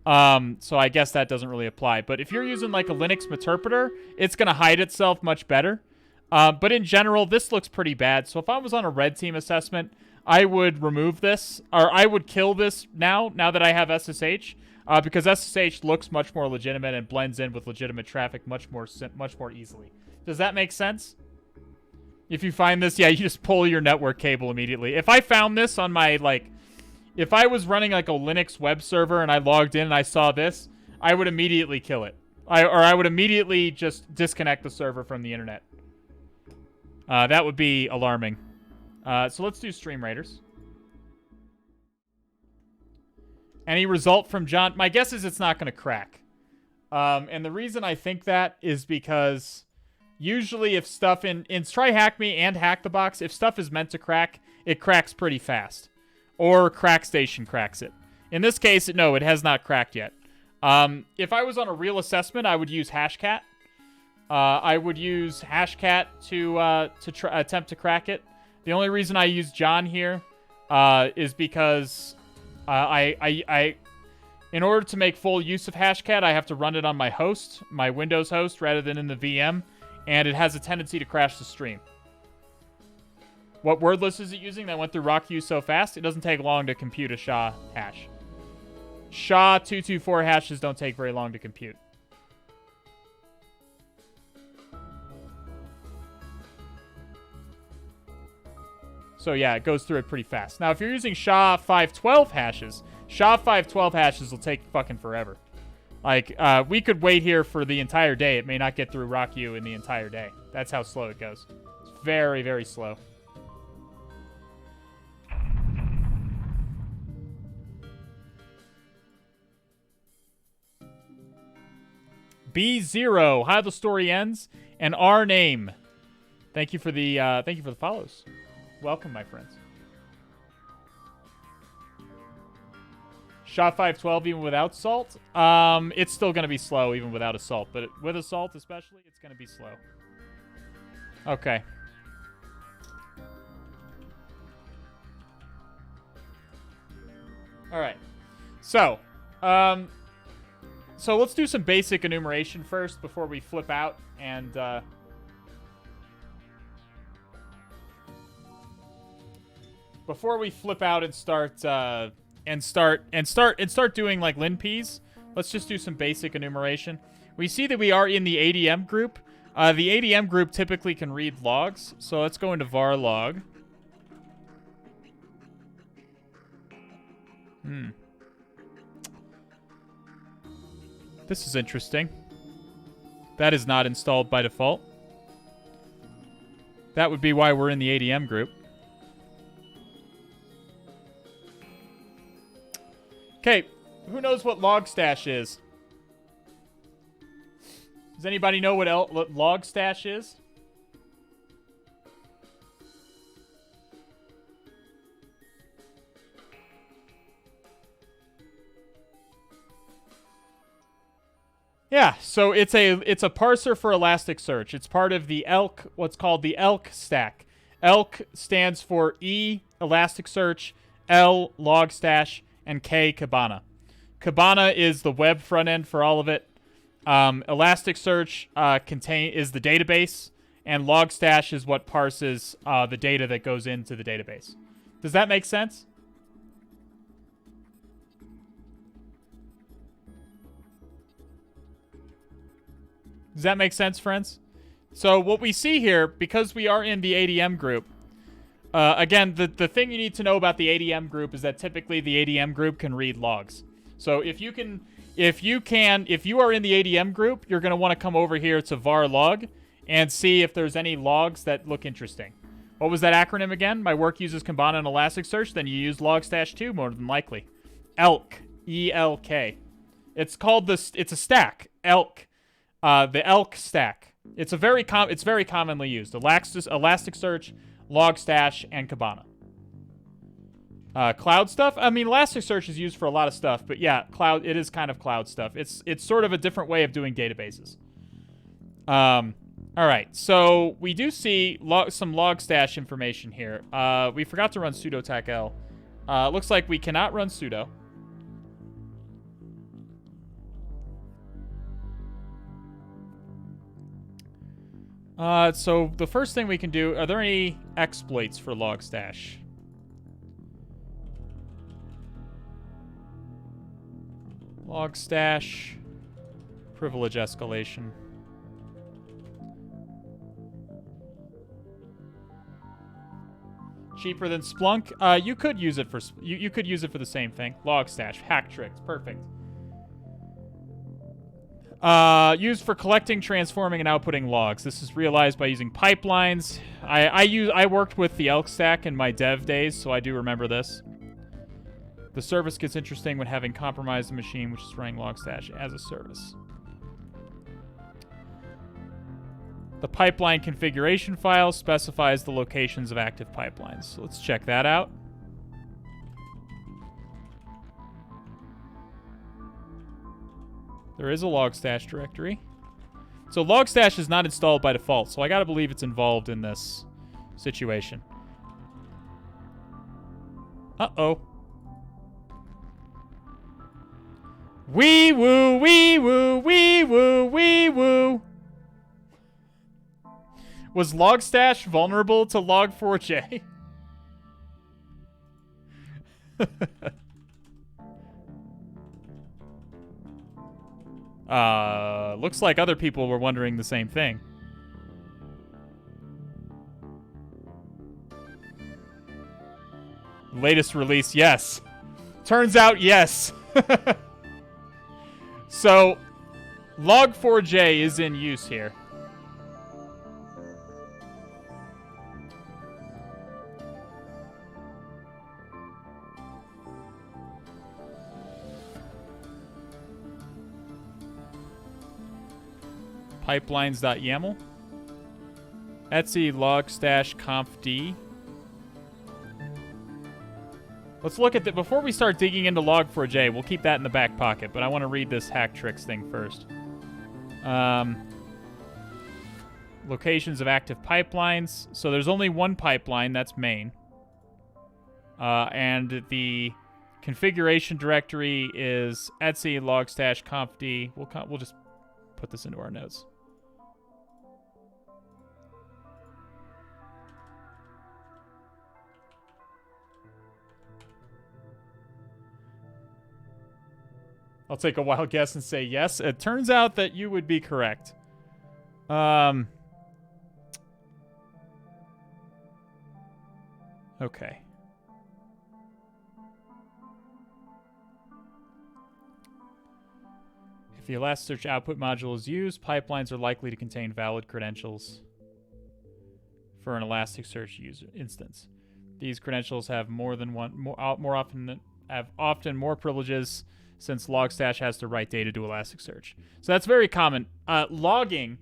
So I guess that doesn't really apply. But if you're using like a Linux Meterpreter, it's going to hide itself much better. But in general, this looks pretty bad. So if I was on a red team assessment, I would remove this, or I would kill this now that I have SSH, because SSH looks much more legitimate and blends in with legitimate traffic much more easily. Does that make sense? If you find this, yeah, you just pull your network cable immediately. If I found this on my, if I was running like a Linux web server and I logged in and I saw this, I would immediately kill it. I would immediately just disconnect the server from the internet. That would be alarming. So let's do Stream Raiders. Any result from John? My guess is it's not going to crack. And the reason I think that is because usually if stuff in TryHackMe and Hack the Box, if stuff is meant to crack, it cracks pretty fast. Or CrackStation cracks it. In this case, no, it has not cracked yet. If I was on a real assessment, I would use Hashcat. I would use Hashcat to attempt to crack it. The only reason I use John here is because in order to make full use of Hashcat, I have to run it on my host, my Windows host, rather than in the VM, and it has a tendency to crash the stream. What wordless is it using that went through RockU so fast? It doesn't take long to compute a SHA hash. SHA-224 hashes don't take very long to compute. So yeah, it goes through it pretty fast. Now, if you're using SHA-512 hashes, SHA-512 hashes will take fucking forever. Like, we could wait here for the entire day. It may not get through RockU in the entire day. That's how slow it goes. It's very, very slow. B0, how the story ends, and our name. Thank you for the follows. Welcome, my friends. SHA-512 even without salt? It's still going to be slow even without a salt, but with a salt especially, it's going to be slow. Okay. All right. So let's do some basic enumeration first before we flip out and before we flip out and start doing like linps. Let's just do some basic enumeration. We see that we are in the ADM group. The ADM group typically can read logs, so let's go into var log. This is interesting. That is not installed by default. That would be why we're in the ADM group. Okay, who knows what logstash is? Does anybody know what logstash is? Yeah, so it's a parser for Elasticsearch. It's part of the ELK, what's called the ELK stack. ELK stands for E, Elasticsearch, L, logstash, and K, Kibana. Kibana is the web front end for all of it. Elasticsearch is the database, and logstash is what parses the data that goes into the database. Does that make sense? Does that make sense, friends? So what we see here, because we are in the ADM group, again, the thing you need to know about the ADM group is that typically the ADM group can read logs. So if you are in the ADM group, you're going to want to come over here to var log and see if there's any logs that look interesting. What was that acronym again? My work uses Kibana and Elasticsearch, then you use logstash too, more than likely. ELK, E-L-K. It's a stack, ELK. The ELK stack. It's very commonly used. Elasticsearch, logstash, and Kibana. Cloud stuff. I mean, Elasticsearch is used for a lot of stuff, but yeah, cloud. It is kind of cloud stuff. It's sort of a different way of doing databases. All right, so we do see some logstash information here. We forgot to run sudo tacl. Looks like we cannot run sudo. So the first thing we can do, are there any exploits for logstash? Logstash, privilege escalation. Cheaper than Splunk? You could use it for you could use it for the same thing. Logstash, hack tricks, perfect. Used for collecting, transforming, and outputting logs. This is realized by using pipelines. I worked with the ELK stack in my dev days, so I do remember this. The service gets interesting when having compromised the machine, which is running logstash as a service. The pipeline configuration file specifies the locations of active pipelines. So let's check that out. There is a logstash directory. So logstash is not installed by default, so I gotta believe it's involved in this situation. Uh-oh. Wee woo, wee woo, wee woo, wee woo. Was logstash vulnerable to log4j? Looks like other people were wondering the same thing. Latest release, yes. Turns out, yes. So, log4j is in use here. Pipelines.yaml. Etsy logstash-conf-d. Let's look at the... Before we start digging into log4j, we'll keep that in the back pocket, but I want to read this hack tricks thing first. Locations of active pipelines. So there's only one pipeline, that's main. And the configuration directory is Etsy logstash-conf-d. We'll just put this into our notes. I'll take a wild guess and say yes. It turns out that you would be correct. Okay. If the Elasticsearch output module is used, pipelines are likely to contain valid credentials for an Elasticsearch user instance. These credentials have more often more privileges, since Logstash has to write data to Elasticsearch. So that's very common. Logging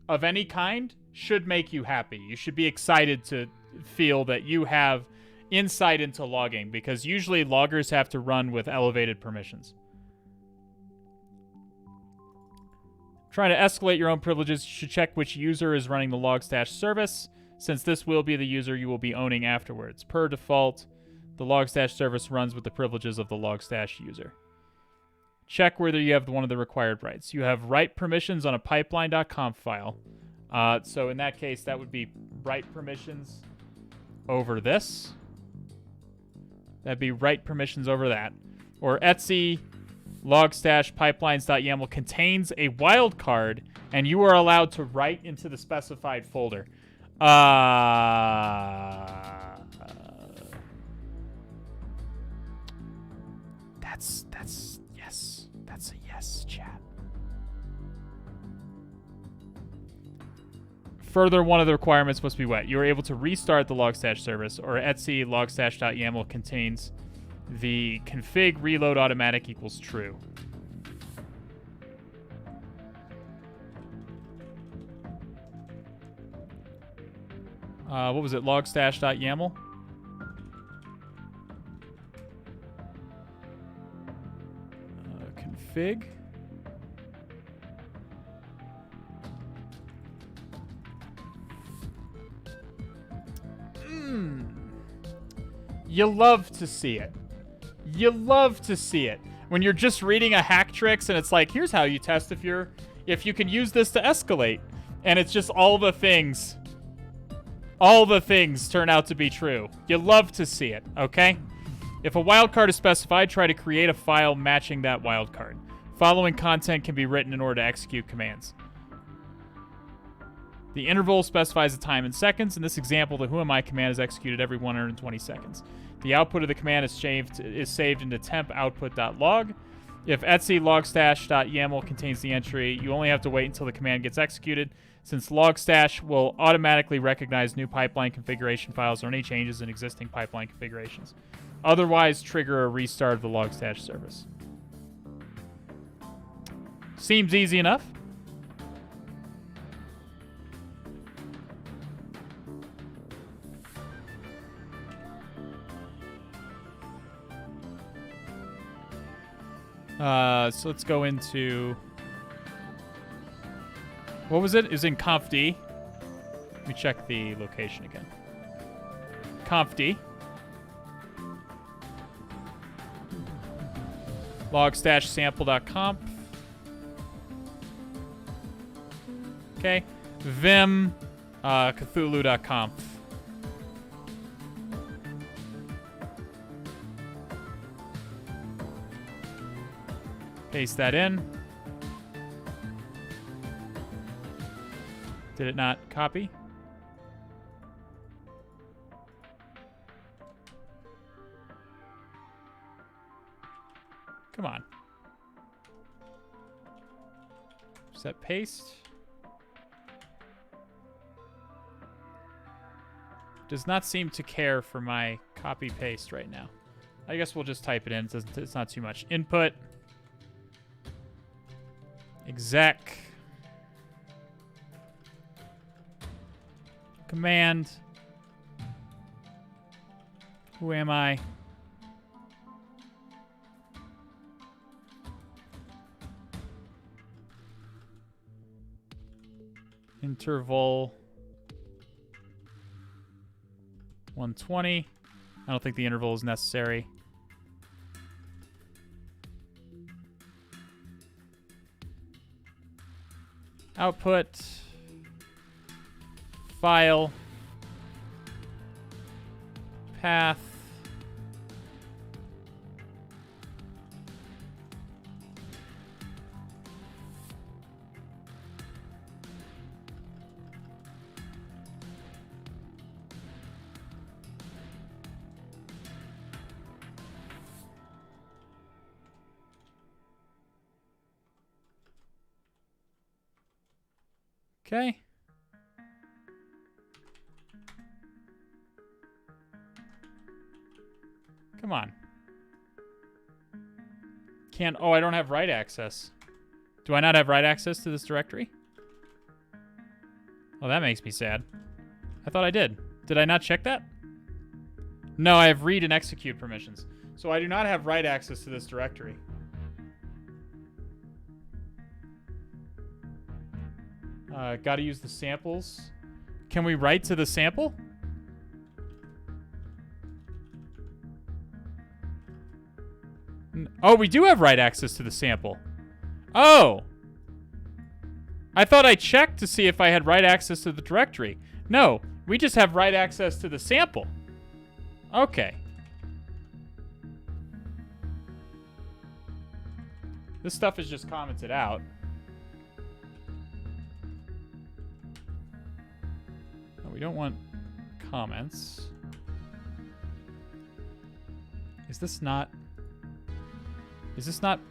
of any kind should make you happy. You should be excited to feel that you have insight into logging, because usually loggers have to run with elevated permissions. Trying to escalate your own privileges, you should check which user is running the Logstash service, since this will be the user you will be owning afterwards. Per default, the Logstash service runs with the privileges of the Logstash user. Check whether you have one of the required rights. You have write permissions on a pipeline.conf file. So in that case, that would be write permissions over this. That'd be write permissions over that. Or Etsy logstash pipelines.yaml contains a wildcard, and you are allowed to write into the specified folder. That's yes. That's a yes, chat. Further, one of the requirements must be wet. You are able to restart the Logstash service, or Etsy logstash.yaml contains the config reload automatic equals true. What was it? Logstash.yaml? Config. You love to see it. You love to see it. When you're just reading a hack tricks and it's like, here's how you test if you can use this to escalate. And it's just all the things turn out to be true. You love to see it, okay? If a wildcard is specified, try to create a file matching that wildcard. Following content can be written in order to execute commands. The interval specifies the time in seconds. In this example, the whoami command is executed every 120 seconds. The output of the command is saved into temp output.log. If Etsy logstash.yaml contains the entry, you only have to wait until the command gets executed, since Logstash will automatically recognize new pipeline configuration files or any changes in existing pipeline configurations. Otherwise, trigger a restart of the Logstash service. Seems easy enough. So let's go into... What was it? It was in conf-d. Let me check the location again. Conf-d. Logstash-sample.conf. Okay. Vim Cthulhu.conf. Paste that in. Did it not copy? Come on. Set paste. Does not seem to care for my copy paste right now. I guess we'll just type it in. It's not too much. Input. Exec. Command. Who am I? Interval 120. I don't think the interval is necessary. Output. File. Path. Okay. Come on. Can't... Oh, I don't have write access. Do I not have write access to this directory? Oh, that makes me sad. I thought I did. Did I not check that? No, I have read and execute permissions. So I do not have write access to this directory. Gotta use the samples. Can we write to the sample? Oh, we do have write access to the sample. Oh! I thought I checked to see if I had write access to the directory. No, we just have write access to the sample. Okay. This stuff is just commented out. No, we don't want comments. Is this not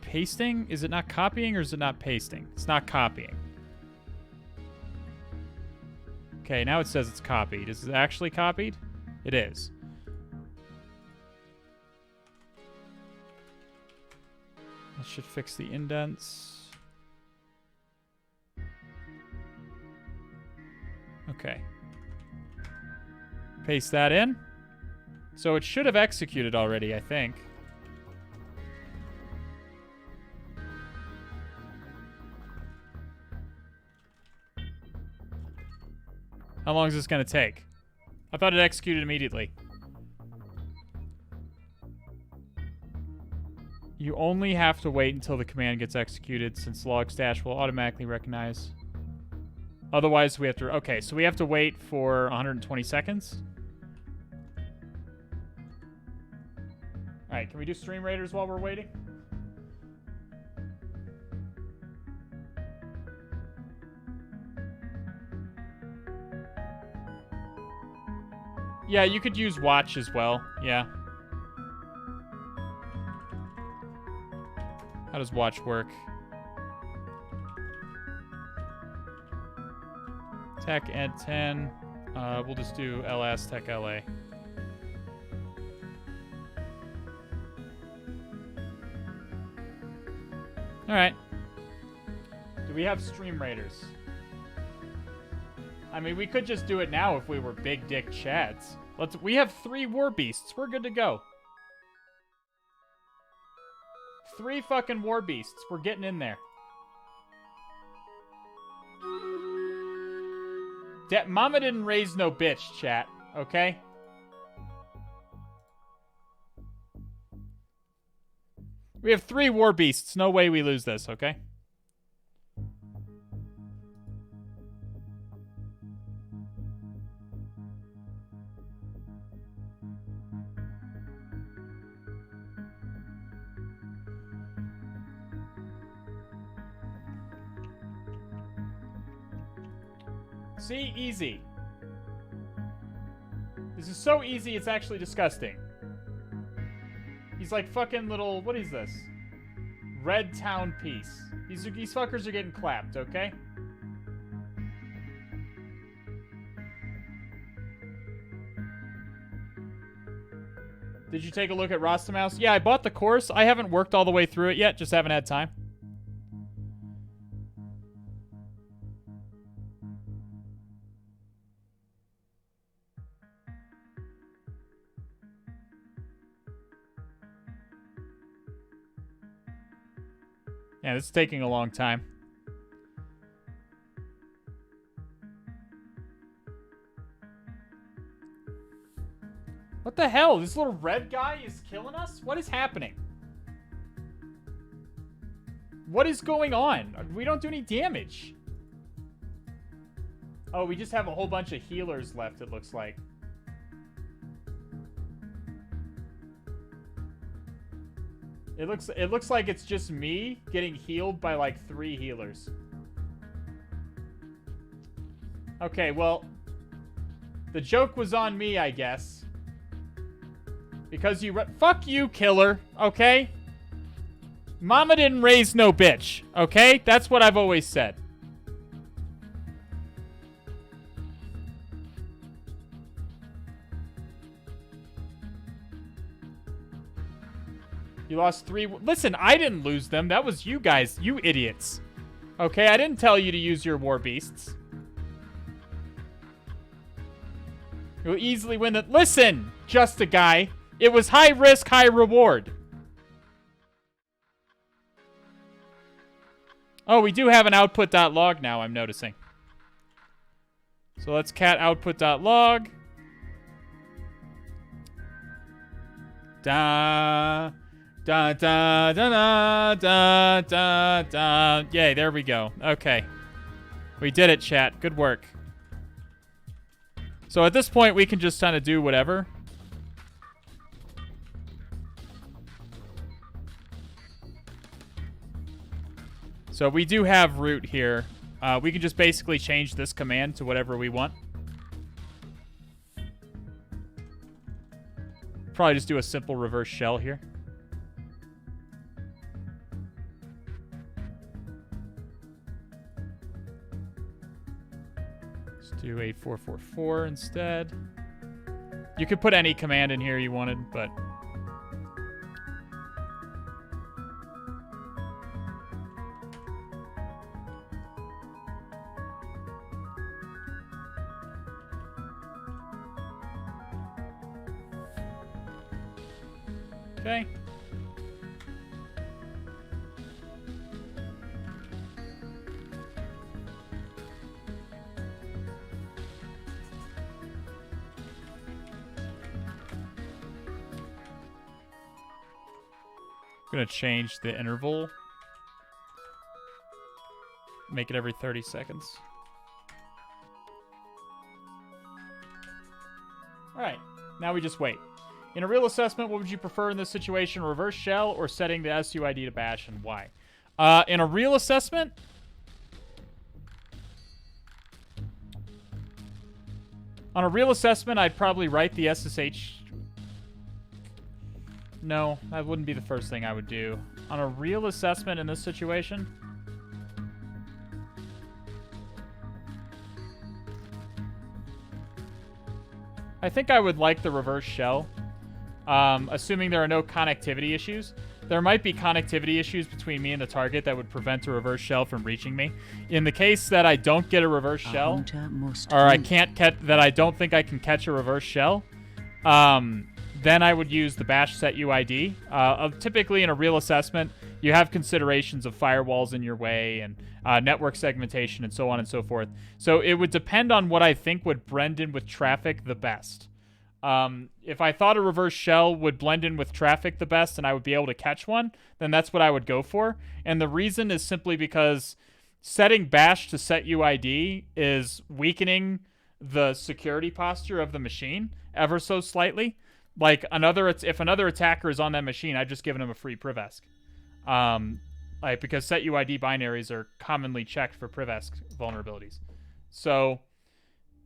pasting? Is it not copying or is it not pasting? It's not copying. Okay, now it says it's copied. Is it actually copied? It is. That should fix the indents. Okay. Paste that in. So it should have executed already, I think. How long is this going to take? I thought it executed immediately. You only have to wait until the command gets executed since logstash will automatically recognize. Otherwise, we have to... Okay, so we have to wait for 120 seconds. Alright, can we do Stream Raiders while we're waiting? Yeah, you could use watch as well. Yeah. How does watch work? Tech at 10. We'll just do ls tech LA. Alright. Do we have Stream Raiders? I mean, we could just do it now if we were big dick chads. We have 3 war beasts. We're good to go. 3 fucking war beasts. We're getting in there. Mama didn't raise no bitch, chat. Okay? We have 3 war beasts. No way we lose this, okay? See? Easy. This is so easy, it's actually disgusting. He's like fucking little... What is this? Red Town Peace. These fuckers are getting clapped, okay? Did you take a look at Rostamhouse? Yeah, I bought the course. I haven't worked all the way through it yet. Just haven't had time. Yeah, this is taking a long time. What the hell? This little red guy is killing us? What is happening? What is going on? We don't do any damage. Oh, we just have a whole bunch of healers left, it looks like. It looks like it's just me getting healed by like 3 healers. Okay, well, the joke was on me, I guess. Because you fuck you, killer, okay? Mama didn't raise no bitch, okay? That's what I've always said. You lost 3... Listen, I didn't lose them. That was you guys, you idiots. Okay, I didn't tell you to use your war beasts. You'll easily win the... Listen, just a guy. It was high risk, high reward. Oh, we do have an output.log now, I'm noticing. So let's cat output.log. Da, da, da, da, da, da, da, da. Yay, there we go. Okay. We did it, chat. Good work. So at this point, we can just kind of do whatever. So we do have root here. We can just basically change this command to whatever we want. Probably just do a simple reverse shell here. Let's do 8444 instead. You could put any command in here you wanted, but... Okay. I'm gonna change the interval. Make it every 30 seconds. Alright, now we just wait. In a real assessment, what would you prefer in this situation? Reverse shell or setting the SUID to bash, and why? In a real assessment... On a real assessment, I'd probably write the SSH... No, that wouldn't be the first thing I would do. On a real assessment in this situation... I think I would like the reverse shell. Assuming there are no connectivity issues. There might be connectivity issues between me and the target that would prevent a reverse shell from reaching me. In the case that I don't get a reverse shell, or I can't catch, that I don't think I can catch a reverse shell, then I would use the bash set UID. Typically in a real assessment, you have considerations of firewalls in your way and network segmentation and so on and so forth. So it would depend on what I think would blend in with traffic the best. If I thought a reverse shell would blend in with traffic the best and I would be able to catch one, then that's what I would go for. And the reason is simply because setting bash to set UID is weakening the security posture of the machine ever so slightly. Like if another attacker is on that machine, I've just given him a free privesk. Because set UID binaries are commonly checked for privesk vulnerabilities. So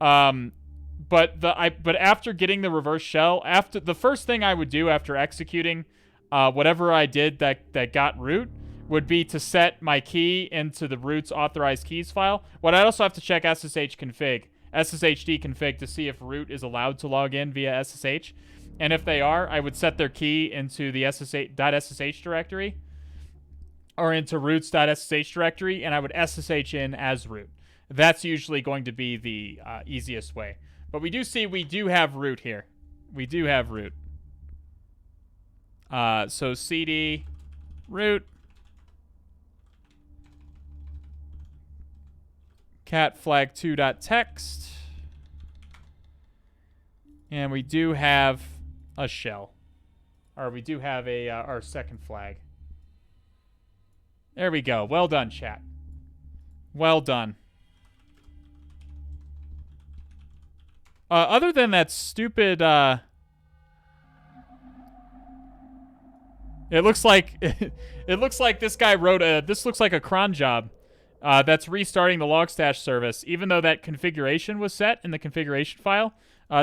But after getting the reverse shell, after the first thing I would do after executing whatever I did that got root would be to set my key into the root's authorized keys file. What I'd also have to check SSHD config to see if root is allowed to log in via SSH. And if they are, I would set their key into the .ssh directory or into roots.ssh directory, and I would SSH in as root. That's usually going to be the easiest way. But we do have root here. We do have root. So cd root cat flag2.txt, and we do have a shell, or we do have a our second flag. There we go. Well done, chat. Well done. Other than that stupid, it looks like this guy wrote this looks like a cron job that's restarting the logstash service, even though that configuration was set in the configuration file.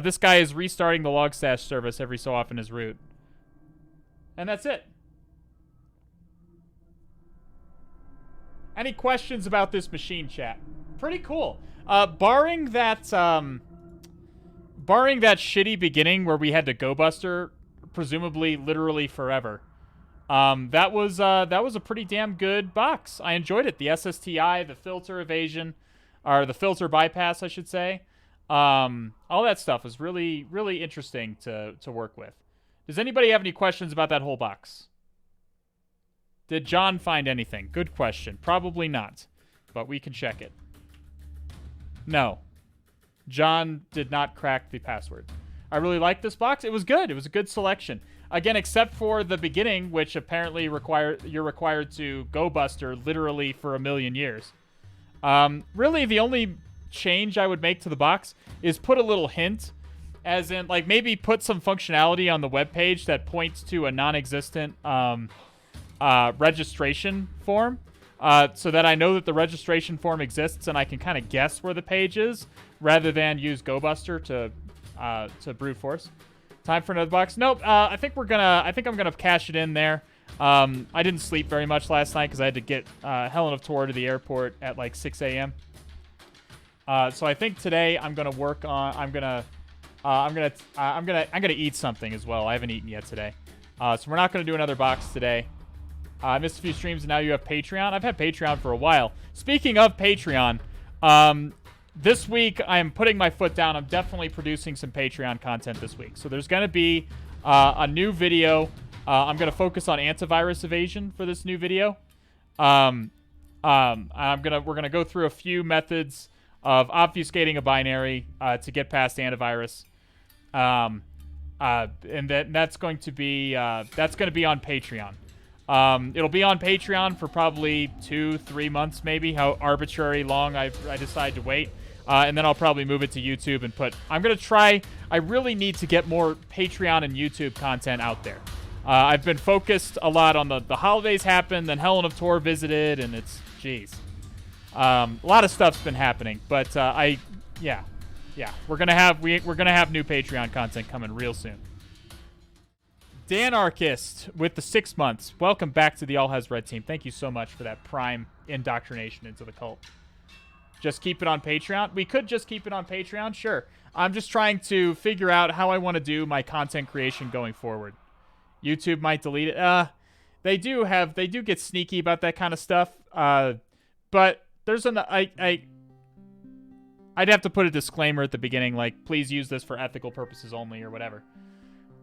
This guy is restarting the logstash service every so often as root. And that's it. Any questions about this machine, chat? Pretty cool. Barring that shitty beginning where we had to go buster, presumably literally forever. That was a pretty damn good box. I enjoyed it. The SSTI, the filter evasion, or the filter bypass, I should say. All that stuff was really, really interesting to work with. Does anybody have any questions about that whole box? Did John find anything? Good question. Probably not, but we can check it. No. John did not crack the password. I really liked this box. It was good. It was a good selection. Again, except for the beginning, which apparently you're required to go buster literally for 1,000,000 years. Really, the only change I would make to the box is put a little hint, as in, like, maybe put some functionality on the webpage that points to a non-existent registration form, so that I know that the registration form exists and I can kind of guess where the page is, rather than use GoBuster to brute force. Time for another box? Nope. I think I'm gonna cash it in there. I didn't sleep very much last night because I had to get Helen of Tor to the airport at like 6 a.m. So I think today I'm gonna work on. I'm gonna eat something as well. I haven't eaten yet today. So we're not gonna do another box today. I missed a few streams, and now you have Patreon. I've had Patreon for a while. Speaking of Patreon, this week I am putting my foot down. I'm definitely producing some Patreon content this week. So there's going to be a new video. I'm going to focus on antivirus evasion for this new video. We're going to go through a few methods of obfuscating a binary to get past antivirus. And that's going to be on Patreon. It'll be on Patreon for probably 2-3 months, maybe, how arbitrary long I decide to wait. And then I'll probably move it to YouTube and I'm going to try. I really need to get more Patreon and YouTube content out there. I've been focused a lot on the holidays happened, then Helen of Tor visited, and it's, jeez. A lot of stuff's been happening, but yeah. We're going to have new Patreon content coming real soon. Danarchist with the 6 months. Welcome back to the All Has Red team. Thank you so much for that prime indoctrination into the cult. Just keep it on Patreon? We could just keep it on Patreon, sure. I'm just trying to figure out how I want to do my content creation going forward. YouTube might delete it. They do get sneaky about that kind of stuff. But there's I'd have to put a disclaimer at the beginning, like, please use this for ethical purposes only or whatever.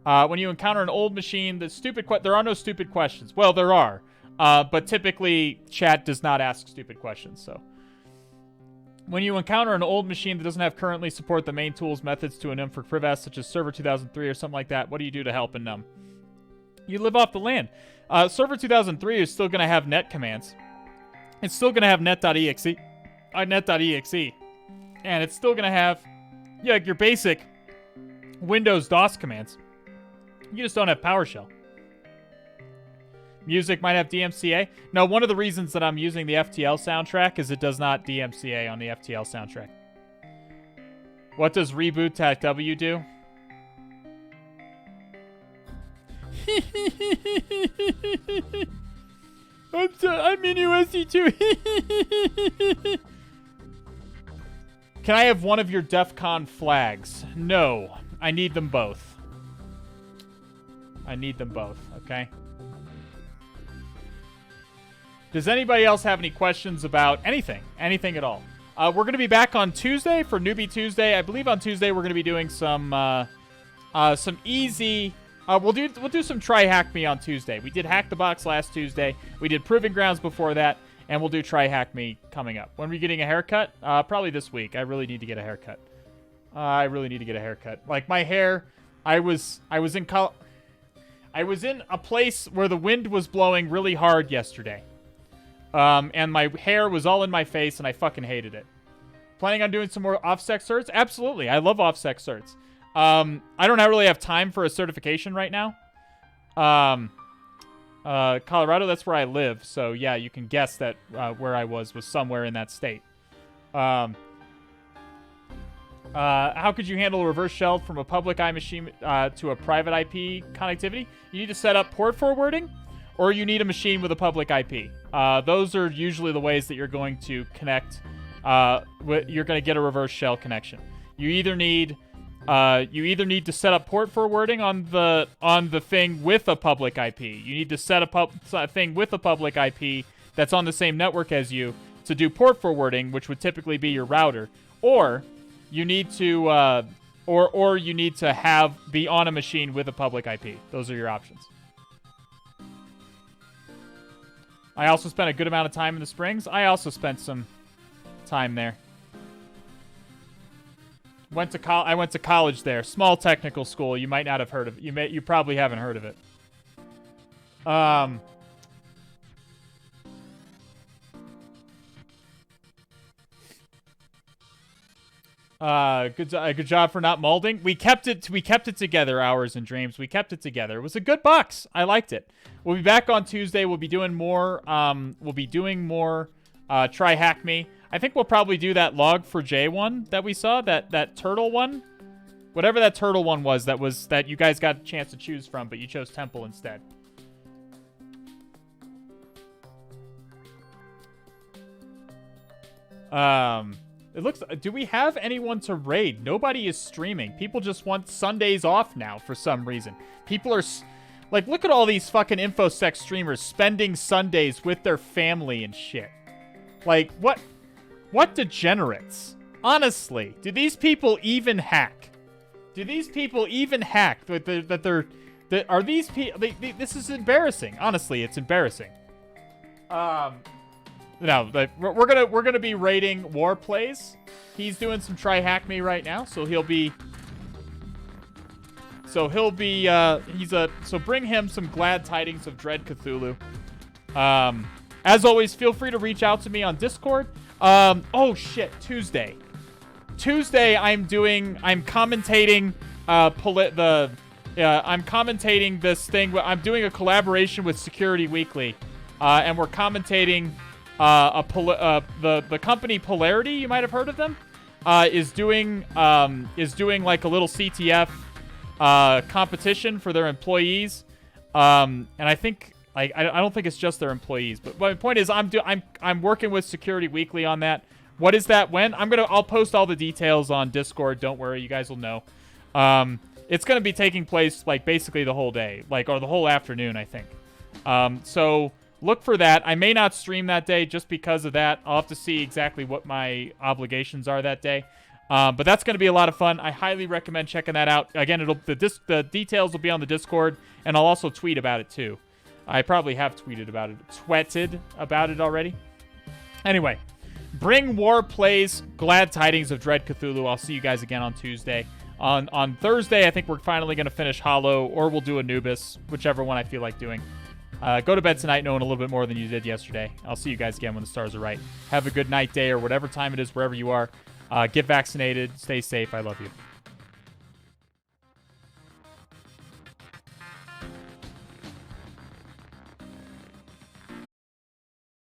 When you encounter an old machine, there are no stupid questions. Well, there are, but typically chat does not ask stupid questions. So, when you encounter an old machine that doesn't have currently support the main tools methods to enum for privs, such as Server 2003 or something like that, what do you do to help enum? You live off the land. Server 2003 is still going to have net commands. It's still going to have net.exe, and it's still going to have your basic Windows DOS commands. You just don't have PowerShell. Music might have DMCA. No, one of the reasons that I'm using the FTL soundtrack is it does not DMCA on the FTL soundtrack. What does reboot.w do? I'm in USC too. Can I have one of your DEF CON flags? No. I need them both. I need them both, okay? Does anybody else have any questions about anything? Anything at all? We're going to be back on Tuesday for Newbie Tuesday. I believe on Tuesday we're going to be doing some easy... we'll do some Try Hack Me on Tuesday. We did Hack the Box last Tuesday. We did Proving Grounds before that. And we'll do Try Hack Me coming up. When are we getting a haircut? Probably this week. I really need to get a haircut. Like, my hair... I was in a place where the wind was blowing really hard yesterday. And my hair was all in my face, and I fucking hated it. Planning on doing some more OffSec certs? Absolutely. I love OffSec certs. I don't really have time for a certification right now. Colorado, that's where I live. So, yeah, you can guess that where I was somewhere in that state. How could you handle a reverse shell from a public IP machine to a private IP connectivity? You need to set up port forwarding, or you need a machine with a public IP. Those are usually the ways that you're going to connect. You're going to get a reverse shell connection. You either need to set up port forwarding on the thing with a public IP. You need to set up a thing with a public IP that's on the same network as you to do port forwarding, which would typically be your router, or you need to be on a machine with a public IP. Those are your options. I also spent a good amount of time in the Springs. I also spent some time there. I went to college there. Small technical school. You might not have heard of it. You probably haven't heard of it. Good job for not molding. We kept it together, Hours and Dreams. We kept it together. It was a good box. I liked it. We'll be back on Tuesday. We'll be doing more Try Hack Me. I think we'll probably do that Log4j one that we saw, that turtle one. Whatever that turtle one was that you guys got a chance to choose from, but you chose Temple instead. It looks... Do we have anyone to raid? Nobody is streaming. People just want Sundays off now for some reason. People are... Like, look at all these fucking InfoSec streamers spending Sundays with their family and shit. Like, what degenerates? Honestly, do these people even hack? Are these people... This is embarrassing. Honestly, it's embarrassing. No, we're gonna be raiding Warplays. He's doing some Try Hack Me right now, so bring him some glad tidings of Dread Cthulhu. As always, feel free to reach out to me on Discord. Oh shit, Tuesday, I'm commentating I'm commentating this thing. I'm doing a collaboration with Security Weekly, and we're commentating the company Polarity. You might have heard of them. Is doing like a little CTF competition for their employees. And I think I don't think it's just their employees, but my point is I'm working with Security Weekly on that. What is that? When? I'll post all the details on Discord. Don't worry, you guys will know. It's gonna be taking place like basically the whole day, or the whole afternoon, I think. So look for that. I may not stream that day just because of that. I'll have to see exactly what my obligations are that day. But that's going to be a lot of fun. I highly recommend checking that out. Again, the details will be on the Discord, and I'll also tweet about it too. I probably have tweeted about it already. Anyway, bring War Plays glad tidings of Dread Cthulhu. I'll see you guys again on Tuesday. On Thursday, I think we're finally going to finish Hollow, or we'll do Anubis, whichever one I feel like doing. Go to bed tonight knowing a little bit more than you did yesterday. I'll see you guys again when the stars are right. Have a good night, day, or whatever time it is, wherever you are. Get vaccinated. Stay safe. I love you.